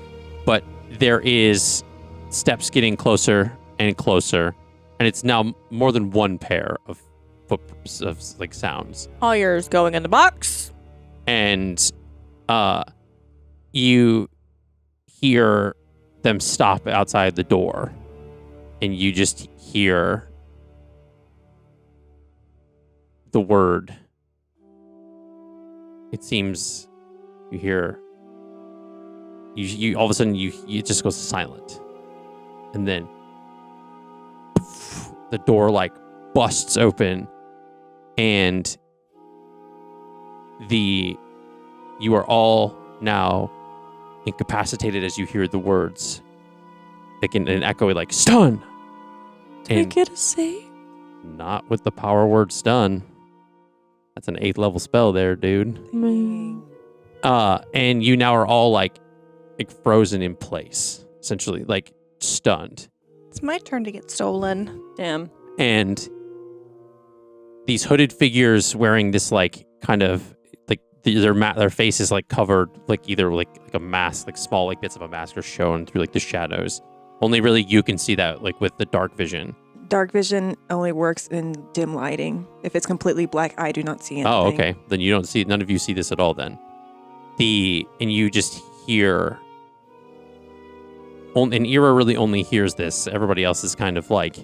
but there is steps getting closer and closer, and it's now more than one pair of footprints of like sounds, All yours going in the box. and you hear them stop outside the door, and you just hear the word. It seems you hear. You all of a sudden it just goes silent, and then the door like busts open, and you are all now incapacitated as you hear the words, like in an echoey like stun. Did I And get a save? not with the power word stun. That's an 8th level spell there, dude. And you now are all like frozen in place, essentially, like stunned. It's my turn to get stolen. Damn. And these hooded figures wearing this like kind of like their face is like covered like either like a mask, like small like bits of a mask are shown through like the shadows, Only really you can see that, like with the dark vision. Dark vision only works in dim lighting. If it's completely black, I do not see anything. Oh, okay. Then you don't see, none of you see this at all then. And you just hear, and Eira really only hears this. Everybody else is kind of like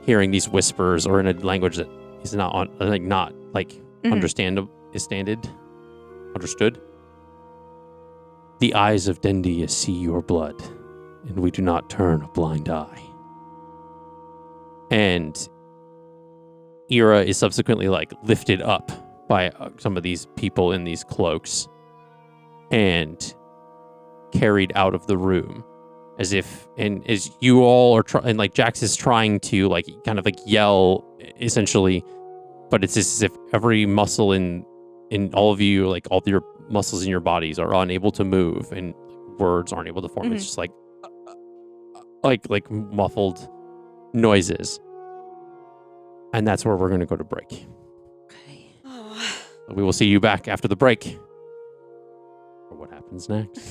hearing these whispers or in a language that is not understood. The eyes of Dendia see your blood, and we do not turn a blind eye. And Eira is subsequently like lifted up by some of these people in these cloaks and carried out of the room as you all are and like Jax is trying to like kind of like yell essentially, but it's just as if every muscle in all of you, like all your muscles in your bodies are unable to move and words aren't able to form. It's just like muffled noises. And that's where we're going to go to break. Okay. We will see you back after the break for what happens next.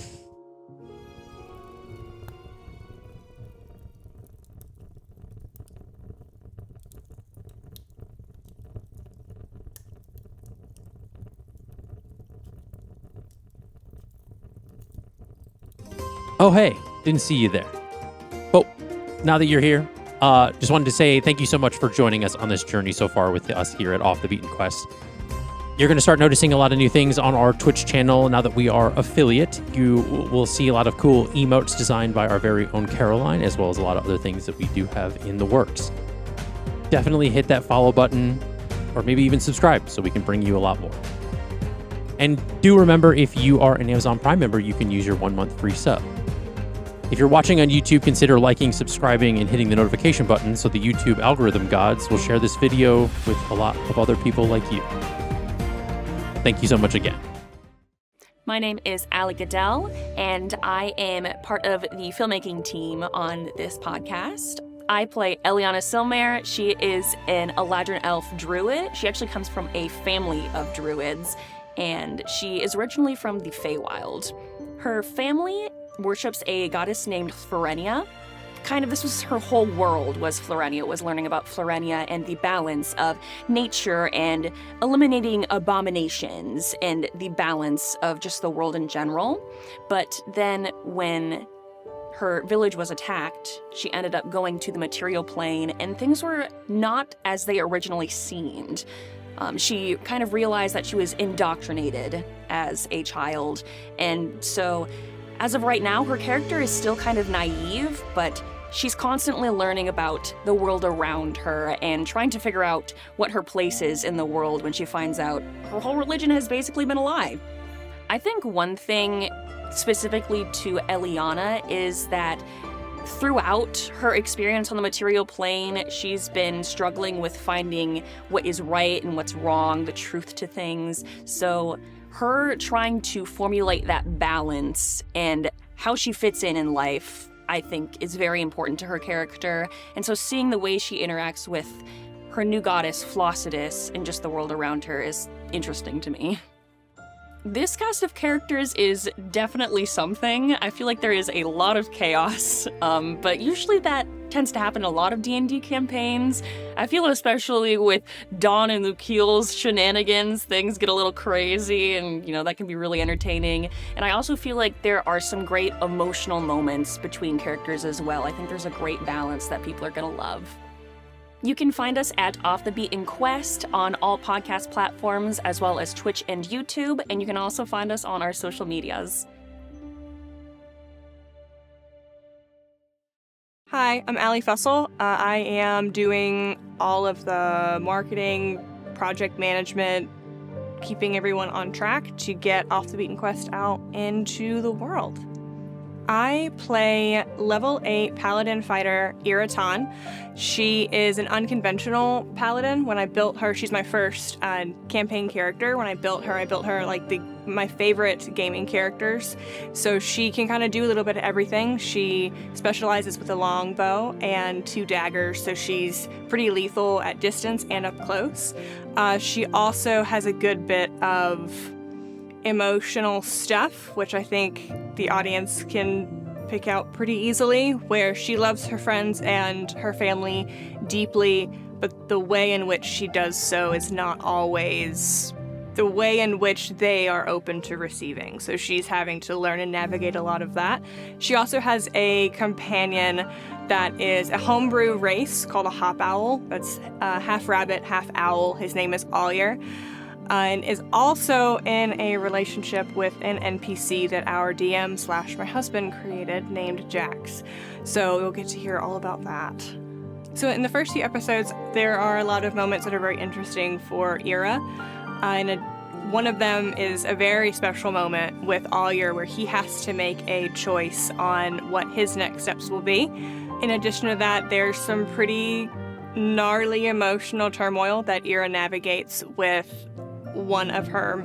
Oh, hey, didn't see you there. But now that you're here, just wanted to say thank you so much for joining us on this journey so far with us here at Off the Beaten Quest. You're going to start noticing a lot of new things on our Twitch channel now that we are affiliate. You will see a lot of cool emotes designed by our very own Caroline, as well as a lot of other things that we do have in the works. Definitely hit that follow button, or maybe even subscribe so we can bring you a lot more. And do remember, if you are an Amazon Prime member, you can use your 1 month free sub. If you're watching on YouTube, consider liking, subscribing, and hitting the notification button so the YouTube algorithm gods will share this video with a lot of other people like you. Thank you so much again. My name is Allie Goodell, and I am part of the filmmaking team on this podcast. I play Eliana Silmare. She is an Eladrin elf druid. She actually comes from a family of druids, and she is originally from the Feywild. Her family worships a goddess named Florenia. This was her whole world, was Florenia, was learning about Florenia and the balance of nature and eliminating abominations and the balance of just the world in general. But then when her village was attacked, she ended up going to the material plane, and things were not as they originally seemed. She kind of realized that she was indoctrinated as a child, and so as of right now, her character is still kind of naive, but she's constantly learning about the world around her and trying to figure out what her place is in the world when she finds out her whole religion has basically been a lie. I think one thing specifically to Eliana is that throughout her experience on the material plane, she's been struggling with finding what is right and what's wrong, the truth to things. So her trying to formulate that balance and how she fits in life, I think, is very important to her character. And so seeing the way she interacts with her new goddess, Flossidus, and just the world around her is interesting to me. This cast of characters is definitely something. I feel like there is a lot of chaos, but usually that tends to happen in a lot of D&D campaigns. I feel especially with Dawn and Lukiel's shenanigans, things get a little crazy, and that can be really entertaining. And I also feel like there are some great emotional moments between characters as well. I think there's a great balance that people are gonna love. You can find us at Off the Beaten Quest on all podcast platforms, as well as Twitch and YouTube, and you can also find us on our social medias. Hi, I'm Allie Fussell. I am doing all of the marketing, project management, keeping everyone on track to get Off the Beaten Quest out into the world. I play level 8 paladin fighter Eira. She is an unconventional paladin. When I built her, she's my first campaign character. When I built her like my favorite gaming characters. So she can kind of do a little bit of everything. She specializes with a longbow and 2 daggers, so she's pretty lethal at distance and up close. She also has a good bit of emotional stuff, which I think the audience can pick out pretty easily, where she loves her friends and her family deeply, but the way in which she does so is not always the way in which they are open to receiving. So she's having to learn and navigate a lot of that. She also has a companion that is a homebrew race called a hop owl. That's half rabbit, half owl. His name is Eira, and is also in a relationship with an NPC that our DM / my husband created named Jax. So you'll get to hear all about that. So in the first few episodes, there are a lot of moments that are very interesting for Eira. One of them is a very special moment with Eira where he has to make a choice on what his next steps will be. In addition to that, there's some pretty gnarly emotional turmoil that Eira navigates with one of her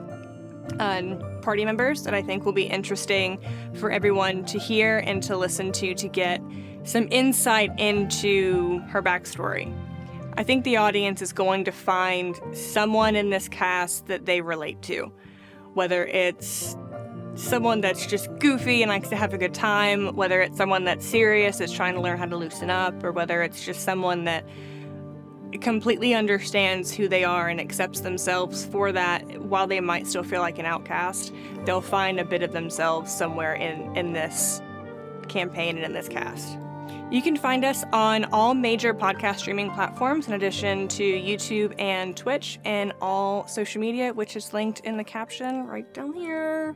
party members that I think will be interesting for everyone to hear and to listen to get some insight into her backstory. I think the audience is going to find someone in this cast that they relate to, whether it's someone that's just goofy and likes to have a good time, whether it's someone that's serious, that's trying to learn how to loosen up, or whether it's just someone that completely understands who they are and accepts themselves for that. While they might still feel like an outcast, they'll find a bit of themselves somewhere in this campaign and in this cast. You can find us on all major podcast streaming platforms, in addition to YouTube and Twitch, and all social media, which is linked in the caption right down here.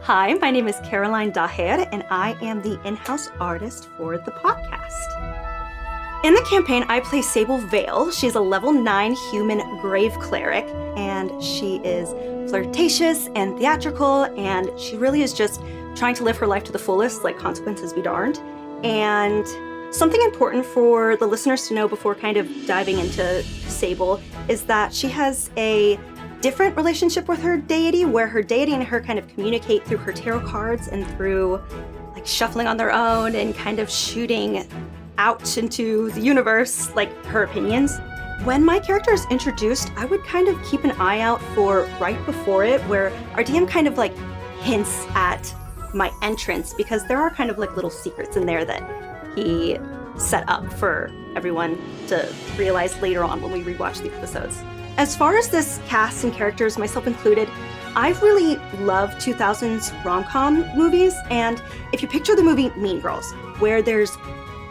Hi, my name is Caroline Daher, and I am the in-house artist for the podcast. In the campaign, I play Sable Vale. She's a level 9 human grave cleric, and she is flirtatious and theatrical, and she really is just trying to live her life to the fullest, like consequences be darned. And something important for the listeners to know before kind of diving into Sable is that she has a different relationship with her deity, where her deity and her kind of communicate through her tarot cards and through like shuffling on their own and kind of shooting out into the universe, like her opinions. When my character is introduced, I would kind of keep an eye out for right before it, where our DM kind of like hints at my entrance, because there are kind of like little secrets in there that he set up for everyone to realize later on when we rewatch the episodes. As far as this cast and characters, myself included, I really love 2000s rom-com movies, and if you picture the movie Mean Girls, where there's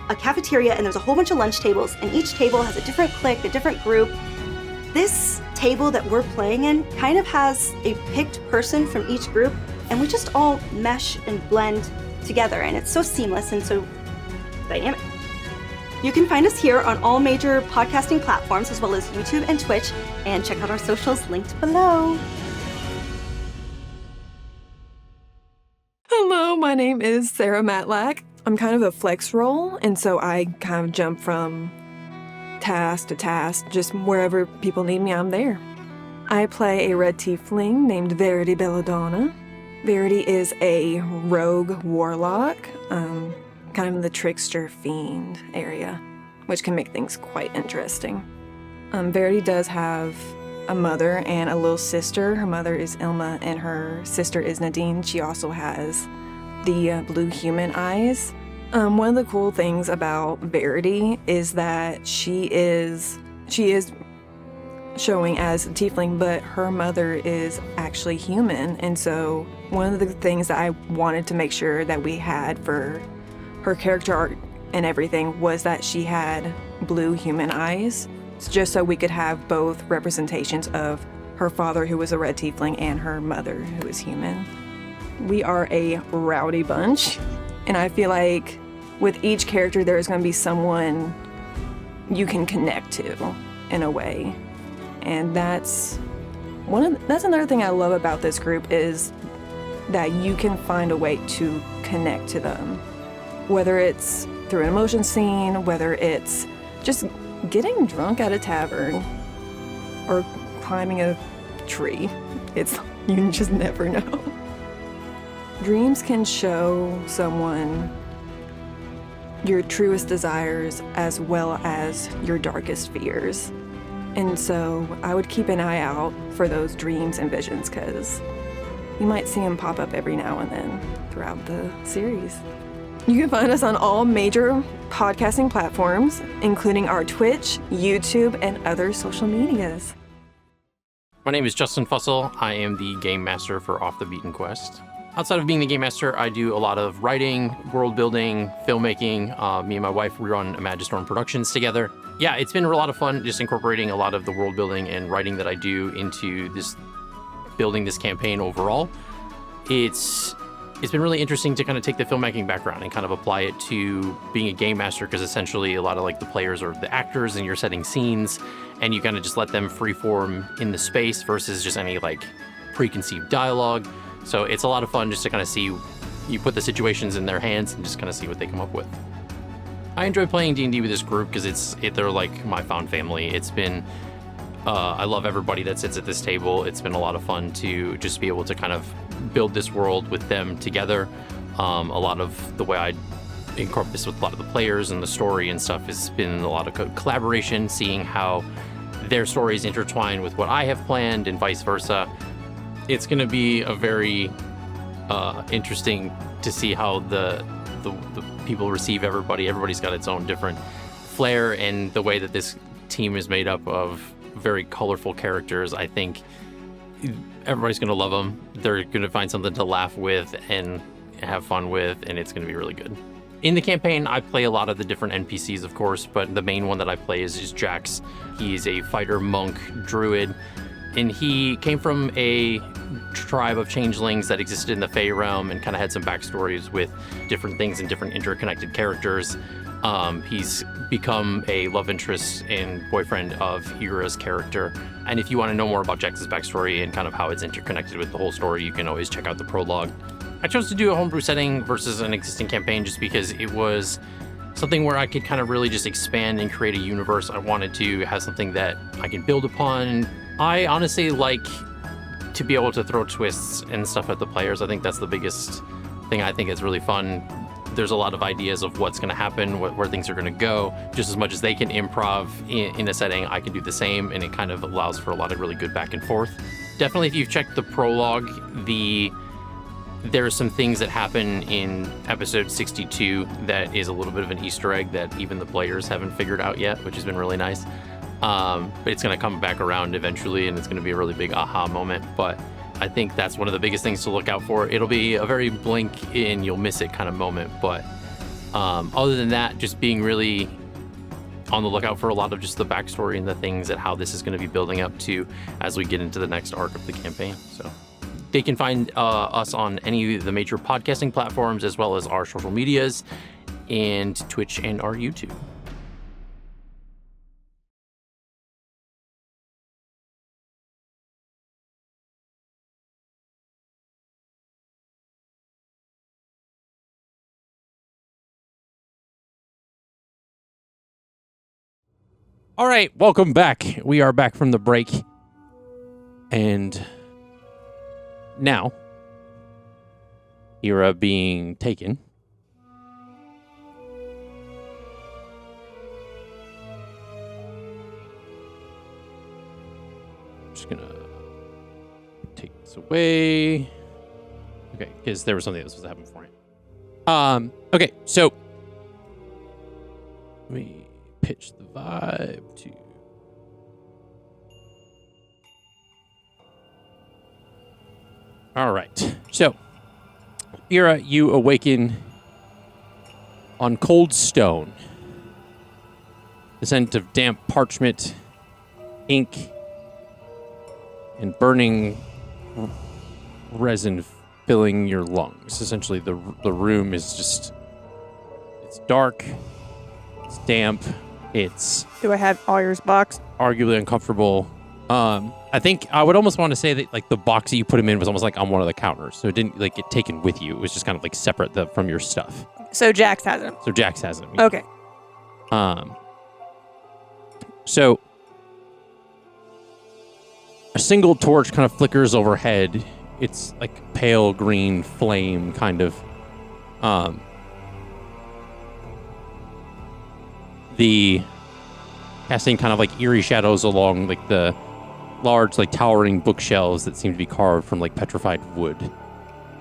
a cafeteria and there's a whole bunch of lunch tables, and each table has a different clique, a different group, this table that we're playing in kind of has a picked person from each group, and we just all mesh and blend together, and it's so seamless and so dynamic. You can find us here on all major podcasting platforms, as well as YouTube and Twitch, and check out our socials linked below. Hello, my name is Sarah Matlack. I'm kind of a flex role, and so I kind of jump from task to task, just wherever people need me, I'm there. I play a red tiefling named Verity Belladonna. Verity is a rogue warlock, kind of in the trickster fiend area, which can make things quite interesting. Verity does have a mother and a little sister. Her mother is Ilma and her sister is Nadine. She also has the blue human eyes. One of the cool things about Verity is that she is showing as a tiefling, but her mother is actually human. And so one of the things that I wanted to make sure that we had for her character art and everything was that she had blue human eyes, just so we could have both representations of her father, who was a red tiefling, and her mother, who is human. We are a rowdy bunch, and I feel like with each character there's going to be someone you can connect to in a way. And that's another thing I love about this group, is that you can find a way to connect to them. Whether it's through an emotion scene, whether it's just getting drunk at a tavern, or climbing a tree. You just never know. Dreams can show someone your truest desires as well as your darkest fears. And so I would keep an eye out for those dreams and visions, because you might see them pop up every now and then throughout the series. You can find us on all major podcasting platforms, including our Twitch, YouTube, and other social medias. My name is Justin Fussell. I am the game master for Off the Beaten Quest. Outside of being the game master, I do a lot of writing, world building, filmmaking. Me and my wife, we run Imagistorm Productions together. Yeah, it's been a lot of fun just incorporating a lot of the world building and writing that I do into this, building this campaign overall. It's been really interesting to kind of take the filmmaking background and kind of apply it to being a game master, because essentially a lot of like the players are the actors and you're setting scenes and you kind of just let them freeform in the space versus just any like preconceived dialogue. So it's a lot of fun just to kind of see, you put the situations in their hands and just kind of see what they come up with. I enjoy playing D&D with this group because they're like my found family. It's been, I love everybody that sits at this table. It's been a lot of fun to just be able to kind of build this world with them together. A lot of the way I incorporate this with a lot of the players and the story and stuff has been a lot of collaboration, seeing how their stories intertwine with what I have planned and vice versa. It's going to be a very interesting to see how the people receive everybody. Everybody's got its own different flair, and the way that this team is made up of very colorful characters, I think everybody's going to love them. They're going to find something to laugh with and have fun with, and it's going to be really good. In the campaign, I play a lot of the different NPCs, of course, but the main one that I play is Jax. He's a fighter monk druid, and he came from a tribe of changelings that existed in the Fey realm and kind of had some backstories with different things and different interconnected characters. He's become a love interest and boyfriend of Eira's character. And if you want to know more about Jax's backstory and kind of how it's interconnected with the whole story, you can always check out the prologue. I chose to do a homebrew setting versus an existing campaign just because it was something where I could kind of really just expand and create a universe. I wanted to have something that I can build upon. I honestly like to be able to throw twists and stuff at the players. I think that's the biggest thing. I think it's really fun. There's a lot of ideas of what's going to happen, where things are going to go. Just as much as they can improv in a setting, I can do the same, and it kind of allows for a lot of really good back and forth. Definitely, if you've checked the prologue, there are some things that happen in episode 62 that is a little bit of an Easter egg that even the players haven't figured out yet, which has been really nice. But it's going to come back around eventually, and it's going to be a really big aha moment. But I think that's one of the biggest things to look out for. It'll be a very blink and you'll miss it kind of moment. But other than that, just being really on the lookout for a lot of just the backstory and the things that how this is going to be building up to as we get into the next arc of the campaign. So they can find us on any of the major podcasting platforms, as well as our social medias and Twitch and our YouTube. All right, welcome back. We are back from the break. And now, Eira being taken. Just gonna take this away. Okay, because there was something that was supposed to happen beforehand. Okay, so let me pitch the vibe to. All right. So, Eira, you awaken on cold stone. The scent of damp parchment, ink, and burning resin filling your lungs. Essentially, the room is just, it's dark, it's damp, it's Do I have Awyer's box? arguably uncomfortable. I think I would almost want to say that like the box that you put him in was almost like on one of the counters, so it didn't like get taken with you. It was just kind of like separate from your stuff. So Jax has him. So Jax has him. Okay. So a single torch kind of flickers overhead. It's like pale green flame kind of. The casting kind of like eerie shadows along like the large, like towering bookshelves that seem to be carved from like petrified wood.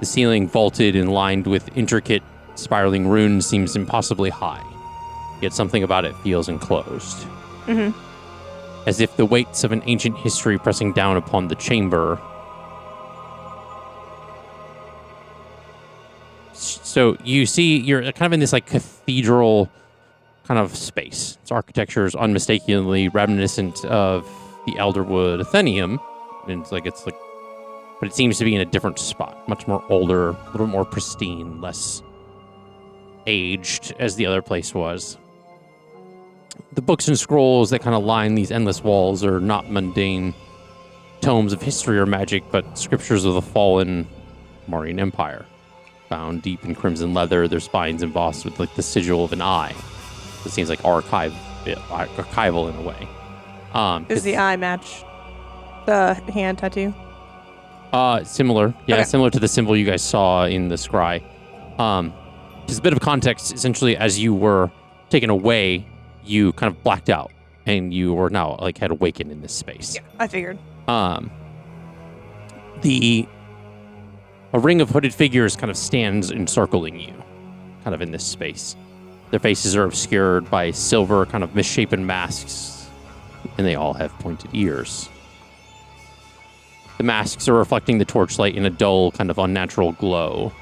The ceiling, vaulted and lined with intricate spiraling runes, seems impossibly high. Yet something about it feels enclosed. Mm-hmm. As if the weights of an ancient history pressing down upon the chamber. So you see, you're kind of in this like cathedral kind of space. Its architecture is unmistakably reminiscent of the Alderwood Atheneum. And but it seems to be in a different spot. Much more older, a little more pristine, less aged as the other place was. The books and scrolls that kind of line these endless walls are not mundane tomes of history or magic, but scriptures of the fallen Marian Empire. Bound deep in crimson leather, their spines embossed with like the sigil of an eye. It seems like archival in a way. Does the eye match the hand tattoo? Similar. Yeah, Okay. Similar to the symbol you guys saw in the scry. Just a bit of context, essentially, as you were taken away, you kind of blacked out, and you were now, like, had awakened in this space. Yeah, I figured. A ring of hooded figures kind of stands encircling you, kind of in this space. Their faces are obscured by silver, kind of misshapen masks, and they all have pointed ears. The masks are reflecting the torchlight in a dull, kind of unnatural glow,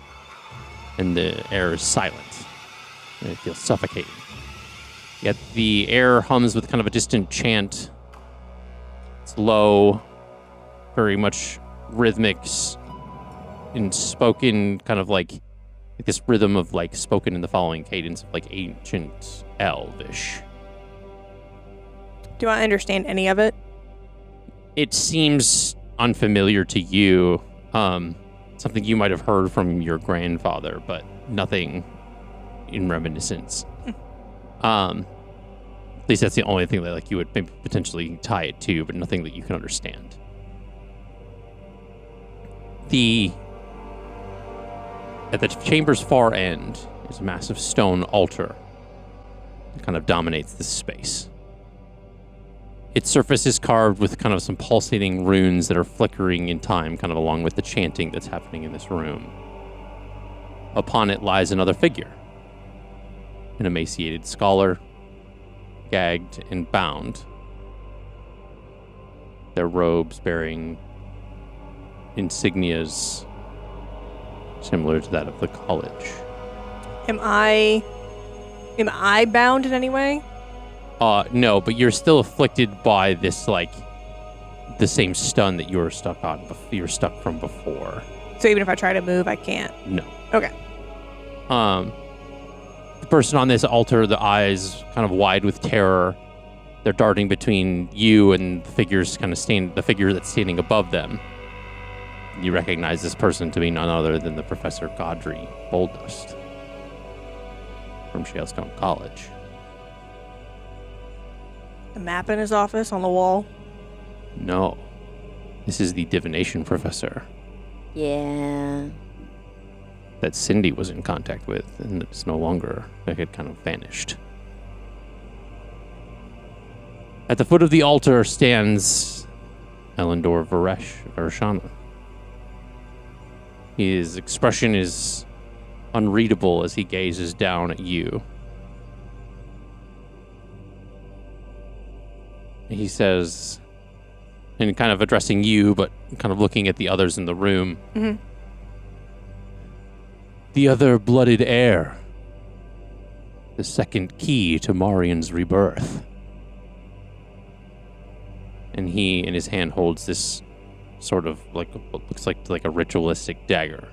and the air is silent, and it feels suffocating. Yet the air hums with kind of a distant chant. It's low, very much rhythmic, and spoken kind of like this rhythm of like spoken in the following cadence of like ancient elvish. Do I understand any of it? It seems unfamiliar to you. Something you might have heard from your grandfather, but nothing in reminiscence. At least that's the only thing that like you would maybe potentially tie it to, but nothing that you can understand. At the chamber's far end is a massive stone altar that kind of dominates this space. Its surface is carved with kind of some pulsating runes that are flickering in time, kind of along with the chanting that's happening in this room. Upon it lies another figure, an emaciated scholar, gagged and bound, their robes bearing insignias similar to that of the college. Am I bound in any way? No, but you're still afflicted by this, like, the same stun that you were stuck on. You were stuck from before. So even if I try to move, I can't? No. Okay. The person on this altar, the eyes kind of wide with terror, they're darting between you and the figure that's standing above them. You recognize this person to be none other than the Professor Godry Boldust from Shalestone College. The map in his office on the wall? No. This is the divination professor Yeah. that Cindy was in contact with, and it's no longer, it had kind of vanished. At the foot of the altar stands Elendor Vareshana. His expression is unreadable as he gazes down at you. He says, and kind of addressing you, but kind of looking at the others in the room. Mm-hmm. The other blooded heir. The second key to Marian's rebirth. And he, in his hand, holds this sort of like what looks like a ritualistic dagger.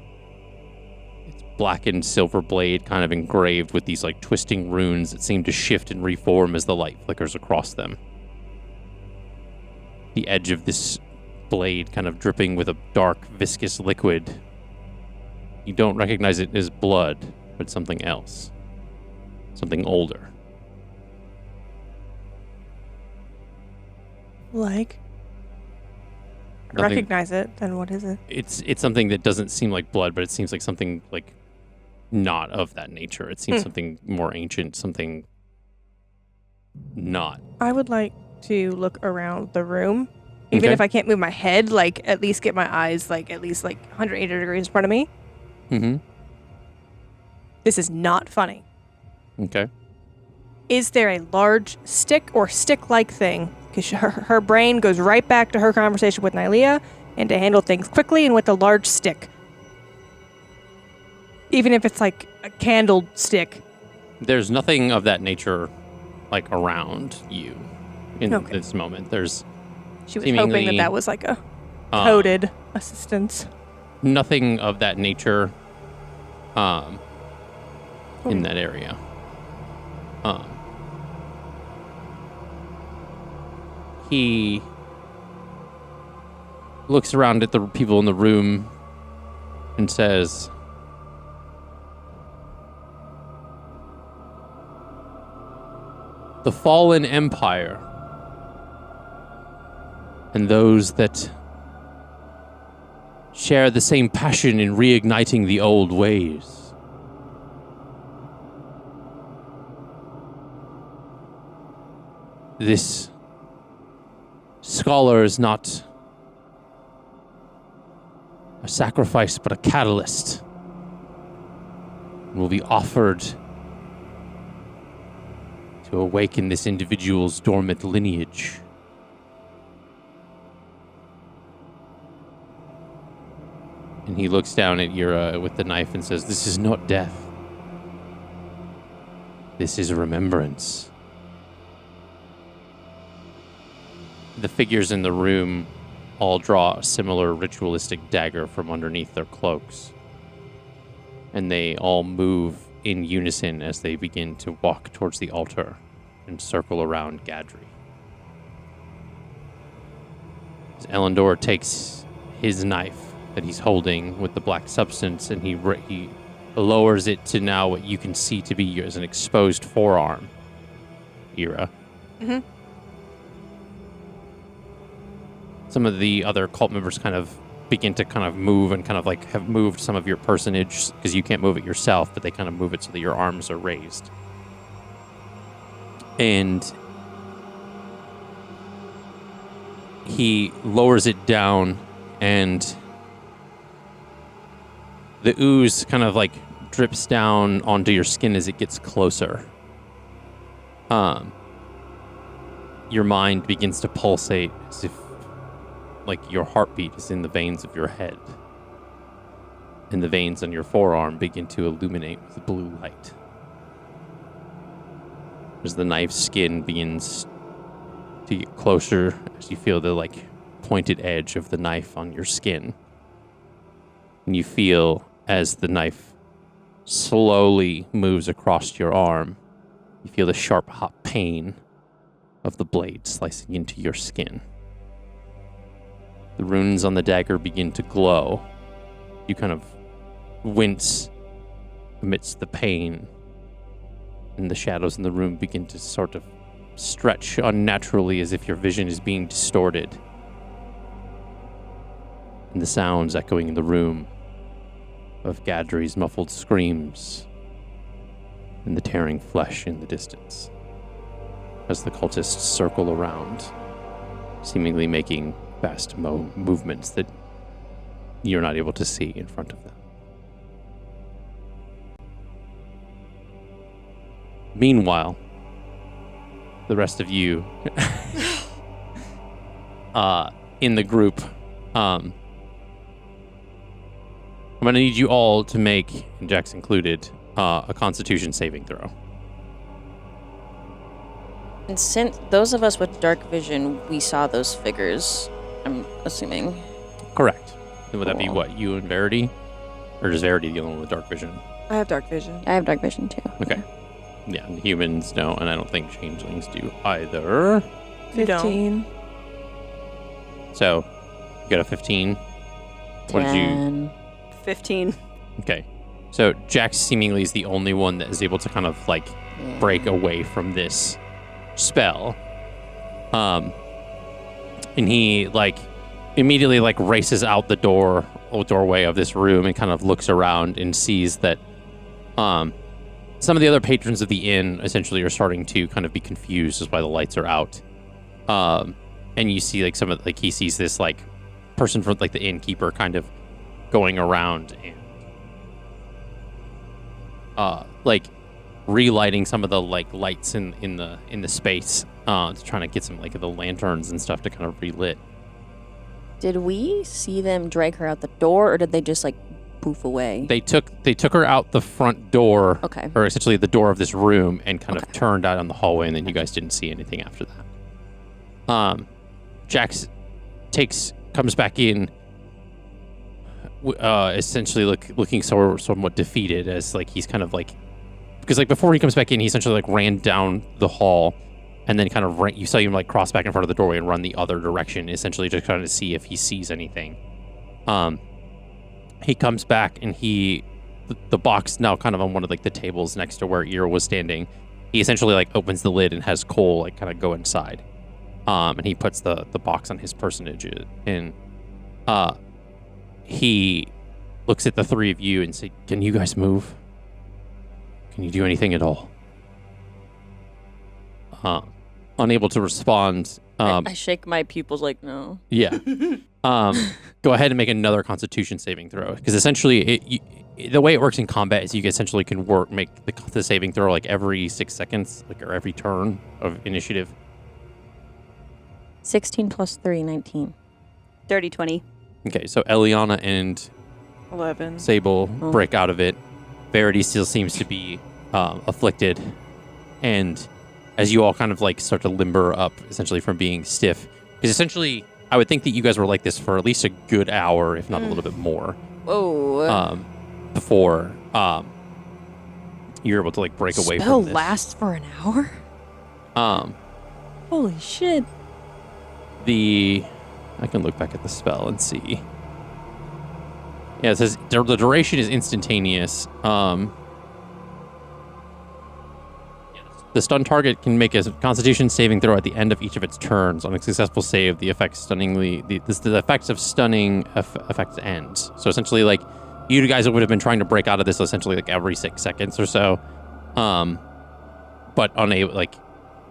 It's blackened silver blade, kind of engraved with these like twisting runes that seem to shift and reform as the light flickers across them. The edge of this blade kind of dripping with a dark, viscous liquid. You don't recognize it as blood, but something else. Something older. Like? I Nothing- recognize it, then what is it? It's something that doesn't seem like blood, but it seems like something like not of that nature. It seems something more ancient, something not. I would like to look around the room Even Okay. if I can't move my head, like at least get my eyes like at least like 180 degrees in front of me. Mm-hmm. This is not funny. Okay. Is there a large stick or stick-like thing? Because her brain goes right back to her conversation with Nylea and to handle things quickly and with a large stick. Even if it's like a candled stick. There's nothing of that nature, like, around you in this moment. There's She was hoping seemingly, that was like a coded assistance. nothing of that nature in that area. He looks around at the people in the room and says, "The fallen empire and those that share the same passion in reigniting the old ways. This scholar is not a sacrifice, but a catalyst, and will be offered to awaken this individual's dormant lineage. And he looks down at Eira with the knife and says, "This is not death. This is remembrance." The figures in the room all draw a similar ritualistic dagger from underneath their cloaks. And they all move in unison as they begin to walk towards the altar and circle around Gadri. As Elendor takes his knife that he's holding with the black substance and he lowers it to now what you can see to be as an exposed forearm. Eira. Mm-hmm. Some of the other cult members kind of begin to kind of move and kind of like have moved some of your personage because you can't move it yourself, but they kind of move it so that your arms are raised. And he lowers it down and the ooze kind of like drips down onto your skin as it gets closer. Your mind begins to pulsate as if like your heartbeat is in the veins of your head. And the veins on your forearm begin to illuminate with blue light. As the knife's skin begins to get closer, as you feel the like pointed edge of the knife on your skin. And you feel as the knife slowly moves across your arm, you feel the sharp hot pain of the blade slicing into your skin. The runes on the dagger begin to glow. You kind of wince amidst the pain, and the shadows in the room begin to sort of stretch unnaturally as if your vision is being distorted. And the sounds echoing in the room of Gadri's muffled screams and the tearing flesh in the distance as the cultists circle around, seemingly making fast movements that you're not able to see in front of them. Meanwhile, the rest of you in the group, I'm going to need you all to make, and Jax included, a Constitution saving throw. And since those of us with dark vision, we saw those figures, I'm assuming. Correct. And would that be what, you and Verity? Or is Verity the only one with dark vision? I have dark vision. I have dark vision too. Okay. Yeah, and humans don't, and I don't think changelings do either. You don't. 15. So, you got a 15. What did you... 15. Okay. So, Jax seemingly is the only one that is able to kind of, like, break away from this spell. And he, like, immediately, like, races out the doorway of this room and kind of looks around and sees that, some of the other patrons of the inn essentially are starting to kind of be confused as why the lights are out. and you see like some of like he sees this like person from like the innkeeper kind of going around and like relighting some of the like lights in the space, trying to get some like the lanterns and stuff to kind of relit. Did we see them drag her out the door, or did they just like poof away? They took her out the front door, Okay. or essentially the door of this room, and kind of turned out on the hallway, and then you guys didn't see anything after that. Jax comes back in, essentially looking somewhat defeated, as like he's kind of like, because like before he comes back in, he essentially like ran down the hall, and then kind of you saw him like cross back in front of the doorway and run the other direction, essentially just trying to see if he sees anything. He comes back, and the box now kind of on one of like the tables next to where Eira was standing, he essentially like opens the lid and has Cole like kind of go inside. And he puts the box on his personage, and he looks at the three of you and says, "Can you guys move? Can you do anything at all?" Unable to respond. I shake my pupils like, no. Yeah. Go ahead and make another Constitution saving throw, because essentially the way it works in combat is you essentially can make the saving throw like every 6 seconds, like, or every turn of initiative. 16 plus 3, 19. 30, 20. Okay, so Eliana and 11. Sable break out of it. Verity still seems to be afflicted, and as you all kind of like start to limber up, essentially from being stiff, because essentially I would think that you guys were like this for at least a good hour, if not a little bit more. Whoa. Before you're able to like break away Spell from this. lasts for an hour? Holy shit. I can look back at the spell and see. Yeah, it says the duration is instantaneous. The stun target can make a Constitution saving throw at the end of each of its turns. On a successful save, the effects of stunning effects ends. So essentially, like, you guys would have been trying to break out of this essentially like every 6 seconds or so, but unable. Like,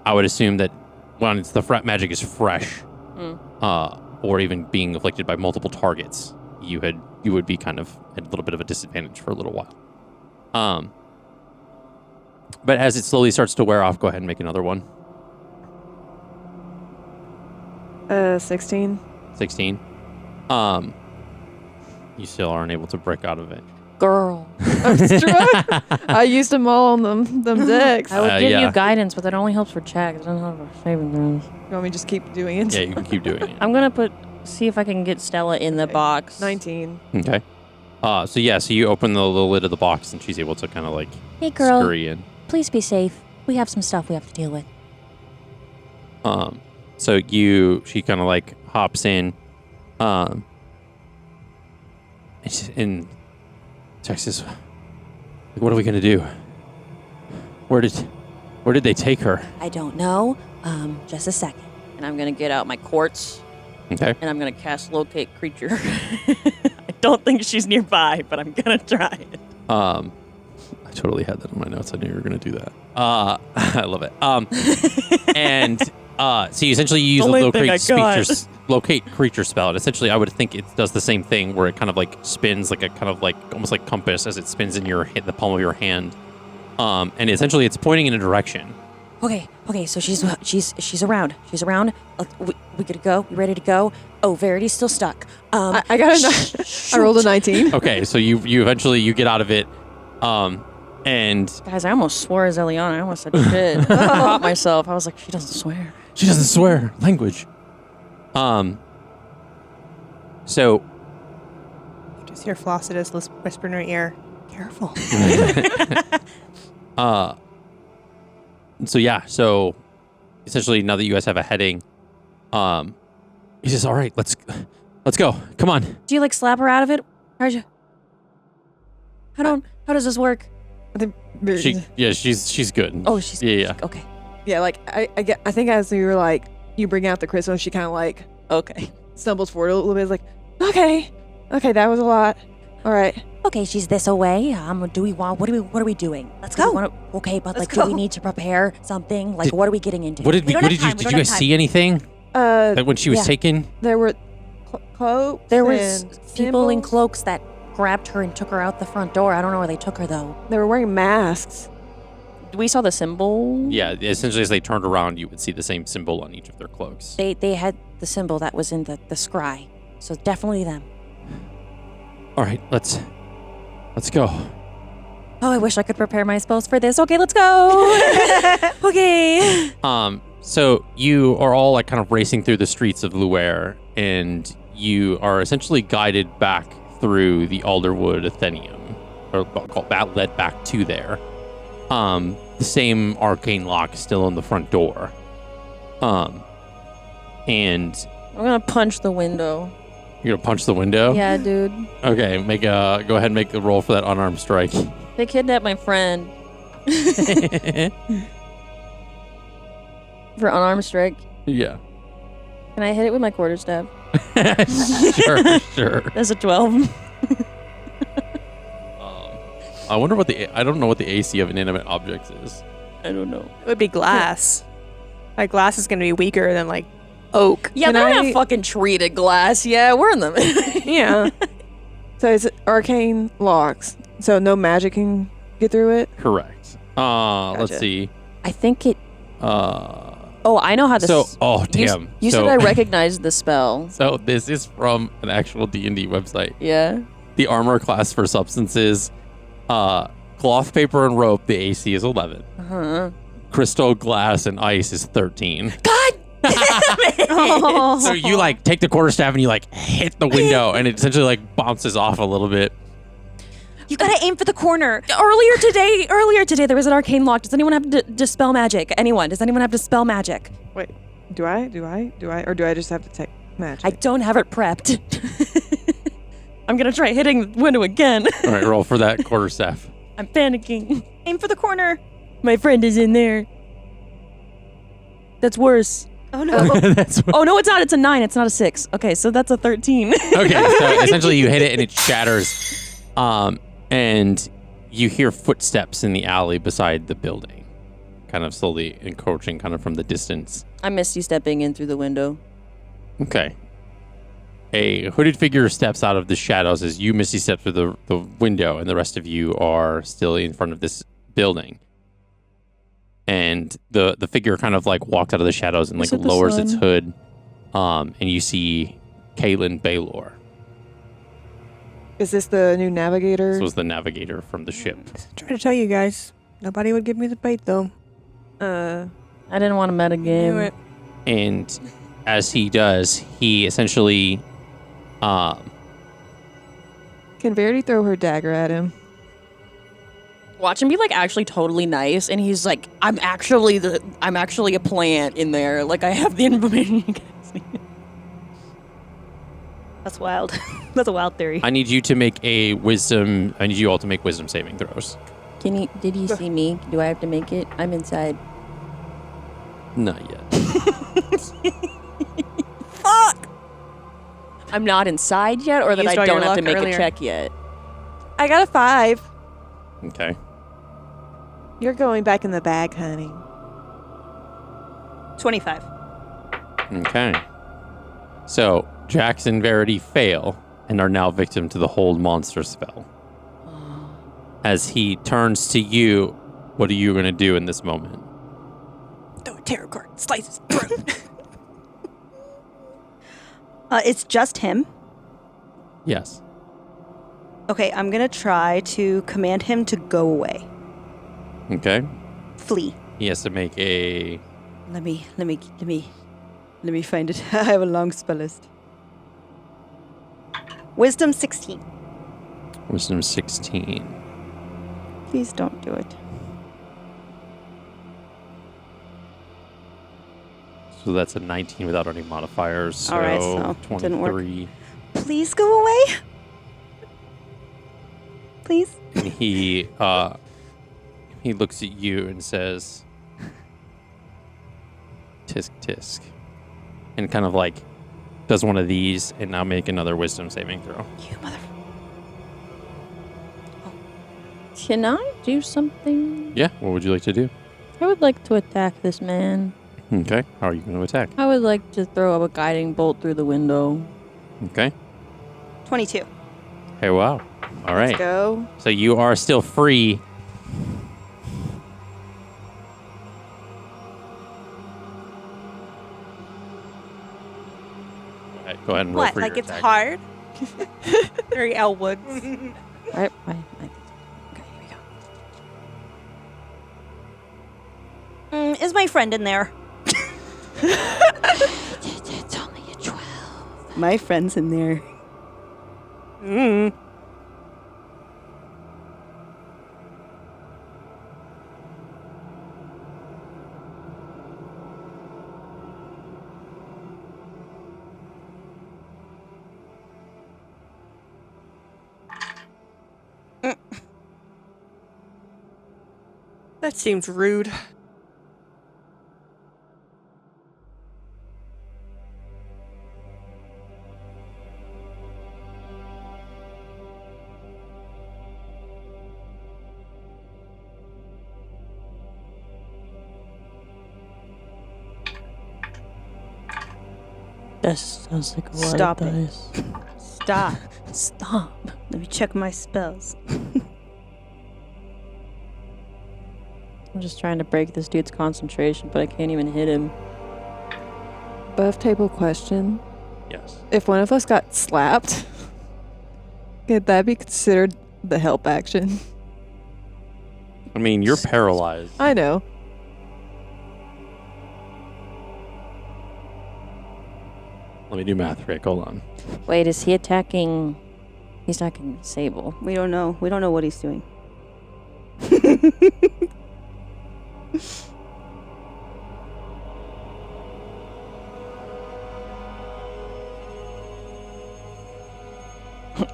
I would assume that when the fret magic is fresh, or even being afflicted by multiple targets, you would be kind of at a little bit of a disadvantage for a little while. But as it slowly starts to wear off, go ahead and make another one. 16. 16. You still aren't able to break out of it. Girl. I used them all on them decks. I would give yeah. you guidance, but that only helps for checks. It doesn't help for saving throws. You want me to just keep doing it? Yeah, you can keep doing it. I'm going to see if I can get Stella in the box. 19. Okay. So you open the little lid of the box, and she's able to kind of like Hey, girl. scurry in. Please be safe. We have some stuff we have to deal with. So she kind of like hops in, and Texas, what are we gonna do? Where did they take her? I don't know. Just a second. And I'm going to get out my quartz, Okay. and I'm going to cast locate creature. I don't think she's nearby, but I'm gonna try it. I totally had that in my notes. I knew you were gonna do that. I love it. And so you essentially use a locate creature spell, and essentially I would think it does the same thing, where it kind of like spins like a kind of like almost like compass as it spins in the palm of your hand, and essentially it's pointing in a direction. Okay, so she's around. She's around. We good to go? We ready to go? Oh, Verity's still stuck. I got a I rolled a 19. Okay, so you eventually get out of it, and Guys, I almost swore as Eliana. I almost said shit. I caught myself. I was like, she doesn't swear. she doesn't swear. Language. So You just hear Flossidus whisper in her ear, "Careful." So essentially now that you guys have a heading, he says, "All right, let's go. Come on." Do you like slap her out of it? How does this work? I think She's good. Oh, she's yeah. okay. yeah, like I think as you were like you bring out the crystal, she kind of like Okay. stumbles forward a little bit. It's like, okay, that was a lot. All right. Okay, she's this away. Do we want? What are we doing? Let's go. Okay, but Let's like, do we go. need to prepare something? Like, what are we getting into? What did you guys see anything? That when she was yeah. taken? There were cloaks. There was and people in symbols. cloaks that grabbed her and took her out the front door. I don't know where they took her though. They were wearing masks. We saw the symbol. Yeah, essentially as they turned around, you would see the same symbol on each of their cloaks. They had the symbol that was in the scry. So definitely them. All right, let's go. Oh, I wish I could prepare my spells for this. Okay, let's go. Okay. So you are all like kind of racing through the streets of Luare, and you are essentially guided back through the Alderwood Atheneum, or that led back to there. The same arcane lock still on the front door. And I'm gonna punch the window. you're gonna punch the window? Yeah, dude. Okay, go ahead and make a roll for that unarmed strike. They kidnapped my friend. For unarmed strike. Yeah. Can I hit it with my quarterstaff? Sure. That's a 12. I wonder I don't know what the AC of inanimate objects is. I don't know. It would be glass. Like glass is going to be weaker than like oak. Yeah, Can they're I- not fucking treated glass. Yeah, we're in them. Yeah. So it's arcane locks. So no magic can get through it. Correct. Let's Gotcha. see. I think it. Oh, I know how this. Damn. You said I recognized the spell. So this is from an actual D&D website. Yeah. The armor class for substances, cloth, paper, and rope, the AC is 11. Uh-huh. Crystal, glass, and ice is 13. God damn it! So you like take the quarterstaff and you like hit the window and it essentially like bounces off a little bit. You gotta aim for the corner. Earlier today, there was an arcane lock. Does anyone have to dispel magic? Anyone? Does anyone have to spell magic? Wait, do I? Or do I just have to take magic? I don't have it prepped. I'm gonna try hitting the window again. All right, roll for that quarterstaff. I'm panicking. Aim for the corner. My friend is in there. That's worse. Oh no. That's Oh no, it's not. It's a 9. It's not a 6. Okay, so that's a 13. okay. So essentially, you hit it and it shatters, and you hear footsteps in the alley beside the building, kind of slowly encroaching, kind of from the distance. I'm Misty stepping in through the window. Okay. A hooded figure steps out of the shadows as you, Misty, step through the window, and the rest of you are still in front of this building. And the figure kind of like walks out of the shadows and like Is it the lowers its sun? hood, and you see Kaylin Baylor. Is this the new navigator? This was the navigator from the ship. Trying to tell you guys. Nobody would give me the bait though. I didn't want to meta Knew game. it. And as he does, he essentially, Can Verity throw her dagger at him? Watch him be like actually totally nice, and he's like, I'm actually a plant in there. Like I have the information you guys need. That's wild. That's a wild theory. I need you to make a wisdom. I need you all to make wisdom saving throws. Did he see me? Do I have to make it? I'm inside. Not yet. Fuck! I'm not inside yet, or that used I all don't your have to luck make earlier. a check yet. I got a 5. Okay. You're going back in the bag, honey. 25. Okay. So Jax and Verity fail and are now victim to the hold monster spell. As he turns to you, what are you going to do in this moment? Throw a tarot card. Slice his throat. It's just him. Yes. Okay, I'm gonna try to command him to go away. Okay. Flee. He has to make a. Let me find it. I have a long spell list. Wisdom 16. Wisdom 16. Please don't do it. So that's a 19 without any modifiers. So All right, so 23. didn't work. Please go away. Please. And he looks at you and says, "Tisk tisk," and kind of like does one of these, and now make another wisdom saving throw. You mother. Can I do something? Yeah. What would you like to do? I would like to attack this man. Okay. How are you going to attack? I would like to throw a guiding bolt through the window. Okay. 22. Hey, wow. All right. Let's go. So you are still free. Go ahead and roll What? for Like your it's attack. hard? Very Elwood. Right? Okay, here we go. Is my friend in there? It's only a 12. My friend's in there. Mm. That seems rude. That sounds like a lot Stop of it. dice. Stop. Stop. Let me check my spells. I'm just trying to break this dude's concentration, but I can't even hit him. Buff table question. Yes. If one of us got slapped, could that be considered the help action? I mean, you're paralyzed. I know. Let me do math, Rick. Hold on. Wait, is he attacking? He's attacking Sable. We don't know. We don't know what he's doing.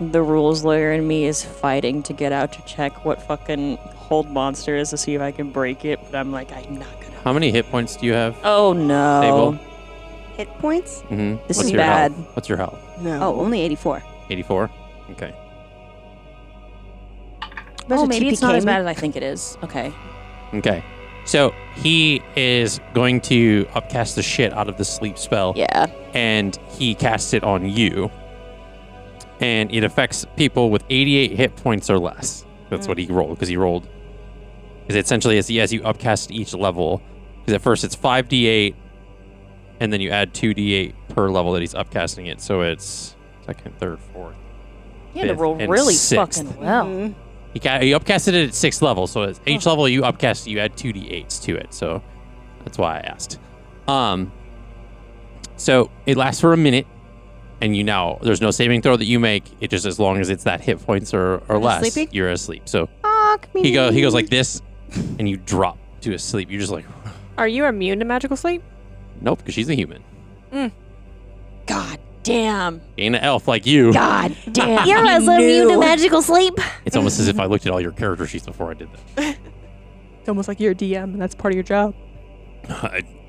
The rules lawyer in me is fighting to get out to check what fucking hold monster is to see if I can break it, but I'm like, I'm not gonna. How many hit points do you have? Oh no. Sable? Hit points? Mm-hmm. This What's is your bad. Health? What's your health? No. Oh, only 84. 84? Okay. Oh, maybe it's not as TPK bad as I think it is. Okay. Okay. So he is going to upcast the shit out of the sleep spell. Yeah. And he casts it on you. And it affects people with 88 hit points or less. That's what he rolled, because he rolled. Because essentially, as you upcast each level, because at first it's 5d8, and then you add 2d8 per level that he's upcasting it. So it's second, third, fourth. He had to fifth, roll and really sixth. fucking well. Mhm. He upcasted it at 6th level, so at each level you upcast, you add 2d8s to it. So that's why I asked. So it lasts for a minute, and there's no saving throw that you make. It just, as long as it's that hit points or less, sleeping? you're asleep. So Fuck me. he goes like this, and you drop to a sleep. You're just like, Are you immune to magical sleep? nope, because she's a human. God damn. Ain't an elf like you. God damn. You're as immune to magical sleep. It's almost as if I looked at all your character sheets before I did that. It's almost like you're a DM and that's part of your job.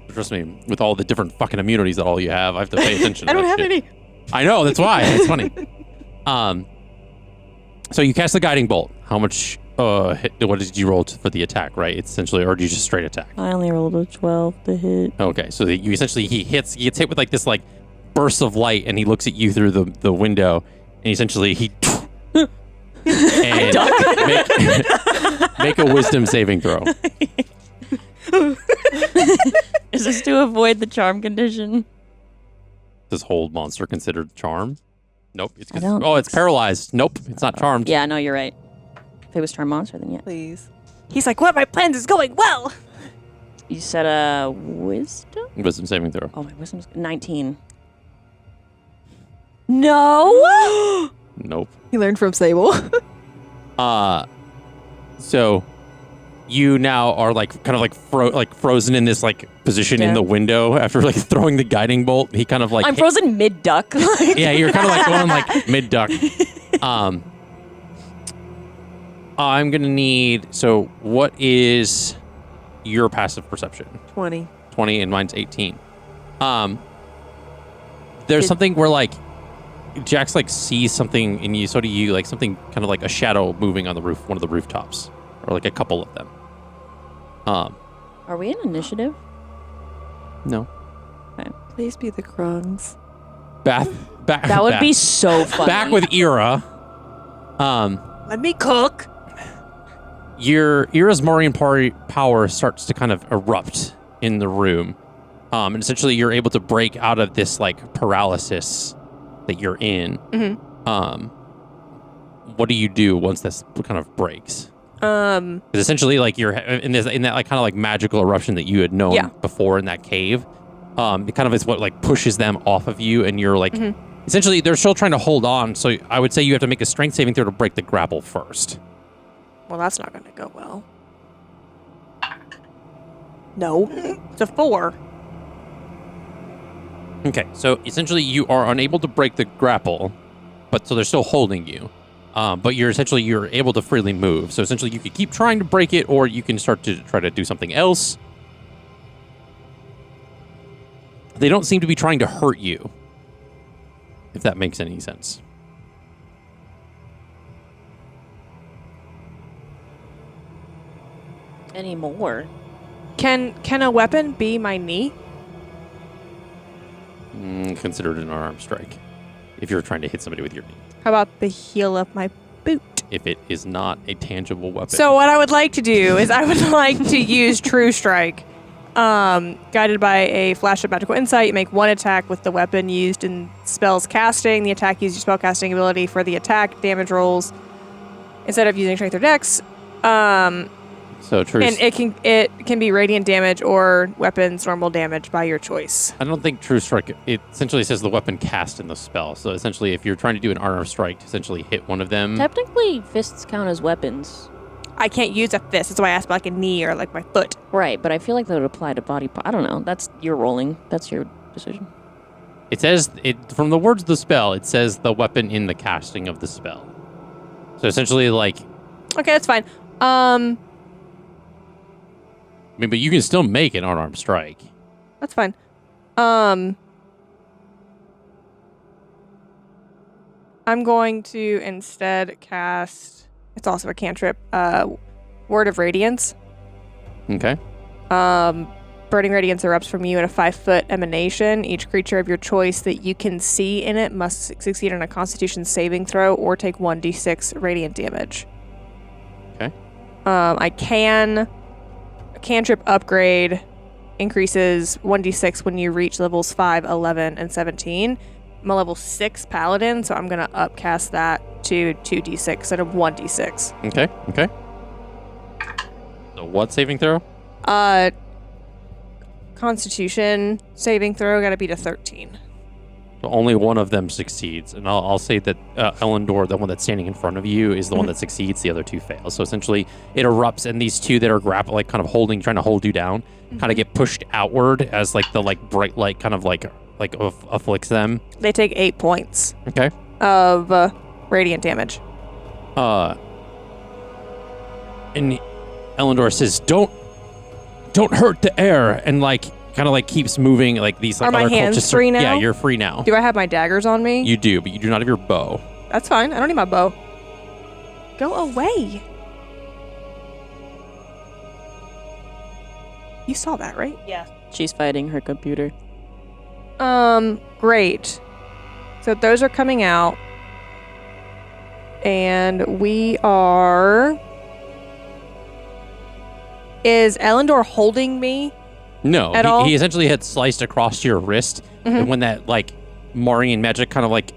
Trust me, with all the different fucking immunities that all you have, I have to pay attention to I don't that have shit. any. I know, that's why. It's funny. So you cast the guiding bolt. How much what did you roll for the attack, right? It's essentially, or did you just straight attack? I only rolled a 12 to hit. Okay, so you essentially, he gets hit with like this like burst of light, and he looks at you through the window, and essentially he and make a wisdom saving throw. Is this to avoid the charm condition? Does hold monster considered charm? Nope. It's I don't it's paralyzed. Nope, it's not charmed. Yeah, no, you're right. If it was charm monster, then yeah. Please. He's like, what? My plans is going well. You said a wisdom? Wisdom saving throw. Oh, my wisdom's 19. No! Nope. He learned from Sable. So you now are like kind of like frozen in this like position in Yeah. the window after like throwing the guiding bolt. He kind of like I'm frozen mid-duck. Yeah, you're kind of like going like mid duck. I'm gonna need. So what is your passive perception? 20. 20 and mine's 18. There's something where like Jax like sees something in you, so do you, like something kind of like a shadow moving on the roof, one of the rooftops, or like a couple of them. Are we in initiative? No. Please be the Krungs. Back. That would be so funny. Back with Eira. Let me cook. Your Eira's Morian power starts to kind of erupt in the room. And essentially you're able to break out of this like paralysis that you're in. Mm-hmm. What do you do once this kind of breaks? Because essentially like you're in that like kind of like magical eruption that you had known before in that cave. It kind of is what like pushes them off of you, and you're like essentially they're still trying to hold on. So I would say you have to make a strength saving throw to break the grapple first. Well, that's not going to go well. No. It's a 4. Okay, so essentially you are unable to break the grapple, but so they're still holding you. But you're able to freely move. So essentially you could keep trying to break it, or you can start to try to do something else. They don't seem to be trying to hurt you, if that makes any sense. Anymore. Can a weapon be my knee? Consider it an unarmed strike if you're trying to hit somebody with your knee. How about the heel of my boot? If it is not a tangible weapon. So what I would like to do is I would like to use True Strike. Guided by a flash of magical insight, you make one attack with the weapon used in spells casting. The attack uses your spell casting ability for the attack damage rolls instead of using strength or dex. So true. And it can be radiant damage or weapons normal damage by your choice. I don't think True Strike, it essentially says the weapon cast in the spell. So essentially if you're trying to do an unarmed strike to essentially hit one of them. Technically, fists count as weapons. I can't use a fist. That's why I asked about like a knee or like my foot. Right, but I feel like that would apply to body part. I don't know. That's your rolling. That's your decision. It says, from the words of the spell, it says the weapon in the casting of the spell. So essentially like... Okay, that's fine. I mean, but you can still make an unarmed strike. That's fine. I'm going to instead cast... It's also a cantrip. Word of Radiance. Okay. Burning radiance erupts from you in a 5-foot emanation. Each creature of your choice that you can see in it must succeed on a Constitution saving throw or take 1d6 radiant damage. Okay. A cantrip upgrade increases 1d6 when you reach levels 5, 11, and 17. I'm a level 6 paladin, so I'm going to upcast that to 2d6 instead of 1d6. Okay. So what saving throw? Constitution saving throw, got to beat a 13. So only one of them succeeds. And I'll say that Elendor, the one that's standing in front of you, is the one that succeeds. The other two fail. So essentially it erupts, and these two that are grappled, like kind of trying to hold you down, kind of get pushed outward as like the like bright light kind of like afflicts them. They take 8 points. Okay. Of radiant damage. And Elendor says, "Don't hurt the air," and like kind of like keeps moving. Like these like are my hands free now? Yeah, you're free now. Do I have my daggers on me? You do, but you do not have your bow. That's fine. I don't need my bow. Go away. You saw that, right? Yeah. She's fighting her computer. Great. So those are coming out. And we are... Is Elendor holding me? No. At all? He essentially had sliced across your wrist. And when that like Morian magic kind of like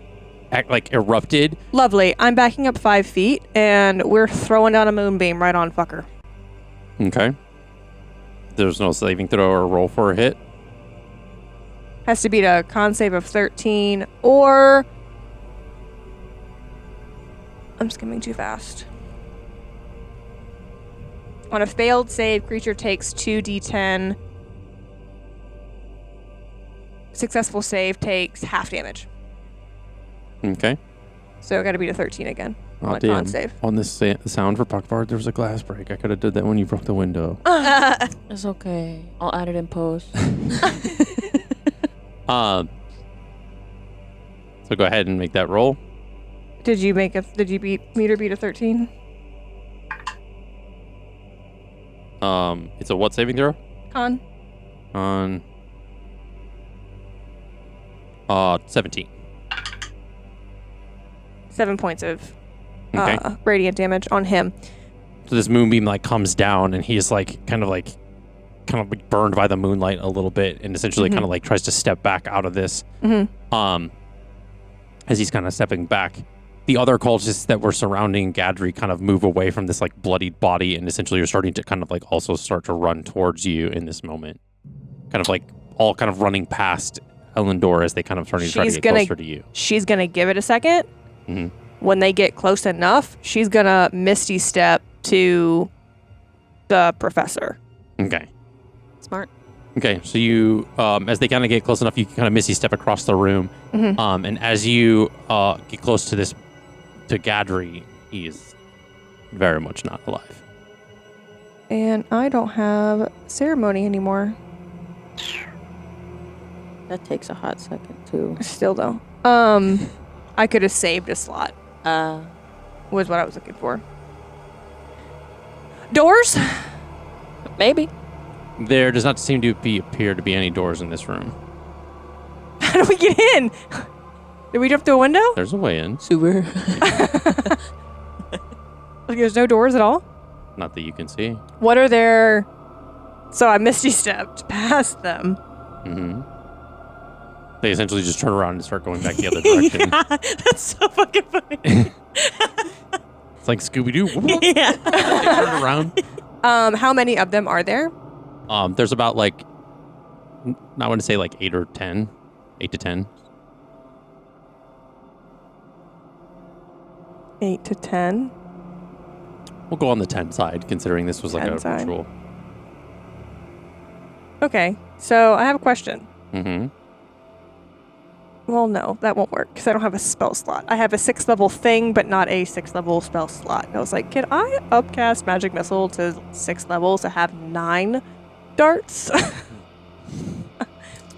erupted. Lovely. I'm backing up 5 feet and we're throwing down a moonbeam right on fucker. Okay. There's no saving throw or roll for a hit. Has to beat a con save of 13 or... I'm skimming too fast. On a failed save, creature takes 2d10. Successful save takes half damage. Okay. So I gotta beat a 13 again. Oh, on a damn. con save. On this sound for Puckbard, there was a glass break. I could have did that when you broke the window. It's okay. I'll add it in post. So go ahead and make that roll. Did you beat a 13? It's a what saving throw? Con. On 17. 7 points of Okay. radiant damage on him. So this moonbeam like comes down, and he is like kind of burned by the moonlight a little bit, and essentially kind of like tries to step back out of this. As he's kind of stepping back, the other cultists that were surrounding Gadri kind of move away from this like bloodied body, and essentially you're starting to kind of like also start to run towards you in this moment. Kind of like all kind of running past Elendor as they kind of try to get closer to you. She's gonna give it a second. When they get close enough, she's gonna Misty Step to the professor. Okay. Smart. Okay, so you, as they kind of get close enough, you can kind of Misty Step across the room. And as you get close to Gadri, he is very much not alive. And I don't have ceremony anymore. That takes a hot second too. Still though. I could have saved a slot. Was what I was looking for. Doors? Maybe. There does not seem to appear to be any doors in this room. How do we get in? Did we jump through a window? There's a way in. Sewer. There's no doors at all? Not that you can see. What are there? So I Misty Stepped past them. They essentially just turn around and start going back the other direction. That's so fucking funny. It's like Scooby-Doo. Yeah. They turn around. How many of them are there? There's about like, I want to say like 8 to 10. Eight to 10. We'll go on the 10 side, considering this was like 10 a side. ritual. Okay, so I have a question. Well, no, that won't work because I don't have a spell slot. I have a 6th level thing, but not a 6th level spell slot. And I was like, can I upcast Magic Missile to 6th level to have 9 darts?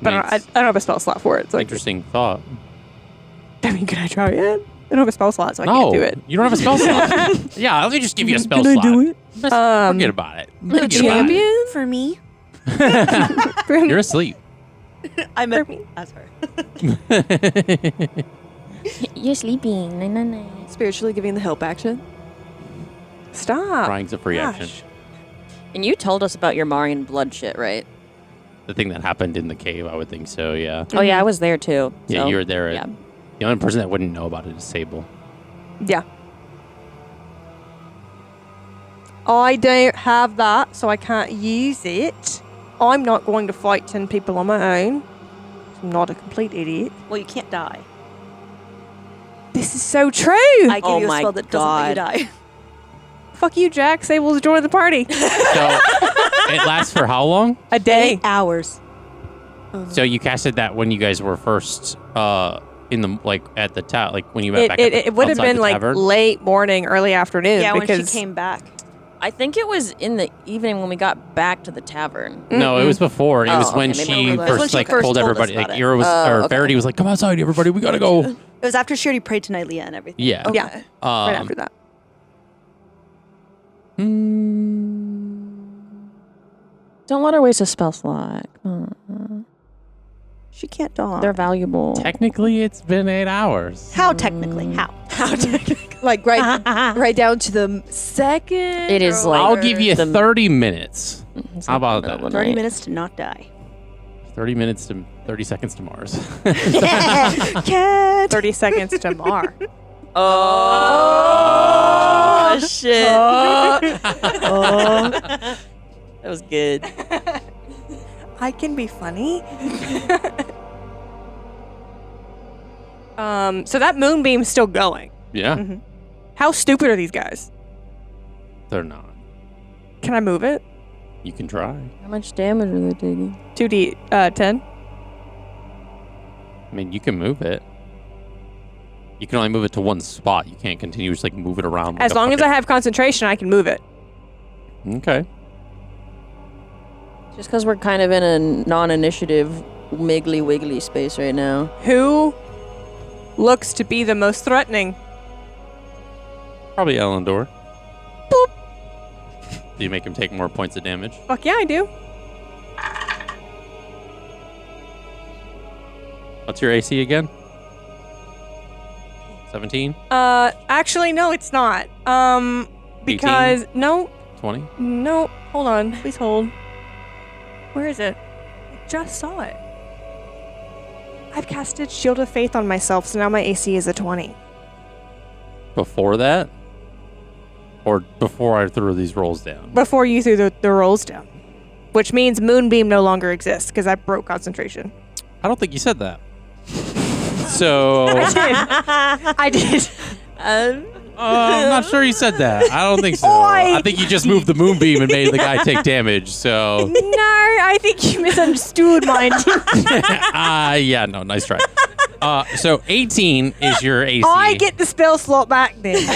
But I don't have a spell slot for it. So Interesting thought. I mean, can I try it? I don't have a spell slot, so I can't do it. You don't have a spell slot? Yeah, let me just give you a spell slot. Can I do it? Forget about it. Forget champion? For me. about it. You're asleep. I'm For me. That's her. You're sleeping. No. Spiritually giving the help action. Stop. Crying's a free Gosh. action. And you told us about your Marian blood shit, right? The thing that happened in the cave, I would think so, yeah. Oh yeah, I was there too. Yeah, so, you were there. Yeah. The only person that wouldn't know about it is Sable. Yeah. I don't have that, so I can't use it. I'm not going to fight 10 people on my own. I'm not a complete idiot. Well, you can't die. This is so true. I give Oh you a my spell that doesn't let you die. Fuck you, Jack. Sable's joining the party. So it lasts for how long? A day. 8 hours. So you casted that when you guys were first in the like at the like when you went back. It would have outside been the like tavern? late morning, early afternoon. Yeah, when she because came back. I think it was in the evening when we got back to the tavern. No, it was before. It Oh, was when okay, maybe she it was. When first she like first told told us everybody. about Like it. Eira was or okay. Verity was like, "Come outside, everybody. We gotta go." It was after she already prayed to Nightlia and everything. Yeah. Okay. Yeah. right after that. Don't let her waste a spell slot. Come on. She can't die. They're valuable. Technically, it's been 8 hours. How technically? How? How like right down to the second. It is or- like- I'll give you the- 30 minutes. It's How like about the middle that? of the 30 night. minutes to not die. 30 minutes to 30 seconds to Mars. Cat. 30 seconds to Mar. Oh, shit. That was good. I can be funny. So that moonbeam's still going. Yeah, How stupid are these guys? they're not. Can I move it? You can try. How much damage are they taking? 2d10. I mean, you can move it. You can only move it to one spot. You can't continuously like move it around. Like As long as I have concentration, I can move it. Okay. Just because we're kind of in a non-initiative wiggly space right now. Who looks to be the most threatening? Probably Elendor. Boop. Do you make him take more points of damage? Fuck yeah, I do. What's your AC again? 17? Actually, no, it's not. Because 18? no, 20? no. Hold on, please hold. Where is it? I just saw it. I've casted Shield of Faith on myself, so now my AC is a 20. Before that? Or before I threw these rolls down? Before you threw the rolls down, which means Moonbeam no longer exists because I broke concentration. I don't think you said that. So... I did. I'm not sure you said that. I don't think so. Oi! I think you just moved the moonbeam and made the guy take damage, so... No, I think you misunderstood mine. Yeah, no, nice try. So 18 is your AC. I get the spell slot back then.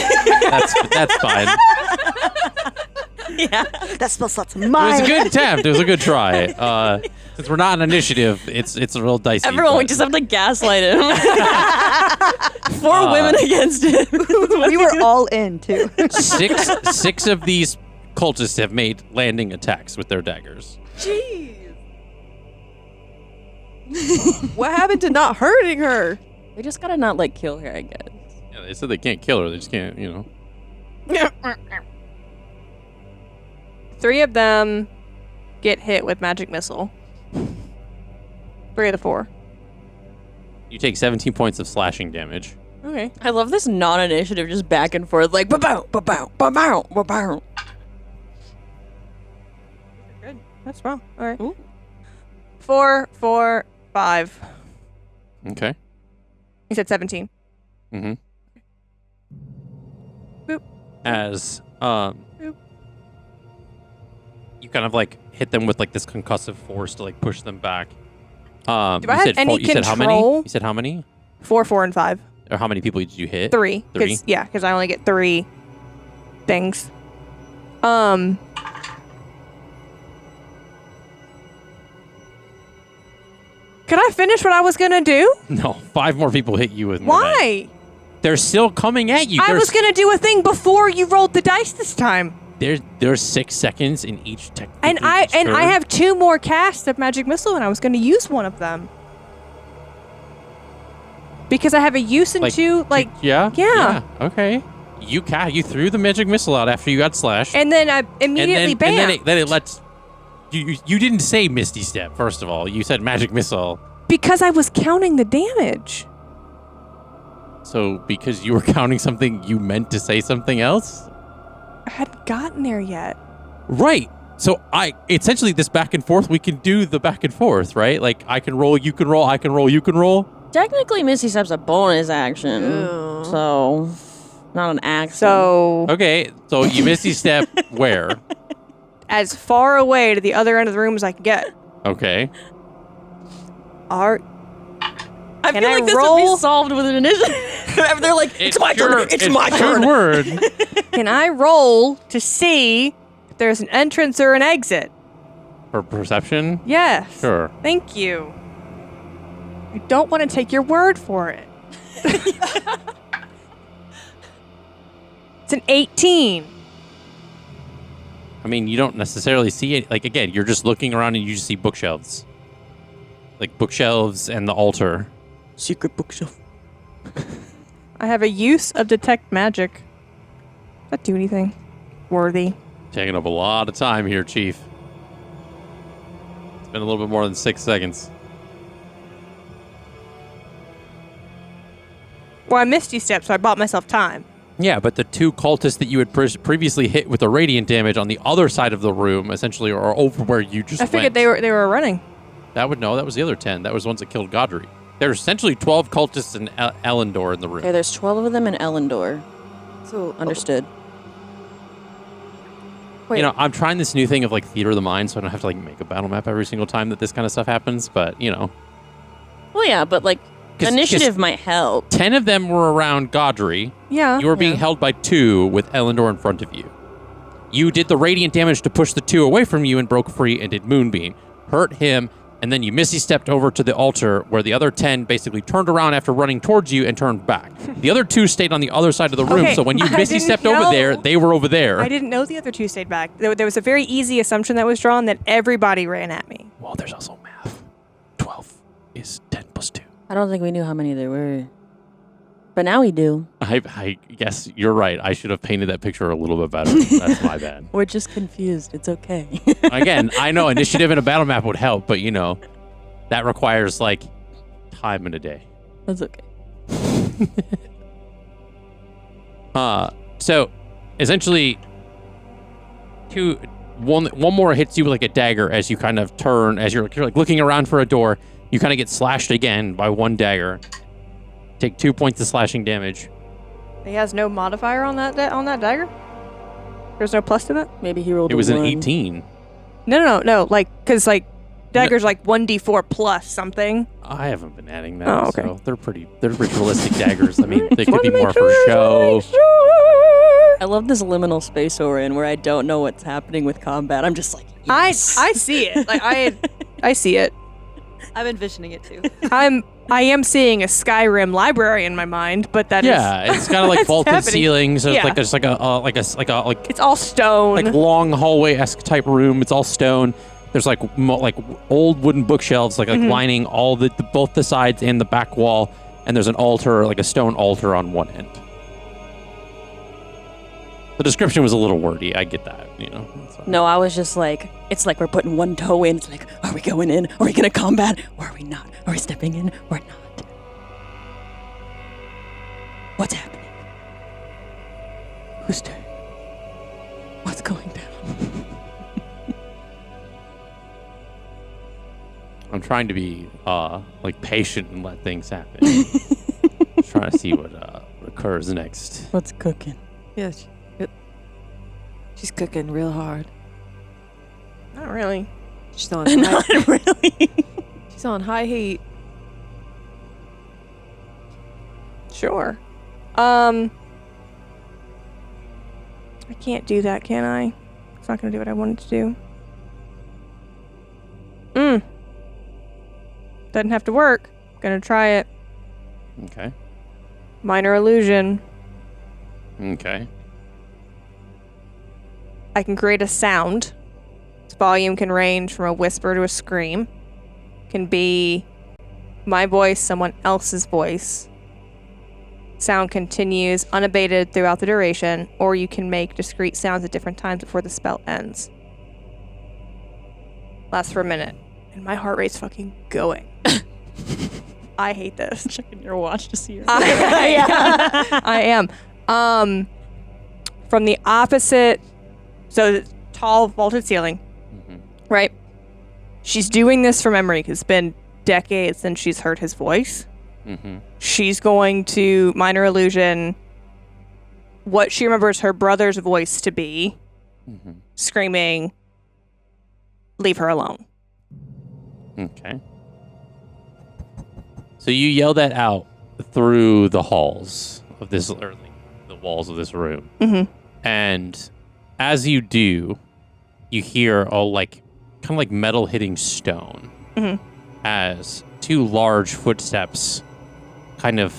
That's fine. Yeah. That spell slot's mine. It was a good attempt. It was a good try. Since we're not an initiative, it's a real dicey. Everyone, we but- just have to gaslight him. 4 women against him. We were all in, too. Six of these cultists have made landing attacks with their daggers. Jeez. What happened to not hurting her? We just gotta not like kill her, I guess. Yeah, they said they can't kill her. They just can't, 3 of them get hit with magic missile. 3 of the 4. You take 17 points of slashing damage. Okay. I love this non-initiative, just back and forth, like ba-bow, ba-bow, ba-bow, ba-bow. Good. That's wrong. All right. Ooh. 4, 4, 5. Okay. You said 17. Mm-hmm. Boop. As Boop. you kind of like hit them with like this concussive force to like push them back. Do I you have said any you said how many? control? You said how many? 4, 4, and 5. Or how many people did you hit? 3. 3? Yeah, because I only get 3 things. Can I finish what I was gonna do? No, 5 more people hit you with more dice. Why? They're still coming at you. I was gonna do a thing before you rolled the dice this time. There's 6 seconds in each technique. And I have 2 more casts of magic missile, and I was gonna use one of them. Because I have a use and 2, like, yeah. Okay. You threw the magic missile out after you got slashed. and then I immediately and bam. then it lets you didn't say Misty Step, first of all. You said magic missile. Because I was counting the damage. So because you were counting something, you meant to say something else? I hadn't gotten there yet. Right. So essentially this back and forth, we can do the back and forth, right? Like I can roll, you can roll, I can roll, you can roll. Technically, Misty Step's a bonus action, so not an action. So Okay, so you Misty Step where? as far away to the other end of the room as I can get. Okay. Are I Can feel I like this would roll? be solved with an initiative. They're like, it's my turn. It's my turn. Good word. Can I roll to see if there's an entrance or an exit? For perception? Yes. Sure. Thank you. I don't want to take your word for it. It's an 18. I mean, you don't necessarily see it. Like, again, you're just looking around and you just see bookshelves. Like, bookshelves and the altar. Secret bookshelf. I have a use of detect magic. Does that do anything worthy? Taking up a lot of time here, Chief. It's been a little bit more than 6 seconds. Well, I missed you steps, so I bought myself time. Yeah, but the 2 cultists that you had previously hit with the radiant damage on the other side of the room, essentially, are over where you just I figured went. they were running. That was the other 10. That was the ones that killed Godry. There's essentially 12 cultists in Elendor in the room. Okay, there's 12 of them in Elendor. So Understood. Wait. You know, I'm trying this new thing of like theater of the mind, so I don't have to like make a battle map every single time that this kind of stuff happens. But you know, Well, yeah, but like 'Cause- initiative might help. 10 of them were around Godry. Yeah. You were being held by 2 with Elendor in front of you. You did the radiant damage to push the 2 away from you and broke free and did Moonbeam. Hurt him, and then you Misty stepped over to the altar where the other 10 basically turned around after running towards you and turned back. The other 2 stayed on the other side of the room, Okay, so when you I Misty didn't stepped over know. there, they were over there. I didn't know the other 2 stayed back. There was a very easy assumption that was drawn that everybody ran at me. Well, there's also math. 12 is 10 plus 2. I don't think we knew how many there were. But now we do. I guess you're right. I should have painted that picture a little bit better. That's my bad. We're just confused. It's okay. Again, I know initiative in a battle map would help, but that requires like time in a day. That's okay. So essentially one more hits you with like a dagger as you kind of turn, as you're like looking around for a door. You kind of get slashed again by one dagger. Take 2 points of slashing damage. He has no modifier on that dagger? There's no plus to that? Maybe he rolled It was a an 1. 18. No. Because daggers like 1d4 plus something. I haven't been adding that. Oh, okay. So they're pretty realistic daggers. I mean, they could be more for show. I love this liminal space we're in where I don't know what's happening with combat. I'm just like, yes. I see it. Like I see it. I'm envisioning it too. I am seeing a Skyrim library in my mind, but that is it's kind of like That's vaulted happening. ceilings. So Yeah. it's like a it's all stone. like long hallway-esque type room. It's all stone. There's like old wooden bookshelves like lining all both the sides and the back wall, and there's an altar, like a stone altar on one end. The description was a little wordy. I get that, It's fine. No, I was just like, it's like we're putting one toe in. It's like, are we going in? Are we going to combat? Or are we not? Are we stepping in or not? What's happening? Whose turn? What's going down? I'm trying to be like patient and let things happen. Just trying to see what occurs next. What's cooking? Yes. She's cooking real hard. Not really. She's on high, Not really. she's on high heat. Sure. I can't do that, can I? It's not gonna do what I wanted to do. Doesn't have to work. Gonna try it. Okay. Minor illusion. Okay. I can create a sound. Its volume can range from a whisper to a scream. Can be my voice, someone else's voice. Sound continues unabated throughout the duration, or you can make discrete sounds at different times before the spell ends. Lasts for a minute. And my heart rate's fucking going. I hate this. Checking your watch to see your. I am. From the opposite, so the tall vaulted ceiling, right? She's doing this from memory because it's been decades since she's heard his voice. She's going to minor illusion what she remembers her brother's voice to be, screaming, "Leave her alone." Okay. So you yell that out through the halls of this, or like the walls of this room. And as you do, you hear kind of like metal hitting stone as two large footsteps kind of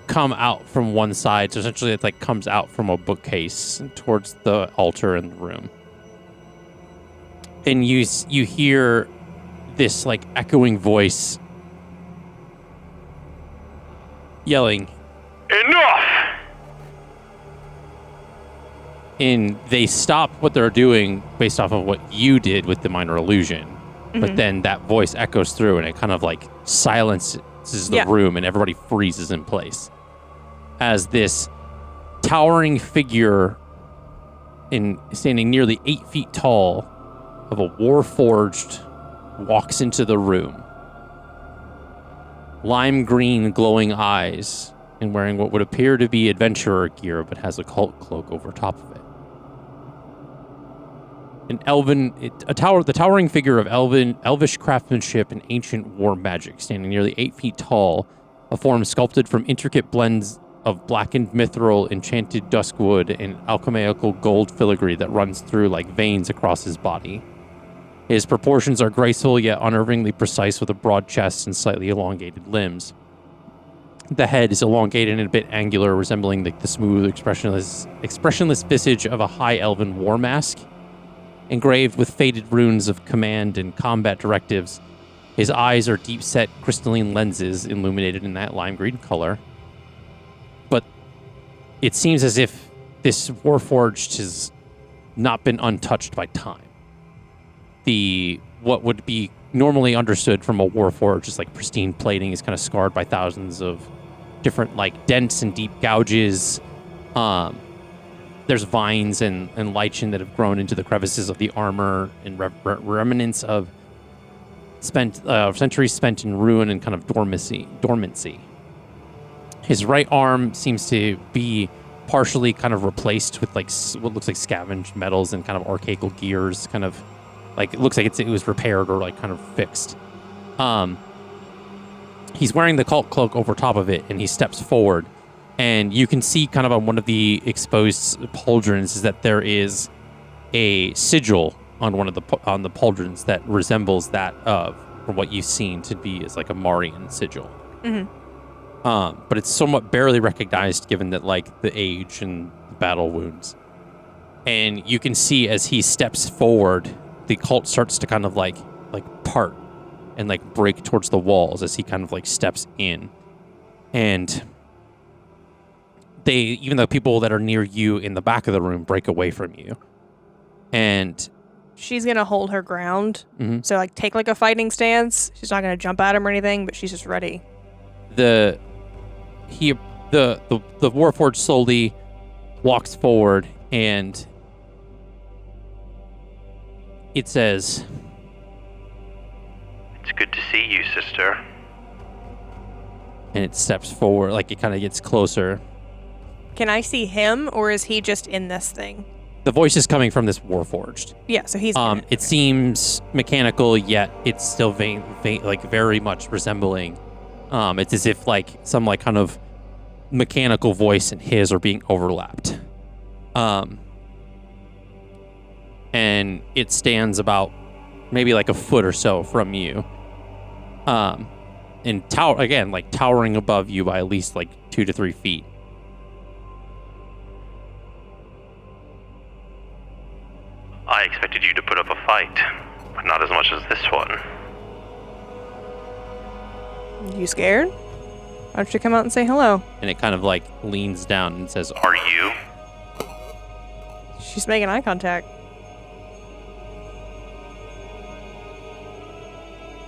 come out from one side. So essentially it like comes out from a bookcase towards the altar in the room. And you hear this like echoing voice yelling, "Enough!" And they stop what they're doing based off of what you did with the minor illusion. But then that voice echoes through and it kind of like silences the room and everybody freezes in place. As this towering figure standing nearly 8 feet tall of a warforged walks into the room. Lime green glowing eyes and wearing what would appear to be adventurer gear but has a cult cloak over top of it. The towering figure of elvish craftsmanship and ancient war magic, standing nearly 8 feet tall, a form sculpted from intricate blends of blackened mithril, enchanted duskwood, and alchemical gold filigree that runs through like veins across his body. His proportions are graceful yet unnervingly precise, with a broad chest and slightly elongated limbs. The head is elongated and a bit angular, resembling the smooth, expressionless visage of a high elven war mask. Engraved with faded runes of command and combat directives, His eyes are deep-set crystalline lenses illuminated in that lime green color. But it seems as if this Warforged has not been untouched by time. What would be normally understood from a Warforged as like pristine plating is kind of scarred by thousands of different like dents and deep gouges. There's vines and lichen that have grown into the crevices of the armor and remnants of centuries spent in ruin and kind of dormancy. His right arm seems to be partially kind of replaced with like what looks like scavenged metals and kind of archaical gears, kind of like it looks like it was repaired or like kind of fixed. He's wearing the cult cloak over top of it, and he steps forward, and you can see kind of on one of the exposed pauldrons is that there is a sigil on one of the pauldrons that resembles that of from what you've seen to be as like a Marian sigil. But it's somewhat barely recognized given that like the age and the battle wounds. And you can see as he steps forward, the cult starts to kind of like part and like break towards the walls as he kind of like steps in. And even the people that are near you in the back of the room break away from you. And she's gonna hold her ground. So like take like a fighting stance. She's not gonna jump at him or anything, but she's just ready. The Warforged slowly walks forward, and it says, "It's good to see you, sister." And it steps forward, like it kind of gets closer. Can I see him, or is he just in this thing? The voice is coming from this Warforged. Yeah, so he's. It seems mechanical, yet it's still like very much resembling. It's as if like some like kind of mechanical voice and his are being overlapped. And it stands about maybe like a foot or so from you. And towering above you by at least like 2 to 3 feet. I expected you to put up a fight, but not as much as this one. You scared? Why don't you come out and say hello? And it kind of like leans down and says, "Are you?" She's making eye contact.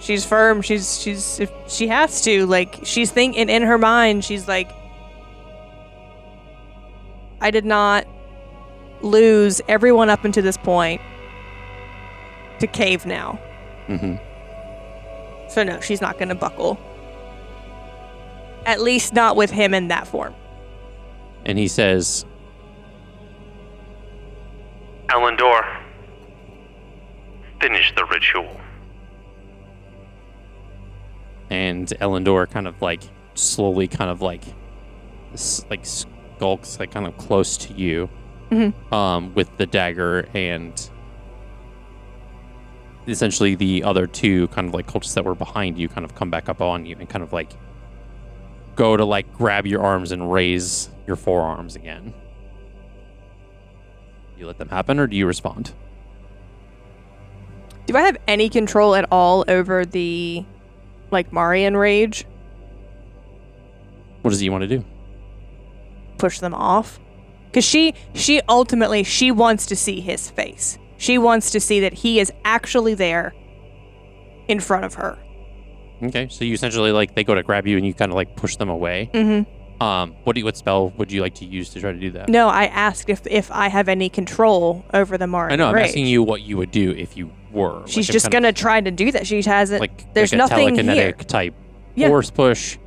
She's firm. She's if she has to, like, she's thinking in her mind, she's like, I did not lose everyone up until this point to cave now. So no, she's not going to buckle. At least not with him in that form. and he says, Elendor, finish the ritual. And Elendor kind of like slowly kind of like skulks like kind of close to you, with the dagger, and essentially the other two kind of like cultists that were behind you kind of come back up on you and kind of like go to like grab your arms and raise your forearms again. You let them happen, or do you respond? Do I have any control at all over the like Marian rage? What does he want to do? Push them off? Because she ultimately, she wants to see his face. She wants to see that he is actually there in front of her. Okay, so you essentially like they go to grab you and you kind of like push them away. What spell would you like to use to try to do that? No, I asked if I have any control over the Marian I know, I'm rage. asking you what you would do if you were. She's just gonna try to do that. She hasn't. There's like a nothing here. telekinetic type force push.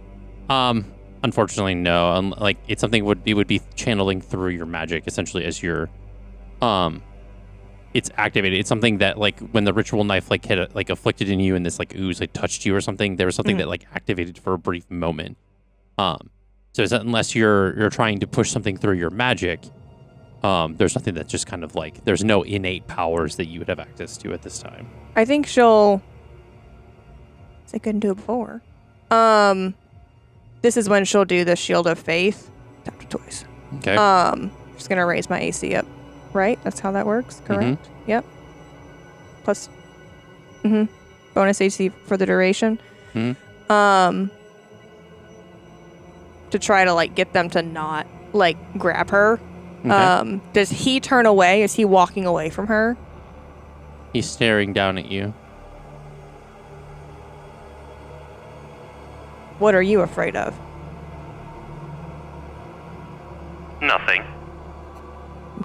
Unfortunately, no. Like it's something it would be channeling through your magic essentially as your, it's activated. It's something that like when the ritual knife like hit like afflicted in you and this like ooze like touched you or something. There was something that like activated for a brief moment. So is that unless you're trying to push something through your magic, there's nothing that's just kind of like there's no innate powers that you would have access to at this time. I think she'll. I couldn't do it before. This is when she'll do the Shield of Faith. Tap to toys. Okay. Just gonna raise my AC up. Right? That's how that works. Correct. Yep. Plus bonus AC for the duration. Hmm? To try to like get them to not like grab her. Okay. Does he turn away? Is he walking away from her? He's staring down at you. What are you afraid of? Nothing.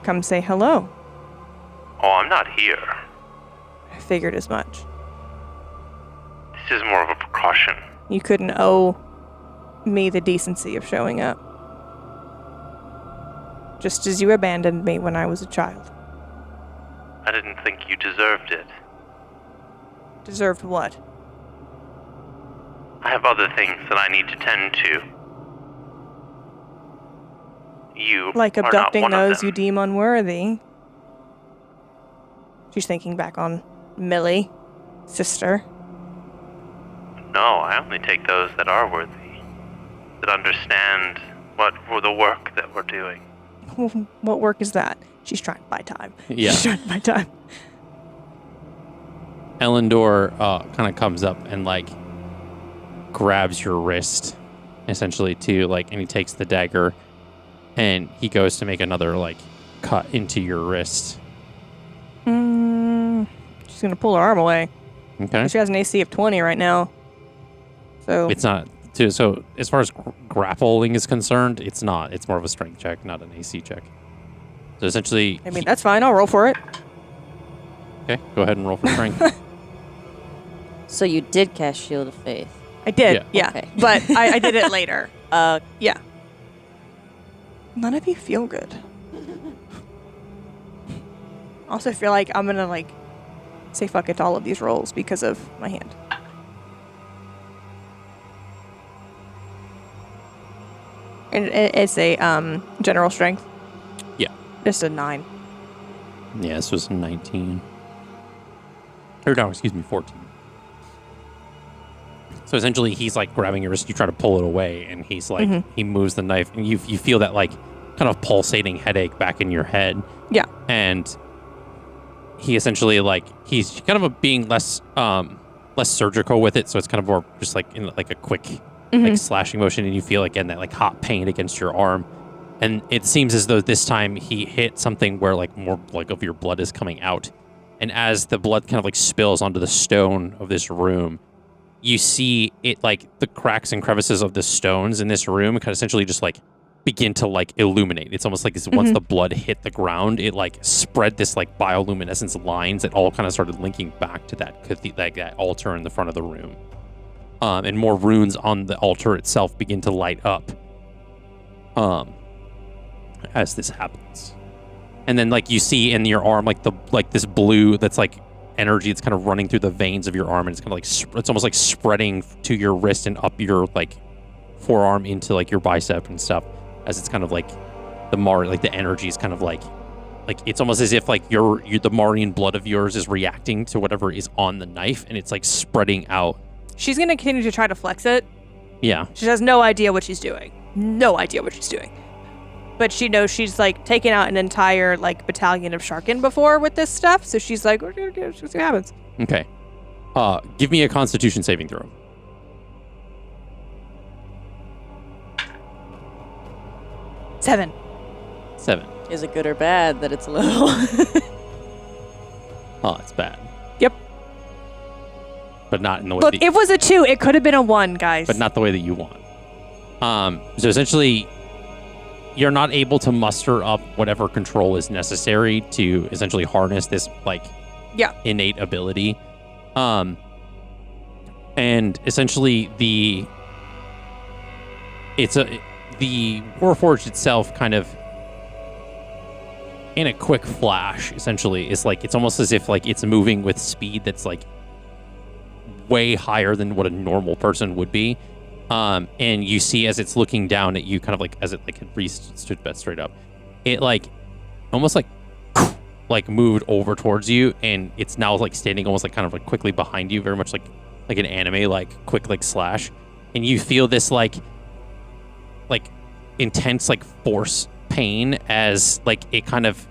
Come say hello. Oh, I'm not here. I figured as much. This is more of a precaution. You couldn't owe me the decency of showing up. Just as you abandoned me when I was a child. I didn't think you deserved it. Deserved what? I have other things that I need to tend to. You Like are not abducting one of those them. you deem unworthy. She's thinking back on Millie, sister. No, I only take those that are worthy. That understand what for the work that we're doing. What work is that? She's trying to buy time. Yeah. She's trying to buy time. Elendor kind of comes up and like grabs your wrist, essentially too, like, and he takes the dagger and he goes to make another like cut into your wrist. She's gonna pull her arm away. Okay. She has an AC of 20 right now. So It's not. So as far as grappling is concerned, it's not. It's more of a strength check, not an AC check. So essentially, I mean, that's fine. I'll roll for it. okay. Go ahead and roll for strength. So you did cast Shield of Faith. I did, Yeah. yeah. Okay. But I did it later. Yeah. None of you feel good. Also feel like I'm gonna like say fuck it to all of these rolls because of my hand. And it's a general strength. Yeah. Just a 9. Yeah, this was 19. Or no, excuse me, 14. So essentially, he's like grabbing your wrist. You try to pull it away, and he's like, he moves the knife, and you feel that like kind of pulsating headache back in your head. Yeah. And he essentially like he's kind of being less surgical with it, so it's kind of more just like in like a quick like slashing motion, and you feel again that like hot pain against your arm. And it seems as though this time he hit something where like more like of your blood is coming out. And as the blood kind of like spills onto the stone of this room, you see it like the cracks and crevices of the stones in this room kind of essentially just like begin to like illuminate. It's almost like once the blood hit the ground, it like spread this like bioluminescence lines that all kind of started linking back to that that altar in the front of the room. And more runes on the altar itself begin to light up as this happens. And then like you see in your arm like this blue that's like energy that's kind of running through the veins of your arm, and it's kind of like it's almost like spreading to your wrist and up your like forearm into like your bicep and stuff, as it's kind of like the energy is kind of like it's almost as if like the Marian blood of yours is reacting to whatever is on the knife, and it's like spreading out. She's gonna continue to try to flex it. Yeah. She has no idea what she's doing. No idea what she's doing. But she knows she's like taken out an entire like battalion of Sharkin before with this stuff, so she's like, we're gonna see what happens. Okay. Give me a Constitution saving throw. 7. Is it good or bad that it's low? Oh, it's bad. Yep. But not in the way Look, that it was a 2. It could have been a 1, guys. but not the way that you want. So essentially, you're not able to muster up whatever control is necessary to essentially harness this like innate ability. And essentially the Warforged itself kind of in a quick flash essentially is like it's almost as if like it's moving with speed that's like way higher than what a normal person would be. And you see as it's looking down at you, kind of like as it like had stood straight up, it like almost like moved over towards you, and it's now like standing almost like kind of like quickly behind you, very much like an anime like quick like slash, and you feel this like intense like force pain as like it kind of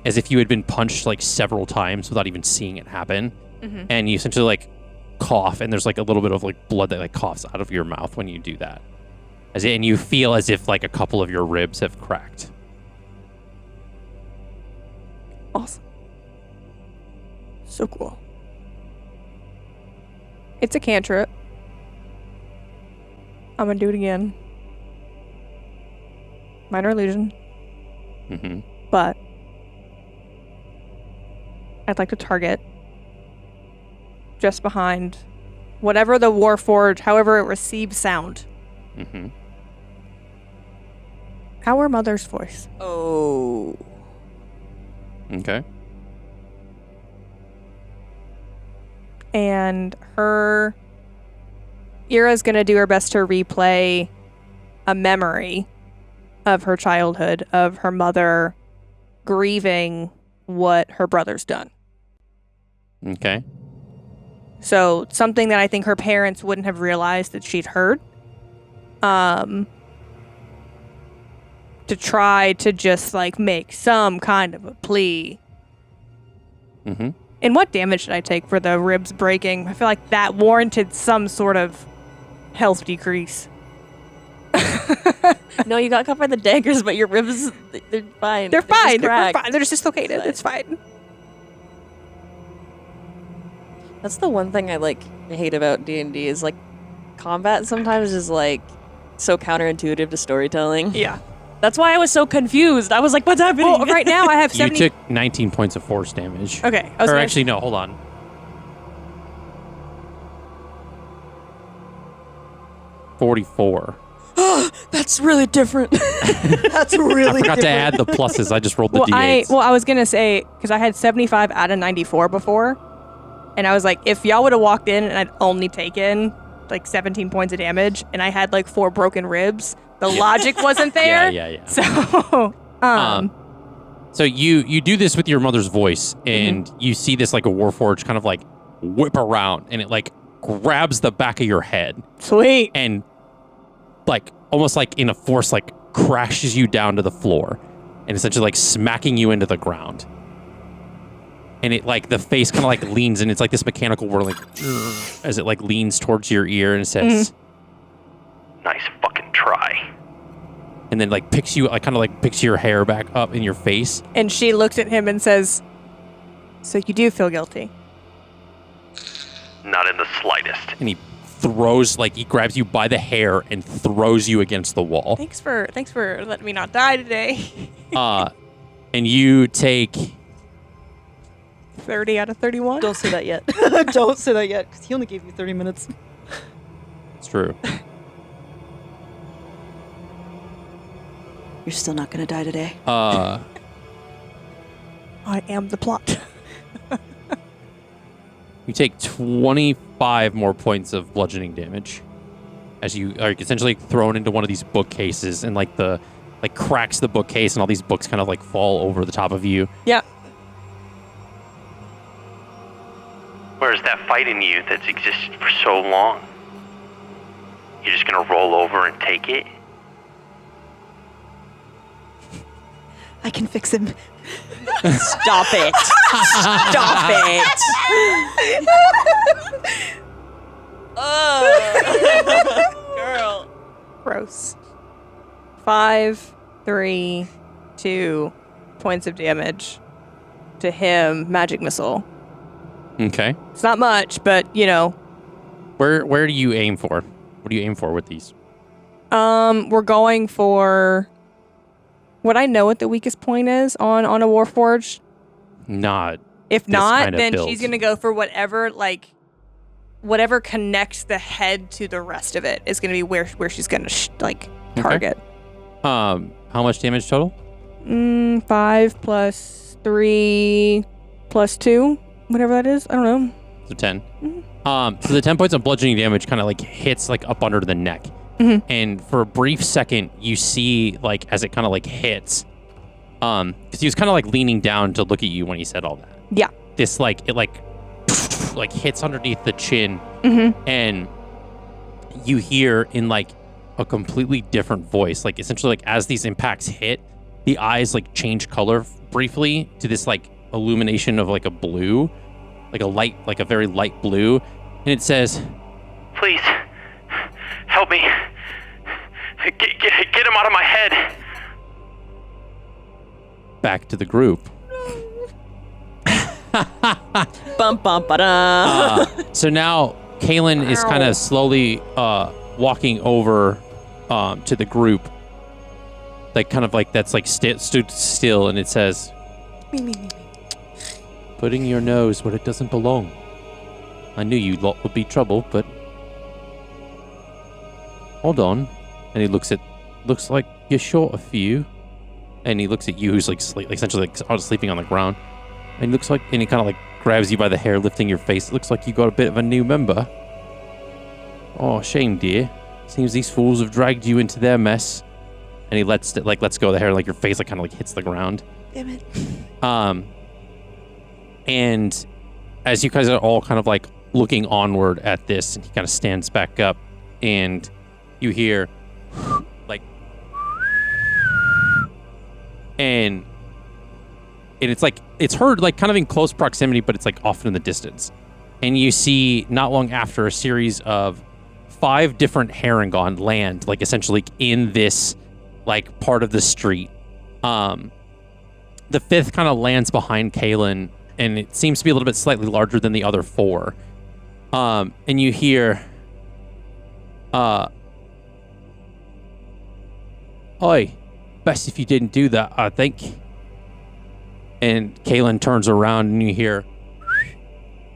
as if you had been punched like several times without even seeing it happen, and you essentially like cough, and there's like a little bit of like blood that like coughs out of your mouth when you do that. And you feel as if like a couple of your ribs have cracked. Awesome. So cool. It's a cantrip. I'm gonna do it again. Minor illusion. Mm-hmm. But I'd like to target just behind whatever the Warforged, however it receives sound. Mm-hmm. Our mother's voice. Oh. Okay. And Eira's gonna do her best to replay a memory of her childhood, of her mother grieving what her brother's done. Okay. So something that I think her parents wouldn't have realized that she'd heard. To try to just like make some kind of a plea. Mm-hmm. And what damage did I take for the ribs breaking? I feel like that warranted some sort of health decrease. No, you got cut by the daggers, but your ribs, they're fine. They're fine. They're cracked. fine. They're just dislocated. It's fine. That's the one thing I hate about D&D is like combat sometimes is like so counterintuitive to storytelling. Yeah. That's why I was so confused. I was like, what's happening? Well, right now I have You 70. took 19 points of force damage. Okay. I was Or gonna- actually, no, hold on. 44. That's really different. That's really I forgot to add the pluses. I just rolled the Well, d8s. I was gonna say because I had 75 out of 94 before, and I was like, if y'all would have walked in and I'd only taken like 17 points of damage, and I had like 4 broken ribs, the logic wasn't there. Yeah. So, So you do this with your mother's voice, and you see this like a Warforged kind of like whip around, and it like grabs the back of your head, sweet. and like almost like in a force like crashes you down to the floor, and essentially like smacking you into the ground. And it like the face kind of like leans, and it's like this mechanical whirling as it like leans towards your ear, and it says, Nice fucking try. and then like picks you, like kind of like picks your hair back up in your face. And she looks at him and says, "So you do feel guilty?" Not in the slightest. And he throws, like he grabs you by the hair and throws you against the wall. Thanks for letting me not die today. And you take 30 out of 31. Don't say that yet. Don't say that yet, because he only gave you 30 minutes. it's true. You're still not going to die today. I am the plot. You take 25 more points of bludgeoning damage as you are essentially thrown into one of these bookcases, and like the like cracks the bookcase, and all these books kind of like fall over the top of you. Yeah. Where's that fight in you that's existed for so long? You're just gonna roll over and take it? I can fix him. Stop it. Stop it. Girl. Gross. 5, 3, 2 points of damage to him. Magic missile. Okay. It's not much, but you know. Where do you aim for? What do you aim for with these? We're going for. Would I know what the weakest point is on a Warforged? Not. If This not, kind of then build. she's gonna go for whatever connects the head to the rest of it is gonna be where she's gonna target. How much damage total? 5 plus 3 plus 2, whatever that is. I don't know. So 10. So the 10 points of bludgeoning damage kind of like hits like up under the neck. Mhm. And for a brief second, you see like as it kind of like hits, because he was kind of like leaning down to look at you when he said all that. Yeah. This like it like hits underneath the chin, and you hear in like a completely different voice, like essentially like as these impacts hit, the eyes like change color briefly to this like illumination of like a blue, like a light, like a very light blue, and it says, Please, help me. Get him out of my head. back to the group. Bum bum ba So now Kaylin is kind of slowly walking over to the group, like kind of like that's like stood still, and it says, Me. "Putting your nose where it doesn't belong. I knew you lot would be trouble, but hold on." And he looks like you're short a few. And he looks at you, who's like essentially like sleeping on the ground. And he kind of like grabs you by the hair, lifting your face. It looks like you got a bit of a new member. Oh, shame, dear. Seems these fools have dragged you into their mess. And he lets go of the hair, like your face like kind of like hits the ground. Damn it. And as you guys are all kind of like looking onward at this, and he kind of stands back up, and you hear like, and it's like it's heard like kind of in close proximity, but it's like often in the distance. And you see not long after a series of 5 different Harengon land, like essentially in this like part of the street. The 5th kind of lands behind Kaylin, and it seems to be a little bit slightly larger than the other 4. And you hear, "Oi, best if you didn't do that, I think." And Kaylin turns around, and you hear,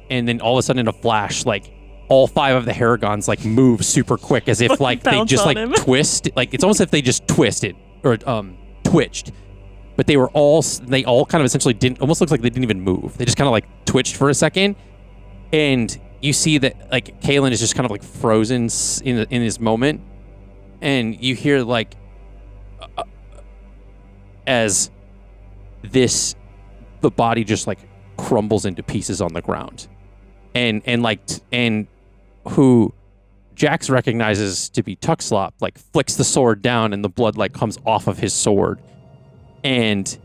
and then all of a sudden in a flash, like all 5 of the Haragons like move super quick, as if like they just like twist, like it's almost as if they just twisted or twitched. But they all kind of essentially almost looks like they didn't even move. They just kind of like twitched for a second. And you see that like Kaylin is just kind of like frozen in this moment. And you hear like, as the body just like crumbles into pieces on the ground. And who Jax recognizes to be Tuckslop, like flicks the sword down, and the blood like comes off of his sword. And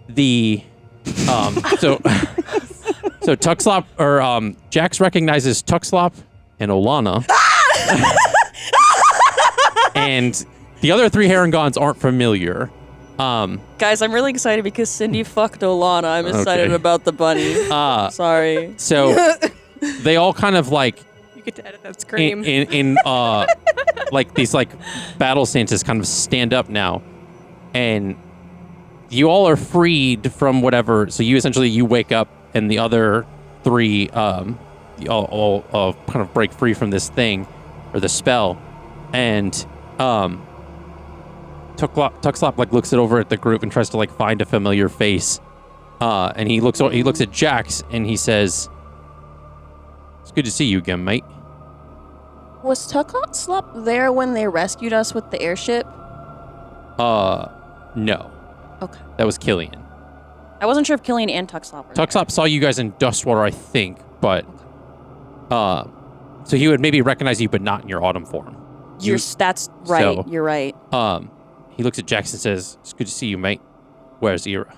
the so Tuckslop or Jax recognizes Tuckslop and Olana. And the other 3 Harengons aren't familiar. Guys, I'm really excited because Cindy fucked Olana. I'm excited about the bunny. Sorry. So they all kind of like You get to edit that scream. in like these like battle stances kind of stand up now. And you all are freed from whatever. So you wake up, and the other 3 all kind of break free from this thing or the spell. And Tuckslop like looks it over at the group and tries to like find a familiar face. And he looks at Jax, and he says, "It's good to see you again, mate." Was Tuckslop there when they rescued us with the airship? No. Okay. That was Killian. I wasn't sure if Killian and Tuckslop were Tuckslop saw you guys in Dustwater, I think, but so he would maybe recognize you, but not in your autumn form. That's right. So, you're right. He looks at Jax and says, "It's good to see you, mate. Where's Eira?"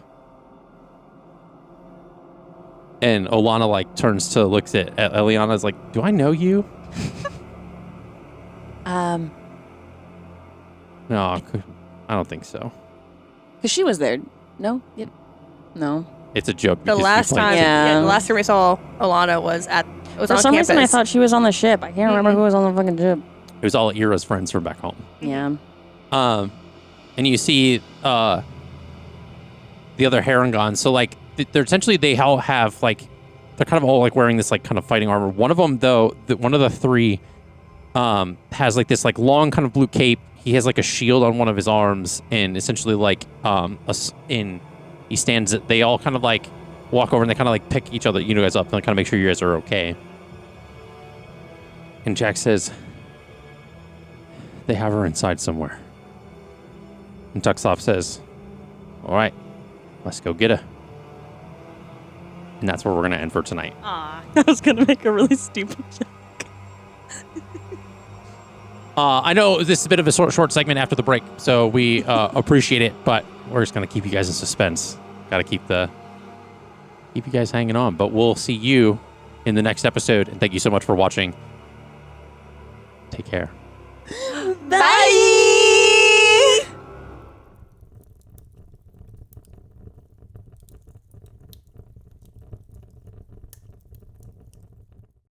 And Olana like turns to looks at Eliana's like, "Do I know you?" No, I don't think so. Because she was there. No? Yep. No. It's a joke. The last time we saw Olana was on For some campus. reason, I thought she was on the ship. I can't remember who was on the fucking ship. It was all Eira's friends from back home. Yeah. And you see the other Harengons. So like they're essentially they all have like they're kind of all like wearing this like kind of fighting armor. One of them though, one of the 3 has like this like long kind of blue cape. He has like a shield on one of his arms, and essentially like he stands. They all kind of like walk over, and they kind of like pick each other, you guys up, and kind of make sure you guys are okay. And Jack says, "They have her inside somewhere." And Tuckslop says, "All right, let's go get her." And that's where we're going to end for tonight. I was going to make a really stupid joke. I know this is a bit of a short segment after the break, so we appreciate it, but we're just going to keep you guys in suspense. Got to keep you guys hanging on, but we'll see you in the next episode. And thank you so much for watching. Take care. Bye.